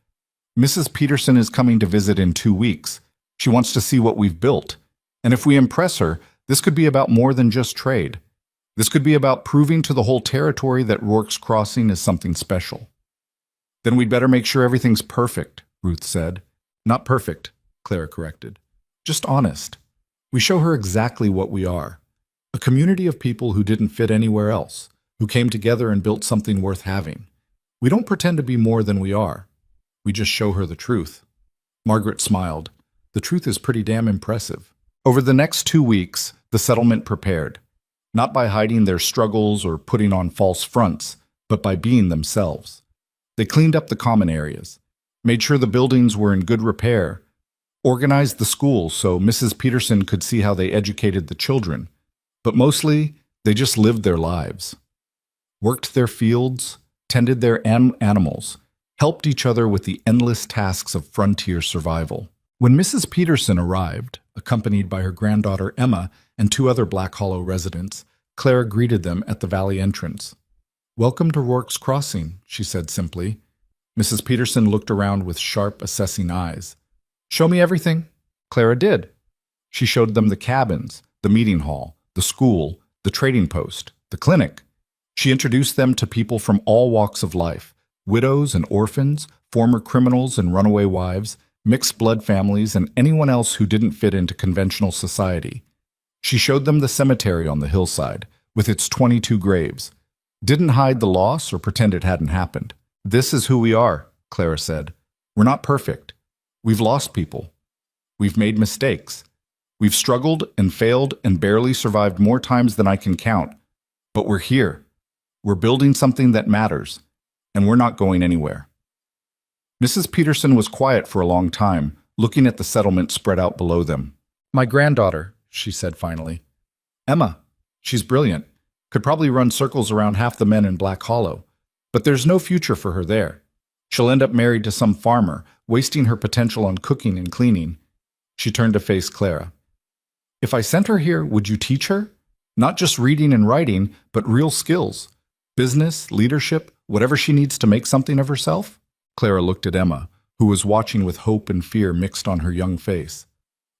"Mrs. Peterson is coming to visit in 2 weeks. She wants to see what we've built. And if we impress her, this could be about more than just trade. This could be about proving to the whole territory that Rourke's Crossing is something special." "Then we'd better make sure everything's perfect," Ruth said. "Not perfect," Clara corrected. "Just honest. We show her exactly what we are. A community of people who didn't fit anywhere else, who came together and built something worth having. We don't pretend to be more than we are. We just show her the truth." Margaret smiled. "The truth is pretty damn impressive." Over the next 2 weeks, the settlement prepared. Not by hiding their struggles or putting on false fronts, but by being themselves. They cleaned up the common areas, made sure the buildings were in good repair, organized the schools so Mrs. Peterson could see how they educated the children, but mostly, they just lived their lives. Worked their fields, tended their animals, helped each other with the endless tasks of frontier survival. When Mrs. Peterson arrived, accompanied by her granddaughter Emma and two other Black Hollow residents, Clara greeted them at the valley entrance. "Welcome to Rourke's Crossing," she said simply. Mrs. Peterson looked around with sharp, assessing eyes. "Show me everything." Clara did. She showed them the cabins, the meeting hall, the school, the trading post, the clinic. She introduced them to people from all walks of life, widows and orphans, former criminals and runaway wives, mixed blood families, and anyone else who didn't fit into conventional society. She showed them the cemetery on the hillside, with its 22 graves. Didn't hide the loss or pretend it hadn't happened. "This is who we are," Clara said. "We're not perfect. We've lost people. We've made mistakes. We've struggled and failed and barely survived more times than I can count. But we're here. We're building something that matters, and we're not going anywhere." Mrs. Peterson was quiet for a long time, looking at the settlement spread out below them. "My granddaughter," she said finally. "Emma. She's brilliant. Could probably run circles around half the men in Black Hollow. But there's no future for her there. She'll end up married to some farmer, wasting her potential on cooking and cleaning." She turned to face Clara. "If I sent her here, would you teach her? Not just reading and writing, but real skills. Business, leadership, whatever she needs to make something of herself?" Clara looked at Emma, who was watching with hope and fear mixed on her young face.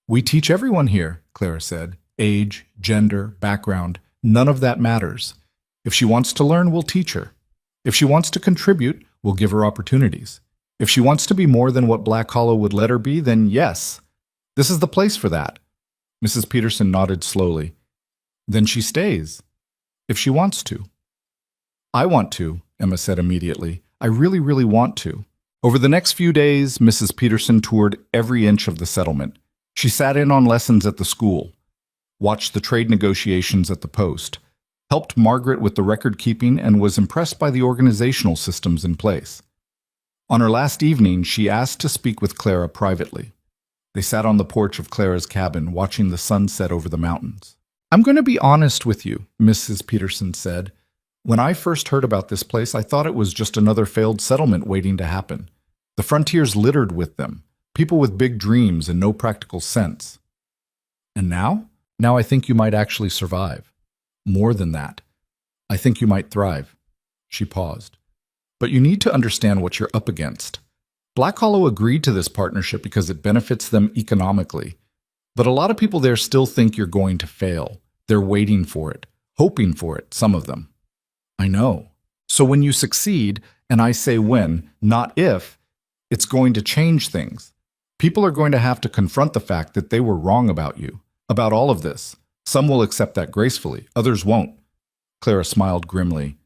"We teach everyone here," Clara said. "Age, gender, background, none of that matters. If she wants to learn, we'll teach her. If she wants to contribute, we'll give her opportunities. If she wants to be more than what Black Hollow would let her be, then yes, this is the place for that." Mrs. Peterson nodded slowly. "Then she stays. If she wants to." "I want to," Emma said immediately. "I really, really want to." Over the next few days, Mrs. Peterson toured every inch of the settlement. She sat in on lessons at the school, watched the trade negotiations at the post, helped Margaret with the record-keeping, and was impressed by the organizational systems in place. On her last evening, she asked to speak with Clara privately. They sat on the porch of Clara's cabin, watching the sun set over the mountains. "I'm going to be honest with you," Mrs. Peterson said. "When I first heard about this place, I thought it was just another failed settlement waiting to happen. The frontier's littered with them, people with big dreams and no practical sense. And now? Now I think you might actually survive. More than that, I think you might thrive." She paused. "But you need to understand what you're up against. Black Hollow agreed to this partnership because it benefits them economically. But a lot of people there still think you're going to fail. They're waiting for it, hoping for it, some of them." "I know. So when you succeed, and I say when, not if, it's going to change things. People are going to have to confront the fact that they were wrong about you, about all of this. Some will accept that gracefully, others won't." Clara smiled grimly.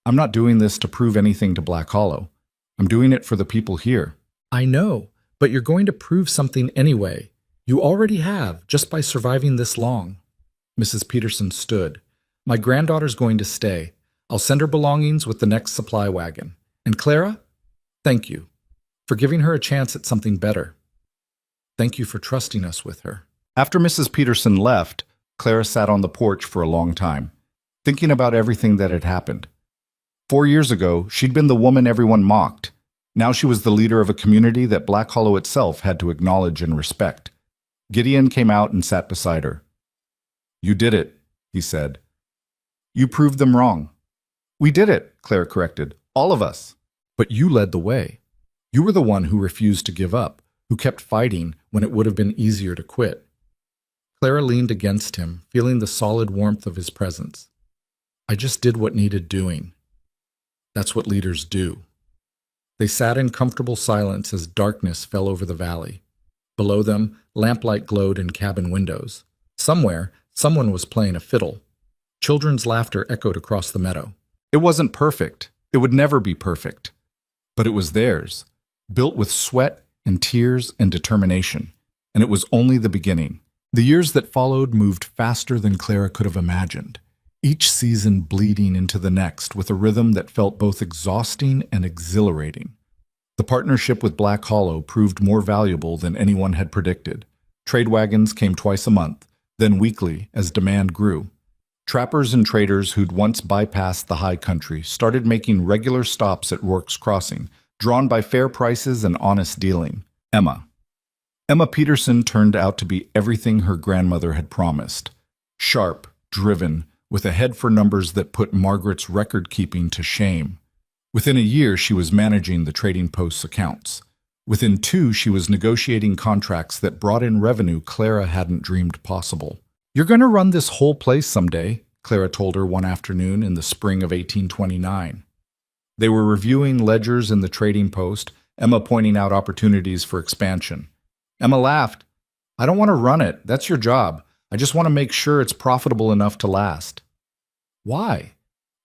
"I'm not doing this to prove anything to Black Hollow. I'm doing it for the people here." "I know, but you're going to prove something anyway. You already have, just by surviving this long." Mrs. Peterson stood. "My granddaughter's going to stay. I'll send her belongings with the next supply wagon. And Clara, thank you for giving her a chance at something better. Thank you for trusting us with her." After Mrs. Peterson left, Clara sat on the porch for a long time, thinking about everything that had happened. 4 years ago, she'd been the woman everyone mocked. Now she was the leader of a community that Black Hollow itself had to acknowledge and respect. Gideon came out and sat beside her. "You did it," he said. "You proved them wrong." "We did it," Clara corrected. "All of us." "But you led the way. You were the one who refused to give up, who kept fighting when it would have been easier to quit." Clara leaned against him, feeling the solid warmth of his presence. "I just did what needed doing. That's what leaders do." They sat in comfortable silence as darkness fell over the valley. Below them, lamplight glowed in cabin windows. Somewhere, someone was playing a fiddle. Children's laughter echoed across the meadow. It wasn't perfect. It would never be perfect. But it was theirs, built with sweat and tears and determination. And it was only the beginning. The years that followed moved faster than Clara could have imagined, each season bleeding into the next with a rhythm that felt both exhausting and exhilarating. The partnership with Black Hollow proved more valuable than anyone had predicted. Trade wagons came twice a month, then weekly as demand grew. Trappers and traders who'd once bypassed the high country started making regular stops at Rourke's Crossing, drawn by fair prices and honest dealing. Emma. Emma Peterson turned out to be everything her grandmother had promised. Sharp, driven, with a head for numbers that put Margaret's record-keeping to shame. Within a year, she was managing the Trading Post's accounts. Within 2, she was negotiating contracts that brought in revenue Clara hadn't dreamed possible. "You're going to run this whole place someday," Clara told her one afternoon in the spring of 1829. They were reviewing ledgers in the Trading Post, Emma pointing out opportunities for expansion. Emma laughed. "I don't want to run it. That's your job. I just want to make sure it's profitable enough to last." "Why?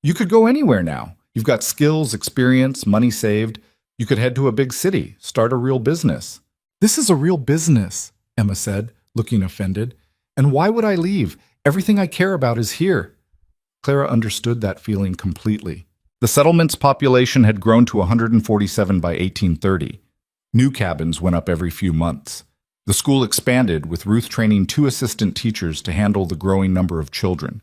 You could go anywhere now. You've got skills, experience, money saved. You could head to a big city, start a real business." "This is a real business," Emma said, looking offended. "And why would I leave? Everything I care about is here." Clara understood that feeling completely. The settlement's population had grown to 147 by 1830. New cabins went up every few months. The school expanded, with Ruth training 2 assistant teachers to handle the growing number of children.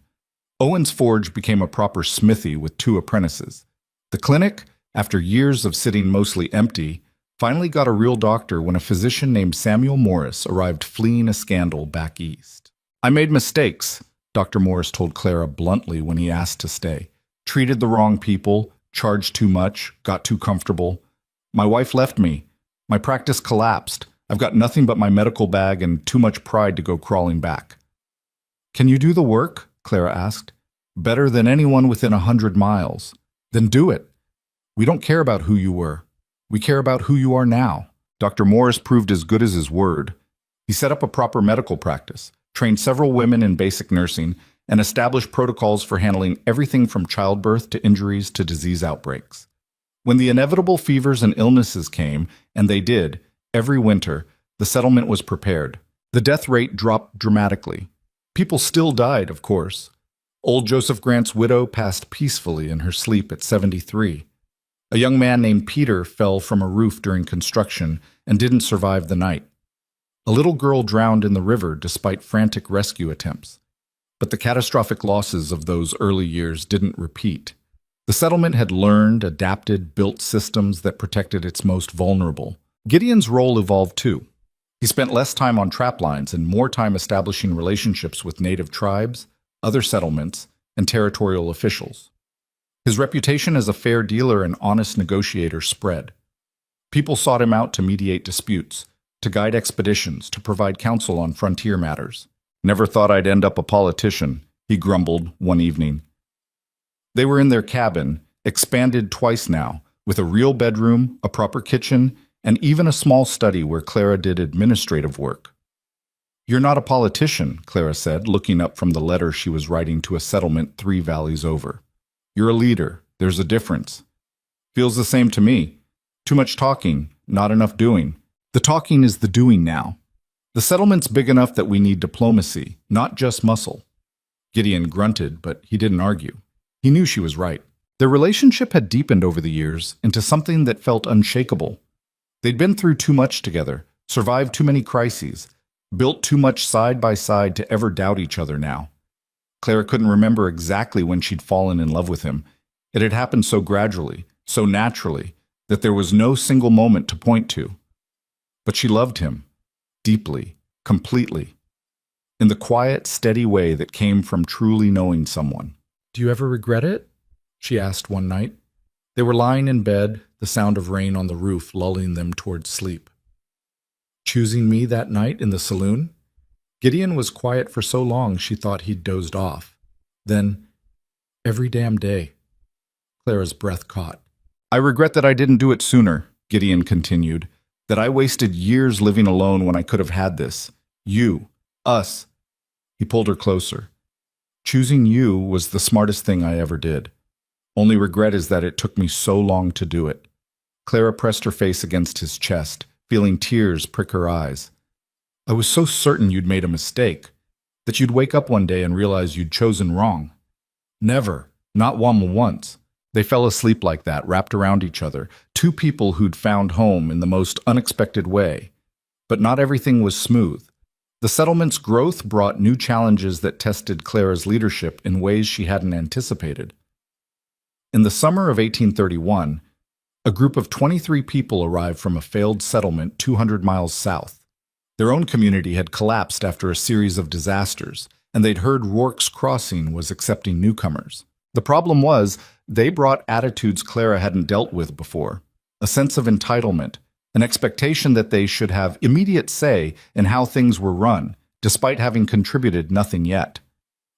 Owen's forge became a proper smithy with 2 apprentices. The clinic, after years of sitting mostly empty, finally got a real doctor when a physician named Samuel Morris arrived fleeing a scandal back east. "I made mistakes," Dr. Morris told Clara bluntly when he asked to stay. "Treated the wrong people, charged too much, got too comfortable. My wife left me. My practice collapsed. I've got nothing but my medical bag and too much pride to go crawling back." "Can you do the work?" Clara asked. "Better than anyone within 100 miles. Then do it. We don't care about who you were. We care about who you are now." Dr. Morris proved as good as his word. He set up a proper medical practice, trained several women in basic nursing, and established protocols for handling everything from childbirth to injuries to disease outbreaks. When the inevitable fevers and illnesses came, and they did, every winter, the settlement was prepared. The death rate dropped dramatically. People still died, of course. Old Joseph Grant's widow passed peacefully in her sleep at 73. A young man named Peter fell from a roof during construction and didn't survive the night. A little girl drowned in the river despite frantic rescue attempts. But the catastrophic losses of those early years didn't repeat. The settlement had learned, adapted, built systems that protected its most vulnerable. Gideon's role evolved too. He spent less time on trap lines and more time establishing relationships with native tribes, other settlements, and territorial officials. His reputation as a fair dealer and honest negotiator spread. People sought him out to mediate disputes, to guide expeditions, to provide counsel on frontier matters. "Never thought I'd end up a politician," he grumbled one evening. They were in their cabin, expanded twice now, with a real bedroom, a proper kitchen, and even a small study where Clara did administrative work. "You're not a politician," Clara said, looking up from the letter she was writing to a settlement 3 valleys over. "You're a leader. There's a difference." "Feels the same to me. Too much talking, not enough doing." "The talking is the doing now. The settlement's big enough that we need diplomacy, not just muscle." Gideon grunted, but he didn't argue. He knew she was right. Their relationship had deepened over the years into something that felt unshakable. They'd been through too much together, survived too many crises, built too much side by side to ever doubt each other now. Clara couldn't remember exactly when she'd fallen in love with him. It had happened so gradually, so naturally, that there was no single moment to point to. But she loved him, deeply, completely, in the quiet, steady way that came from truly knowing someone. "Do you ever regret it?" she asked one night. They were lying in bed, the sound of rain on the roof lulling them towards sleep. "Choosing me that night in the saloon?" Gideon was quiet for so long she thought he'd dozed off. Then, "Every damn day." Clara's breath caught. "I regret that I didn't do it sooner," Gideon continued, "that I wasted years living alone when I could have had this. You. Us." He pulled her closer. "Choosing you was the smartest thing I ever did. Only regret is that it took me so long to do it." Clara pressed her face against his chest, feeling tears prick her eyes. "I was so certain you'd made a mistake, that you'd wake up one day and realize you'd chosen wrong." "Never. Not once." They fell asleep like that, wrapped around each other, 2 people who'd found home in the most unexpected way. But not everything was smooth. The settlement's growth brought new challenges that tested Clara's leadership in ways she hadn't anticipated. In the summer of 1831, a group of 23 people arrived from a failed settlement 200 miles south. Their own community had collapsed after a series of disasters, and they'd heard Rourke's Crossing was accepting newcomers. The problem was, they brought attitudes Clara hadn't dealt with before, a sense of entitlement, an expectation that they should have immediate say in how things were run, despite having contributed nothing yet.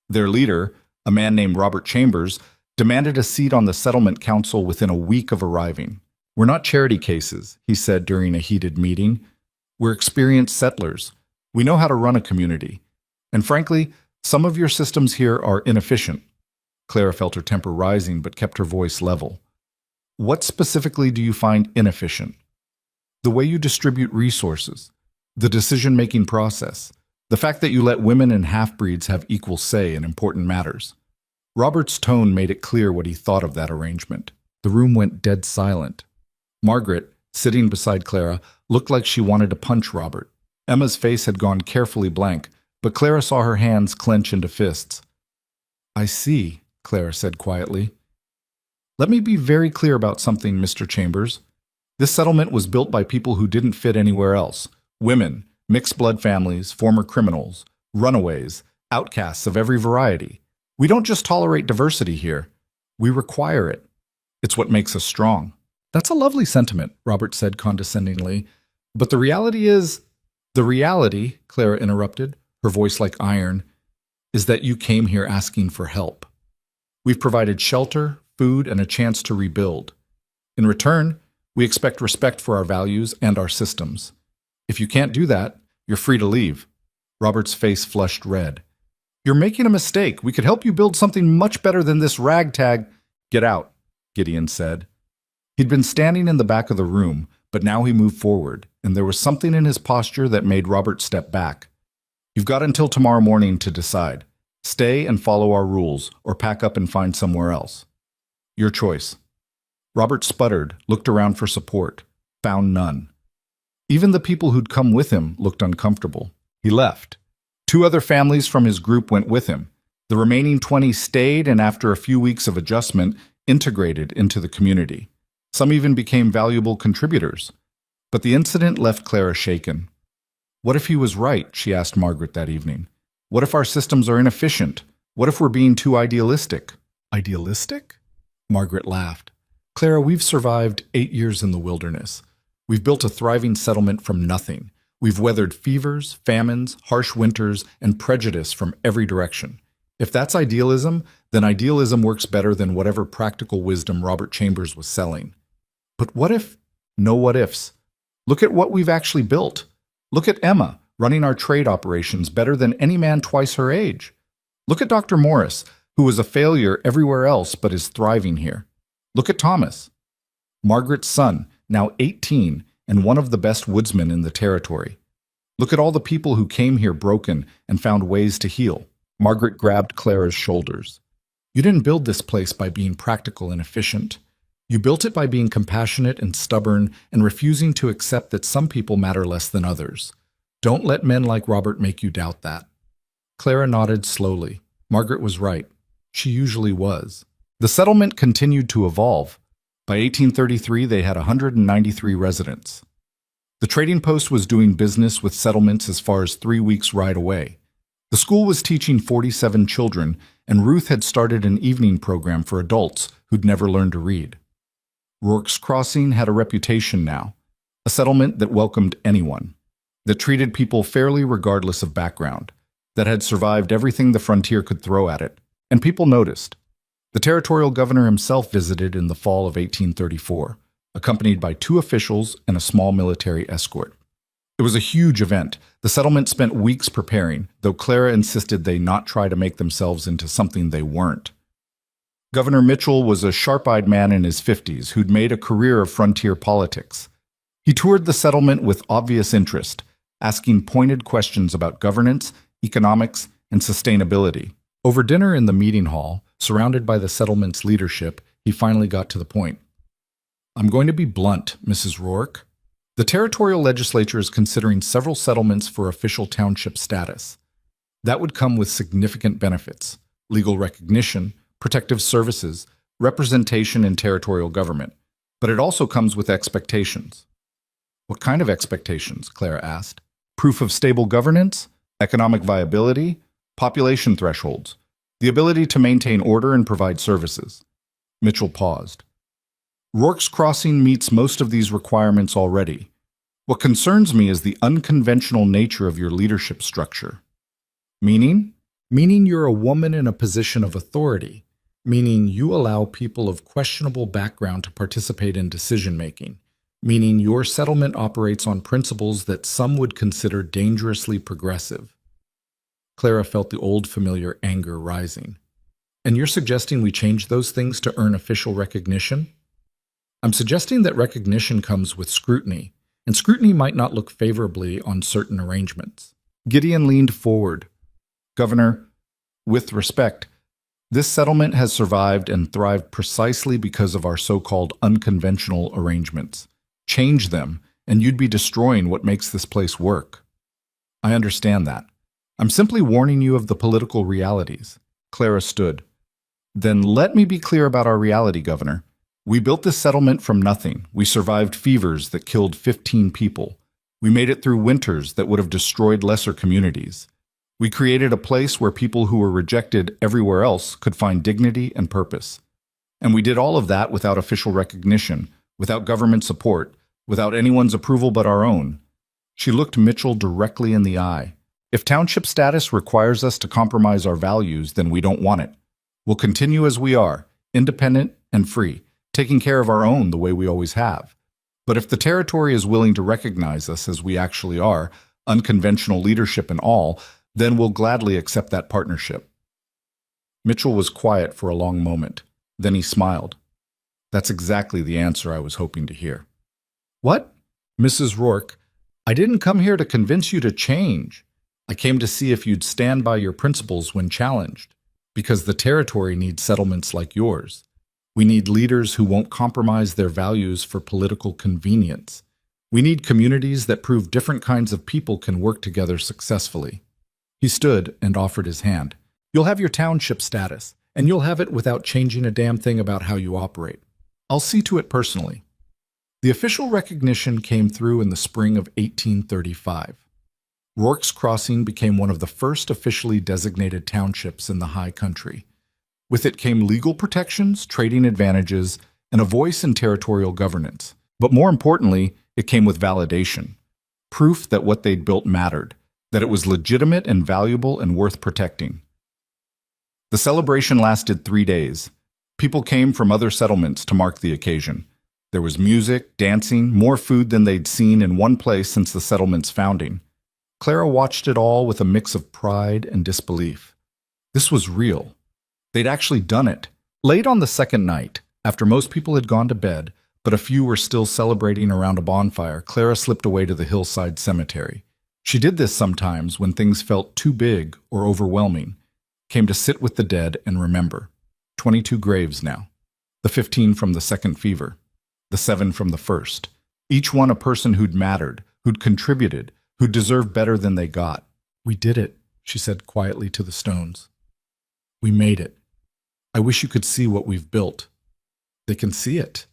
Their leader, a man named Robert Chambers, demanded a seat on the settlement council within a week of arriving. "We're not charity cases," he said during a heated meeting. "We're experienced settlers. We know how to run a community. And frankly, some of your systems here are inefficient." Clara felt her temper rising but kept her voice level. "What specifically do you find inefficient?" "The way you distribute resources, the decision-making process, the fact that you let women and half-breeds have equal say in important matters." Robert's tone made it clear what he thought of that arrangement. The room went dead silent. Margaret, sitting beside Clara, looked like she wanted to punch Robert. Emma's face had gone carefully blank, but Clara saw her hands clench into fists. "I see," Clara said quietly. "Let me be very clear about something, Mr. Chambers. This settlement was built by people who didn't fit anywhere else. Women, mixed-blood families, former criminals, runaways, outcasts of every variety. We don't just tolerate diversity here. We require it. It's what makes us strong." "That's a lovely sentiment," Robert said condescendingly. "But the reality is—" "The reality," Clara interrupted, her voice like iron, "is that you came here asking for help. We've provided shelter, food, and a chance to rebuild. In return, we expect respect for our values and our systems. If you can't do that, you're free to leave." Robert's face flushed red. "You're making a mistake. We could help you build something much better than this ragtag—" "Get out," Gideon said. He'd been standing in the back of the room, but now he moved forward, and there was something in his posture that made Robert step back. "You've got until tomorrow morning to decide. Stay and follow our rules, or pack up and find somewhere else. Your choice." Robert sputtered, looked around for support, found none. Even the people who'd come with him looked uncomfortable. He left. 2 other families from his group went with him. The remaining 20 stayed and after a few weeks of adjustment, integrated into the community. Some even became valuable contributors. But the incident left Clara shaken. What if he was right, she asked Margaret that evening. What if our systems are inefficient? What if we're being too idealistic? Idealistic? Margaret laughed. Clara, we've survived 8 years in the wilderness. We've built a thriving settlement from nothing. We've weathered fevers, famines, harsh winters, and prejudice from every direction. If that's idealism, then idealism works better than whatever practical wisdom Robert Chambers was selling. But what if? No what ifs. Look at what we've actually built. Look at Emma, running our trade operations better than any man twice her age. Look at Dr. Morris, who was a failure everywhere else but is thriving here. Look at Thomas, Margaret's son, now 18 and one of the best woodsmen in the territory. Look at all the people who came here broken and found ways to heal. Margaret grabbed Clara's shoulders. You didn't build this place by being practical and efficient. You built it by being compassionate and stubborn and refusing to accept that some people matter less than others. Don't let men like Robert make you doubt that. Clara nodded slowly. Margaret was right. She usually was. The settlement continued to evolve. By 1833, they had 193 residents. The trading post was doing business with settlements as far as 3 weeks' ride away. The school was teaching 47 children, and Ruth had started an evening program for adults who'd never learned to read. Rourke's Crossing had a reputation now, a settlement that welcomed anyone, that treated people fairly regardless of background, that had survived everything the frontier could throw at it, and people noticed. The territorial governor himself visited in the fall of 1834, accompanied by 2 officials and a small military escort. It was a huge event. The settlement spent weeks preparing, though Clara insisted they not try to make themselves into something they weren't. Governor Mitchell was a sharp-eyed man in his 50s who'd made a career of frontier politics. He toured the settlement with obvious interest, asking pointed questions about governance, economics, and sustainability. Over dinner in the meeting hall, surrounded by the settlement's leadership, he finally got to the point. I'm going to be blunt, Mrs. Rourke. The territorial legislature is considering several settlements for official township status. That would come with significant benefits: legal recognition, protective services, representation in territorial government. But it also comes with expectations. What kind of expectations? Clara asked. Proof of stable governance, economic viability, population thresholds, the ability to maintain order and provide services. Mitchell paused. Rourke's Crossing meets most of these requirements already. What concerns me is the unconventional nature of your leadership structure. Meaning? Meaning you're a woman in a position of authority. Meaning you allow people of questionable background to participate in decision-making. Meaning your settlement operates on principles that some would consider dangerously progressive. Clara felt the old familiar anger rising. And you're suggesting we change those things to earn official recognition? I'm suggesting that recognition comes with scrutiny, and scrutiny might not look favorably on certain arrangements. Gideon leaned forward. Governor, with respect, this settlement has survived and thrived precisely because of our so-called unconventional arrangements. Change them, and you'd be destroying what makes this place work. I understand that. I'm simply warning you of the political realities. Clara stood. Then let me be clear about our reality, Governor. We built this settlement from nothing. We survived fevers that killed 15 people. We made it through winters that would have destroyed lesser communities. We created a place where people who were rejected everywhere else could find dignity and purpose. And we did all of that without official recognition, without government support, without anyone's approval but our own. She looked Mitchell directly in the eye. If township status requires us to compromise our values, then we don't want it. We'll continue as we are, independent and free, taking care of our own the way we always have. But if the territory is willing to recognize us as we actually are, unconventional leadership and all, then we'll gladly accept that partnership. Mitchell was quiet for a long moment. Then he smiled. That's exactly the answer I was hoping to hear. What? Mrs. Rourke, I didn't come here to convince you to change. I came to see if you'd stand by your principles when challenged, because the territory needs settlements like yours. We need leaders who won't compromise their values for political convenience. We need communities that prove different kinds of people can work together successfully. He stood and offered his hand. You'll have your township status, and you'll have it without changing a damn thing about how you operate. I'll see to it personally. The official recognition came through in the spring of 1835. Rourke's Crossing became one of the first officially designated townships in the high country. With it came legal protections, trading advantages, and a voice in territorial governance. But more importantly, it came with validation. Proof that what they'd built mattered, that it was legitimate and valuable and worth protecting. The celebration lasted 3 days. People came from other settlements to mark the occasion. There was music, dancing, more food than they'd seen in one place since the settlement's founding. Clara watched it all with a mix of pride and disbelief. This was real. They'd actually done it. Late on the second night, after most people had gone to bed, but a few were still celebrating around a bonfire, Clara slipped away to the hillside cemetery. She did this sometimes when things felt too big or overwhelming, came to sit with the dead and remember. 22 graves now. The 15 from the second fever. The 7 from the first. Each one a person who'd mattered, who'd contributed, who deserved better than they got. We did it, she said quietly to the stones. We made it. I wish you could see what we've built. They can see it.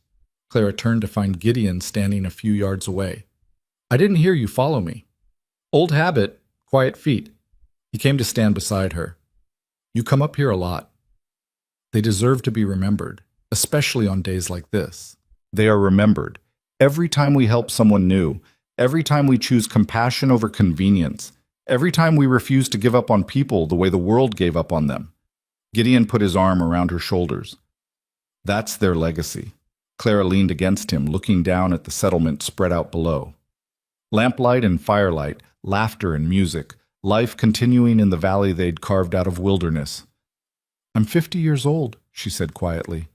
Clara turned to find Gideon standing a few yards away. I didn't hear you follow me. Old habit, quiet feet. He came to stand beside her. You come up here a lot. They deserve to be remembered, especially on days like this. They are remembered. Every time we help someone new, every time we choose compassion over convenience, every time we refuse to give up on people the way the world gave up on them. Gideon put his arm around her shoulders. That's their legacy. Clara leaned against him, looking down at the settlement spread out below. Lamplight and firelight, laughter and music, life continuing in the valley they'd carved out of wilderness. I'm 50 years old, she said quietly.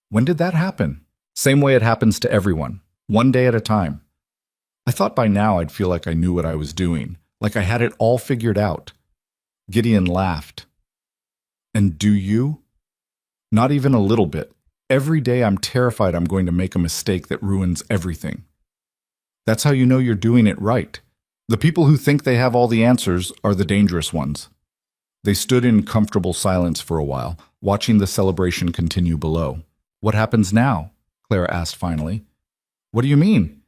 When did that happen? Same way it happens to everyone, one day at a time. I thought by now I'd feel like I knew what I was doing, like I had it all figured out. Gideon laughed. And do you? Not even a little bit. Every day I'm terrified I'm going to make a mistake that ruins everything. That's how you know you're doing it right. The people who think they have all the answers are the dangerous ones. They stood in comfortable silence for a while, watching the celebration continue below. What happens now? Clara asked finally. What do you mean?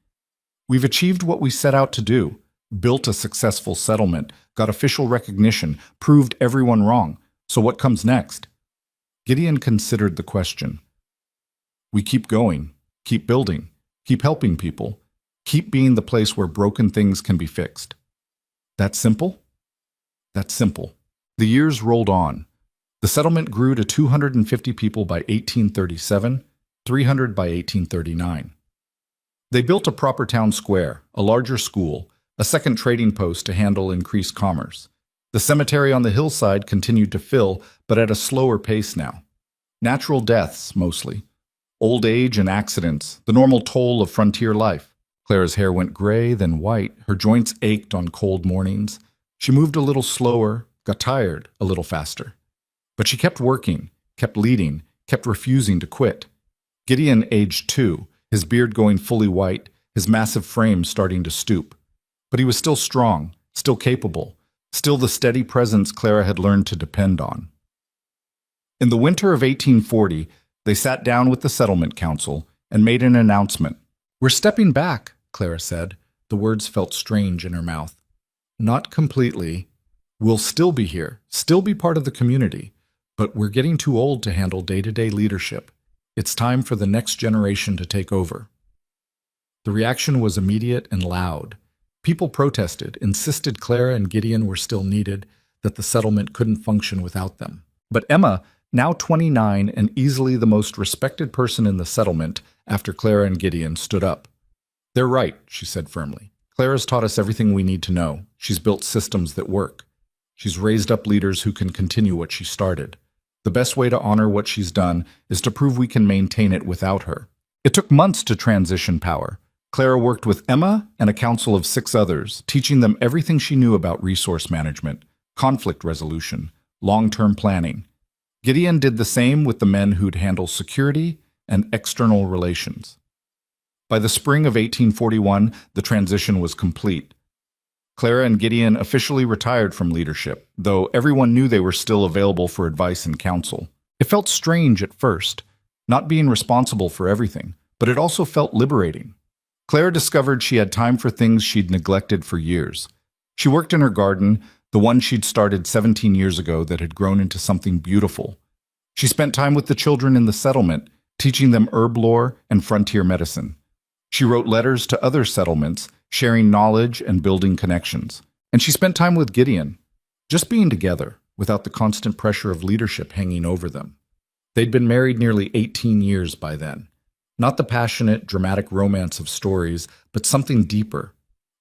We've achieved what we set out to do. built a successful settlement, got official recognition, proved everyone wrong. So what comes next? Gideon considered the question. We keep going, keep building, keep helping people, keep being the place where broken things can be fixed. That simple? That's simple. The years rolled on. The settlement grew to 250 people by 1837, 300 by 1839. They built a proper town square, a larger school, a second trading post to handle increased commerce. The cemetery on the hillside continued to fill, but at a slower pace now. Natural deaths, mostly. Old age and accidents, the normal toll of frontier life. Clara's hair went gray, then white. Her joints ached on cold mornings. She moved a little slower, got tired a little faster. But she kept working, kept leading, kept refusing to quit. Gideon aged too, his beard going fully white, his massive frame starting to stoop. But he was still strong, still capable, still the steady presence Clara had learned to depend on. In the winter of 1840, they sat down with the settlement council and made an announcement. "We're stepping back," Clara said. The words felt strange in her mouth. "Not completely. We'll still be here, still be part of the community, but we're getting too old to handle day-to-day leadership. It's time for the next generation to take over." The reaction was immediate and loud. People protested, insisted Clara and Gideon were still needed, that the settlement couldn't function without them. But Emma, now 29 and easily the most respected person in the settlement after Clara and Gideon, stood up. "They're right," she said firmly. "Clara's taught us everything we need to know. She's built systems that work. She's raised up leaders who can continue what she started. The best way to honor what she's done is to prove we can maintain it without her." It took months to transition power. Clara worked with Emma and a council of 6 others, teaching them everything she knew about resource management, conflict resolution, long-term planning. Gideon did the same with the men who'd handle security and external relations. By the spring of 1841, the transition was complete. Clara and Gideon officially retired from leadership, though everyone knew they were still available for advice and counsel. It felt strange at first, not being responsible for everything, but it also felt liberating. Clara discovered she had time for things she'd neglected for years. She worked in her garden, the one she'd started 17 years ago that had grown into something beautiful. She spent time with the children in the settlement, teaching them herb lore and frontier medicine. She wrote letters to other settlements, sharing knowledge and building connections. And she spent time with Gideon, just being together, without the constant pressure of leadership hanging over them. They'd been married nearly 18 years by then. Not the passionate, dramatic romance of stories, but something deeper,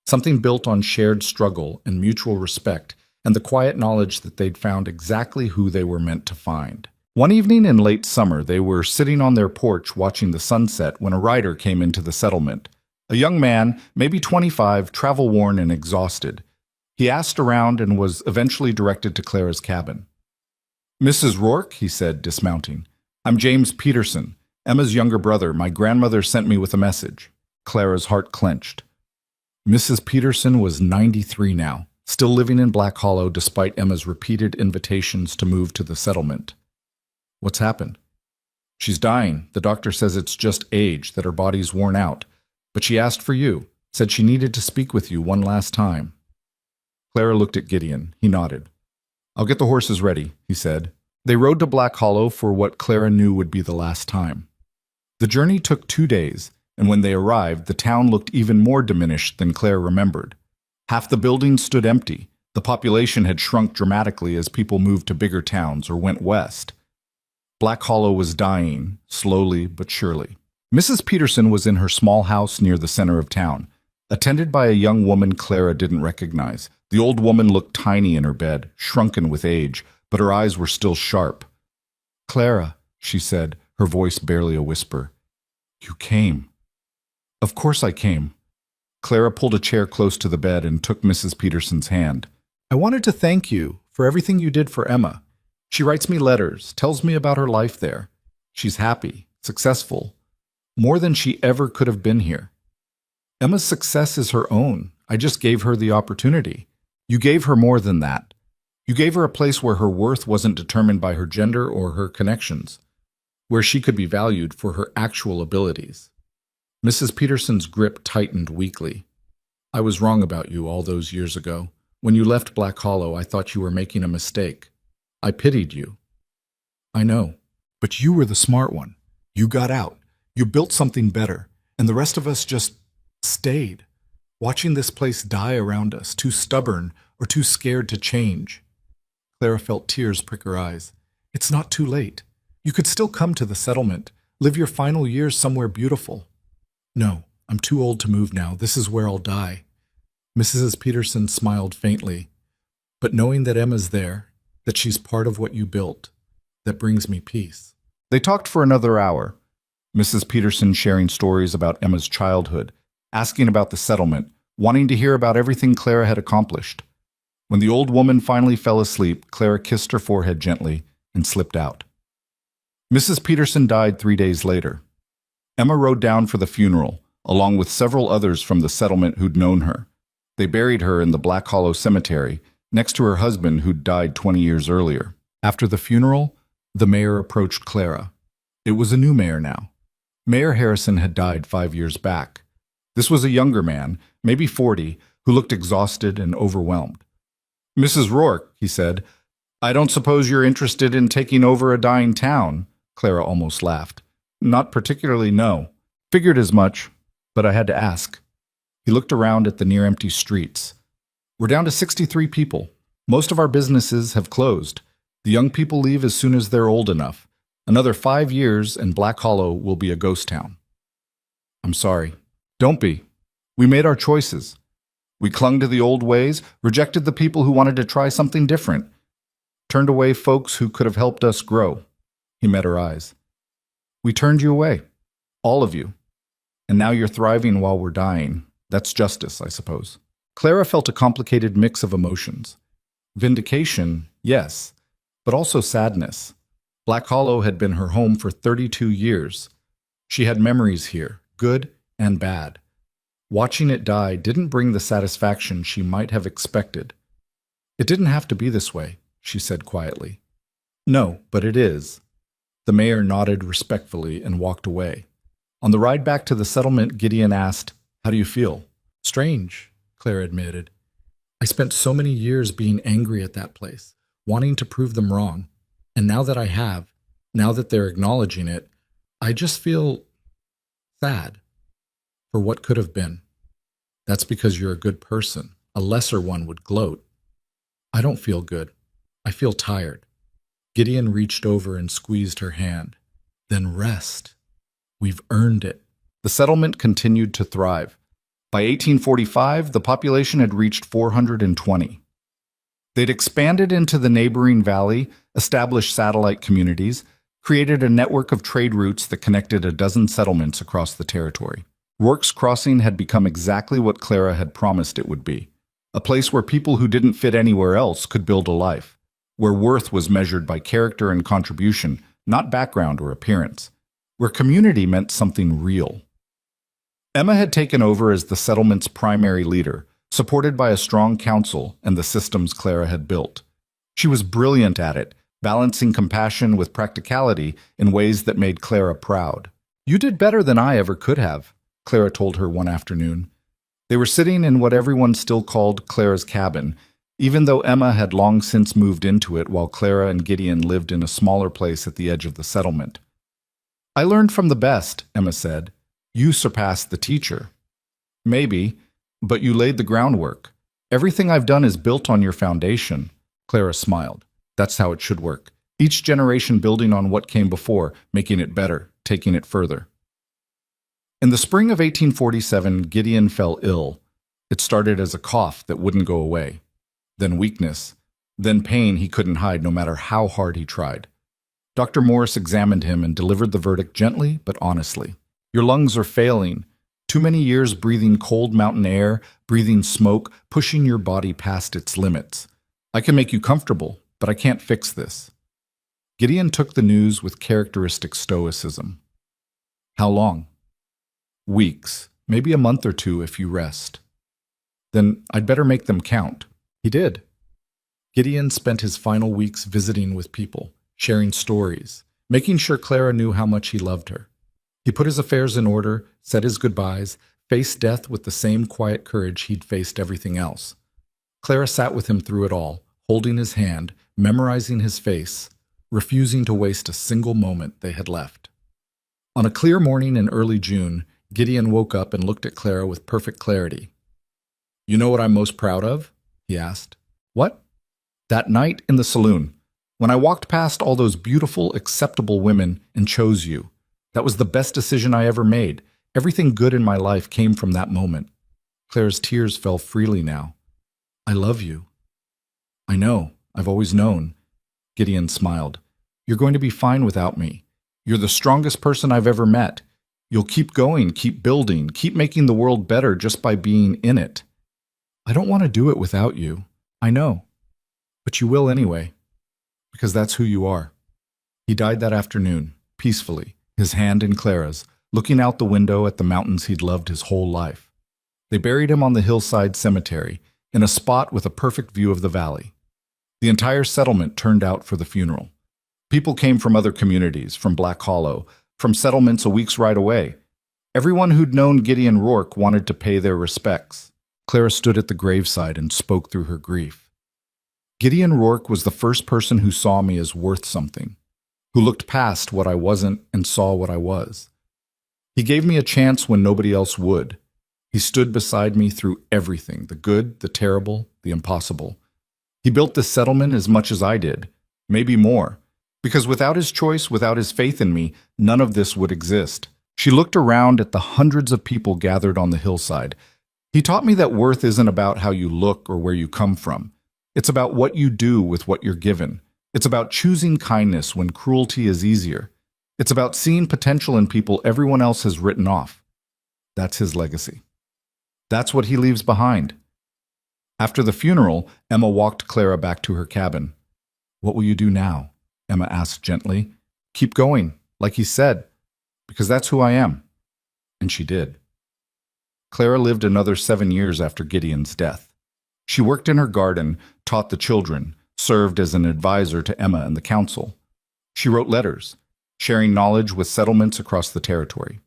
something built on shared struggle and mutual respect, and the quiet knowledge that they'd found exactly who they were meant to find. One evening in late summer, they were sitting on their porch watching the sunset when a rider came into the settlement. A young man, maybe 25, travel-worn and exhausted. He asked around and was eventually directed to Clara's cabin. "Mrs. Rourke," he said, dismounting. "I'm James Peterson, Emma's younger brother. My grandmother sent me with a message." Clara's heart clenched. Mrs. Peterson was 93 now, still living in Black Hollow despite Emma's repeated invitations to move to the settlement. "What's happened?" "She's dying. The doctor says it's just age, that her body's worn out. But she asked for you, said she needed to speak with you one last time." Clara looked at Gideon. He nodded. "I'll get the horses ready," he said. They rode to Black Hollow for what Clara knew would be the last time. The journey took 2 days, and when they arrived, the town looked even more diminished than Clara remembered. Half the buildings stood empty. The population had shrunk dramatically as people moved to bigger towns or went west. Black Hollow was dying, slowly but surely. Mrs. Peterson was in her small house near the center of town, attended by a young woman Clara didn't recognize. The old woman looked tiny in her bed, shrunken with age, but her eyes were still sharp. "Clara," she said, her voice barely a whisper. "You came." "Of course I came." Clara pulled a chair close to the bed and took Mrs. Peterson's hand. "I wanted to thank you for everything you did for Emma. She writes me letters, tells me about her life there. She's happy, successful, more than she ever could have been here. Emma's success is her own. I just gave her the opportunity. You gave her more than that. You gave her a place where her worth wasn't determined by her gender or her connections, where she could be valued for her actual abilities." Mrs. Peterson's grip tightened weakly. I was wrong about you all those years ago. When you left Black Hollow, I thought you were making a mistake. I pitied you. I know. But you were the smart one. You got out. You built something better. And the rest of us just stayed, watching this place die around us, too stubborn or too scared to change. Clara felt tears prick her eyes. It's not too late. You could still come to the settlement, live your final years somewhere beautiful. No, I'm too old to move now. This is where I'll die. Mrs. Peterson smiled faintly. But knowing that Emma's there, that she's part of what you built, that brings me peace. They talked for another hour, Mrs. Peterson sharing stories about Emma's childhood, asking about the settlement, wanting to hear about everything Clara had accomplished. When the old woman finally fell asleep, Clara kissed her forehead gently and slipped out. Mrs. Peterson died 3 days later. Emma rode down for the funeral, along with several others from the settlement who'd known her. They buried her in the Black Hollow Cemetery, next to her husband who'd died 20 years earlier. After the funeral, the mayor approached Clara. It was a new mayor now. Mayor Harrison had died 5 years back. This was a younger man, maybe 40, who looked exhausted and overwhelmed. "Mrs. Rourke," he said, "I don't suppose you're interested in taking over a dying town?" Clara almost laughed. "Not particularly, no. Figured as much, but I had to ask." He looked around at the near-empty streets. "We're down to 63 people. Most of our businesses have closed. The young people leave as soon as they're old enough. Another 5 years and Black Hollow will be a ghost town." "I'm sorry." "Don't be. We made our choices. We clung to the old ways, rejected the people who wanted to try something different, turned away folks who could have helped us grow." He met her eyes. "We turned you away. All of you. And now you're thriving while we're dying. That's justice, I suppose." Clara felt a complicated mix of emotions. Vindication, yes, but also sadness. Black Hollow had been her home for 32 years. She had memories here, good and bad. Watching it die didn't bring the satisfaction she might have expected. "It didn't have to be this way," she said quietly. "No, but it is." The mayor nodded respectfully and walked away. On the ride back to the settlement, Gideon asked, "How do you feel?" "Strange," Clara admitted. "I spent so many years being angry at that place, wanting to prove them wrong. And now that I have, now that they're acknowledging it, I just feel sad for what could have been." "That's because you're a good person. A lesser one would gloat." "I don't feel good. I feel tired." Gideon reached over and squeezed her hand. "Then rest. We've earned it." The settlement continued to thrive. By 1845, the population had reached 420. They'd expanded into the neighboring valley, established satellite communities, created a network of trade routes that connected a dozen settlements across the territory. Rourke's Crossing had become exactly what Clara had promised it would be, a place where people who didn't fit anywhere else could build a life, where worth was measured by character and contribution, not background or appearance, where community meant something real. Emma had taken over as the settlement's primary leader, supported by a strong council and the systems Clara had built. She was brilliant at it, balancing compassion with practicality in ways that made Clara proud. "You did better than I ever could have," Clara told her one afternoon. They were sitting in what everyone still called Clara's cabin, even though Emma had long since moved into it while Clara and Gideon lived in a smaller place at the edge of the settlement. "I learned from the best," Emma said. "You surpassed the teacher." "Maybe, but you laid the groundwork. Everything I've done is built on your foundation." Clara smiled. "That's how it should work. Each generation building on what came before, making it better, taking it further." In the spring of 1847, Gideon fell ill. It started as a cough that wouldn't go away, then weakness, then pain he couldn't hide no matter how hard he tried. Dr. Morris examined him and delivered the verdict gently but honestly. "Your lungs are failing. Too many years breathing cold mountain air, breathing smoke, pushing your body past its limits. I can make you comfortable, but I can't fix this." Gideon took the news with characteristic stoicism. "How long?" "Weeks, maybe a month or two if you rest." "Then I'd better make them count." He did. Gideon spent his final weeks visiting with people, sharing stories, making sure Clara knew how much he loved her. He put his affairs in order, said his goodbyes, face death with the same quiet courage he'd faced everything else. Clara sat with him through it all, holding his hand, memorizing his face, refusing to waste a single moment they had left. On a clear morning in early June, Gideon woke up and looked at Clara with perfect clarity. "You know what I'm most proud of?" he asked. "What?" "That night in the saloon, when I walked past all those beautiful, acceptable women and chose you. That was the best decision I ever made. Everything good in my life came from that moment." Clara's tears fell freely now. "I love you." "I know. I've always known." Gideon smiled. "You're going to be fine without me. You're the strongest person I've ever met. You'll keep going, keep building, keep making the world better just by being in it." "I don't want to do it without you. I know. But you will anyway, because that's who you are." He died that afternoon, peacefully, his hand in Clara's, looking out the window at the mountains he'd loved his whole life. They buried him on the hillside cemetery, in a spot with a perfect view of the valley. The entire settlement turned out for the funeral. People came from other communities, from Black Hollow, from settlements a week's ride away. Everyone who'd known Gideon Rourke wanted to pay their respects. Clara stood at the graveside and spoke through her grief. "Gideon Rourke was the first person who saw me as worth something, who looked past what I wasn't and saw what I was. He gave me a chance when nobody else would. He stood beside me through everything, the good, the terrible, the impossible. He built this settlement as much as I did, maybe more, because without his choice, without his faith in me, none of this would exist." She looked around at the hundreds of people gathered on the hillside. "He taught me that worth isn't about how you look or where you come from. It's about what you do with what you're given. It's about choosing kindness when cruelty is easier. It's about seeing potential in people everyone else has written off." That's his legacy. That's what he leaves behind. After the funeral, Emma walked Clara back to her cabin. "What will you do now?" Emma asked gently. "Keep going, like he said, because that's who I am." And she did. Clara lived another 7 years after Gideon's death. She worked in her garden, taught the children, served as an advisor to Emma and the council. She wrote letters, sharing knowledge with settlements across the territory.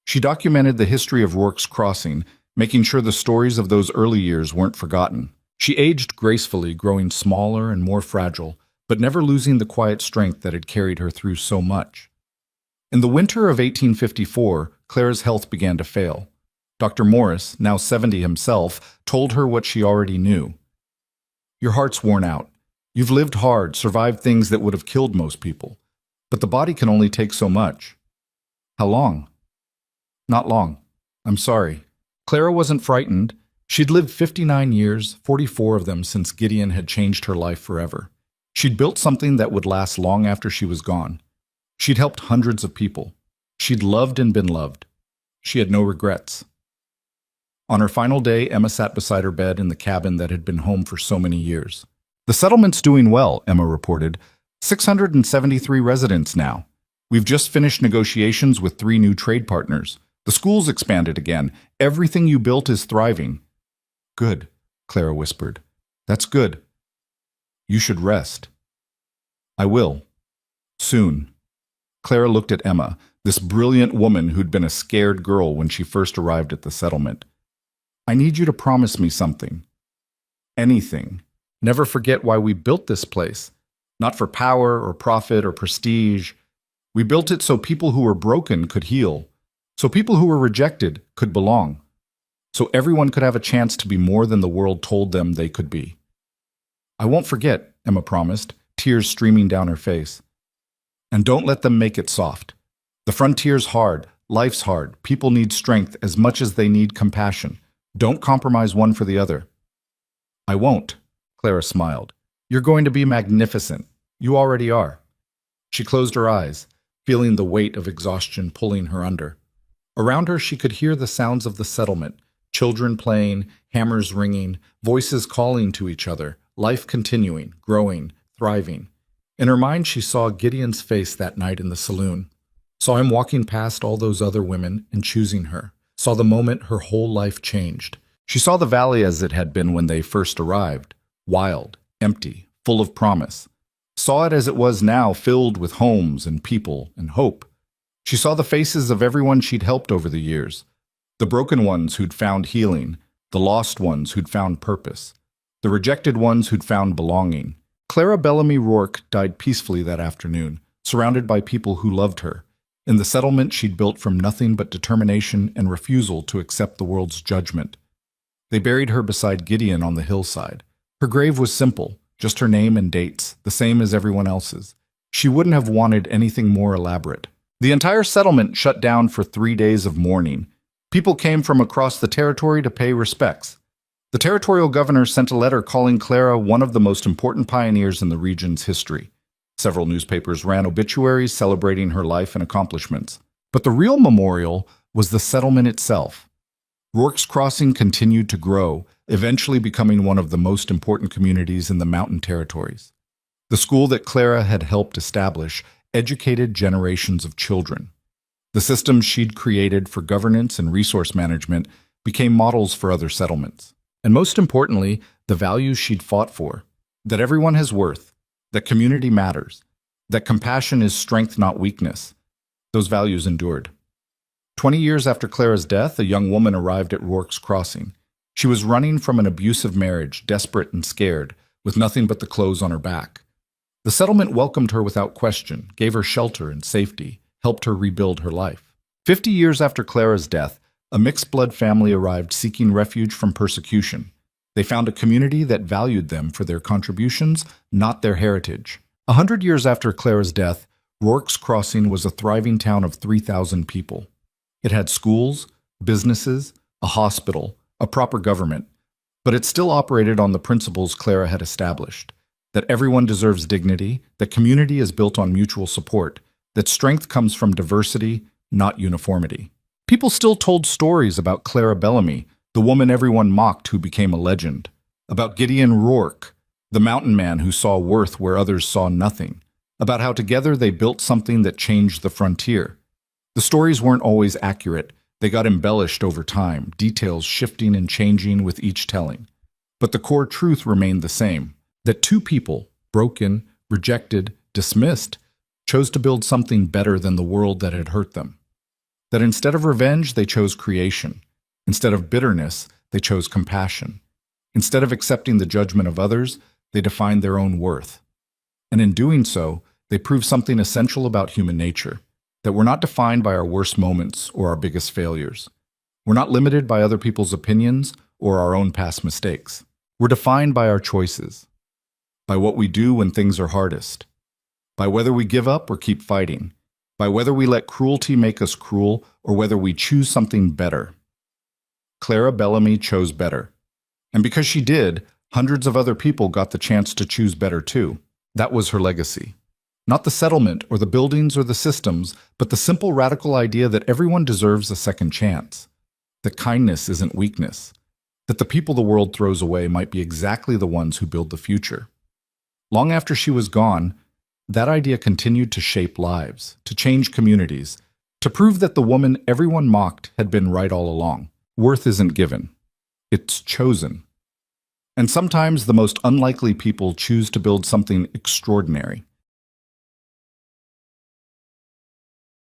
She documented the history of Rourke's Crossing, making sure the stories of those early years weren't forgotten. She aged gracefully, growing smaller and more fragile, but never losing the quiet strength that had carried her through so much. In the winter of 1854, Clara's health began to fail. Dr. Morris, now 70 himself, told her what she already knew. "Your heart's worn out. You've lived hard, survived things that would have killed most people. But the body can only take so much." "How long?" "Not long. I'm sorry." Clara wasn't frightened. She'd lived 59 years, 44 of them since Gideon had changed her life forever. She'd built something that would last long after she was gone. She'd helped hundreds of people. She'd loved and been loved. She had no regrets. On her final day, Emma sat beside her bed in the cabin that had been home for so many years. "The settlement's doing well," Emma reported. 673 residents now. We've just finished negotiations with 3 new trade partners. The school's expanded again. Everything you built is thriving." "Good," Clara whispered. "That's good. You should rest." "I will. Soon." Clara looked at Emma, this brilliant woman who'd been a scared girl when she first arrived at the settlement. "I need you to promise me something. Anything. Never forget why we built this place. Not for power or profit or prestige. We built it so people who were broken could heal. So people who were rejected could belong. So everyone could have a chance to be more than the world told them they could be." "I won't forget," Emma promised, tears streaming down her face. "And don't let them make it soft. The frontier's hard, life's hard, people need strength as much as they need compassion. Don't compromise one for the other." "I won't," Clara smiled. "You're going to be magnificent. You already are." She closed her eyes, feeling the weight of exhaustion pulling her under. Around her she could hear the sounds of the settlement, children playing, hammers ringing, voices calling to each other, life continuing, growing, thriving. In her mind she saw Gideon's face that night in the saloon, saw him walking past all those other women and choosing her, saw the moment her whole life changed. She saw the valley as it had been when they first arrived, wild, empty, full of promise. Saw it as it was now, filled with homes and people and hope. She saw the faces of everyone she'd helped over the years, The broken ones who'd found healing, the lost ones who'd found purpose, the rejected ones who'd found belonging. Clara Bellamy Rourke died peacefully that afternoon, surrounded by people who loved her, in the settlement she'd built from nothing but determination and refusal to accept the world's judgment. They buried her beside Gideon on the hillside. Her grave was simple, just her name and dates, the same as everyone else's. She wouldn't have wanted anything more elaborate. The entire settlement shut down for 3 days of mourning. People came from across the territory to pay respects. The territorial governor sent a letter calling Clara one of the most important pioneers in the region's history. Several newspapers ran obituaries celebrating her life and accomplishments. But the real memorial was the settlement itself. Rourke's Crossing continued to grow, eventually becoming one of the most important communities in the mountain territories. The school that Clara had helped establish educated generations of children. The systems she'd created for governance and resource management became models for other settlements. And most importantly, the values she'd fought for: that everyone has worth, that community matters, that compassion is strength, not weakness. Those values endured. 20 years after Clara's death, a young woman arrived at Rourke's Crossing. She was running from an abusive marriage, desperate and scared, with nothing but the clothes on her back. The settlement welcomed her without question, gave her shelter and safety, helped her rebuild her life. 50 years after Clara's death, a mixed-blood family arrived seeking refuge from persecution. They found a community that valued them for their contributions, not their heritage. 100 years after Clara's death, Rourke's Crossing was a thriving town of 3,000 people. It had schools, businesses, a hospital, a proper government, but it still operated on the principles Clara had established: that everyone deserves dignity, that community is built on mutual support, that strength comes from diversity, not uniformity. People still told stories about Clara Bellamy, the woman everyone mocked who became a legend, about Gideon Rourke, the mountain man who saw worth where others saw nothing, about how together they built something that changed the frontier. The stories weren't always accurate. They got embellished over time, details shifting and changing with each telling. But the core truth remained the same: that two people, broken, rejected, dismissed, chose to build something better than the world that had hurt them. That instead of revenge, they chose creation. Instead of bitterness, they chose compassion. Instead of accepting the judgment of others, they defined their own worth. And in doing so, they proved something essential about human nature: that we're not defined by our worst moments or our biggest failures. We're not limited by other people's opinions or our own past mistakes. We're defined by our choices, by what we do when things are hardest, by whether we give up or keep fighting, by whether we let cruelty make us cruel or whether we choose something better. Clara Bellamy chose better. And because she did, hundreds of other people got the chance to choose better too. That was her legacy. Not the settlement or the buildings or the systems, but the simple radical idea that everyone deserves a second chance. That kindness isn't weakness. That the people the world throws away might be exactly the ones who build the future. Long after she was gone, that idea continued to shape lives, to change communities, to prove that the woman everyone mocked had been right all along. Worth isn't given. It's chosen. And sometimes the most unlikely people choose to build something extraordinary.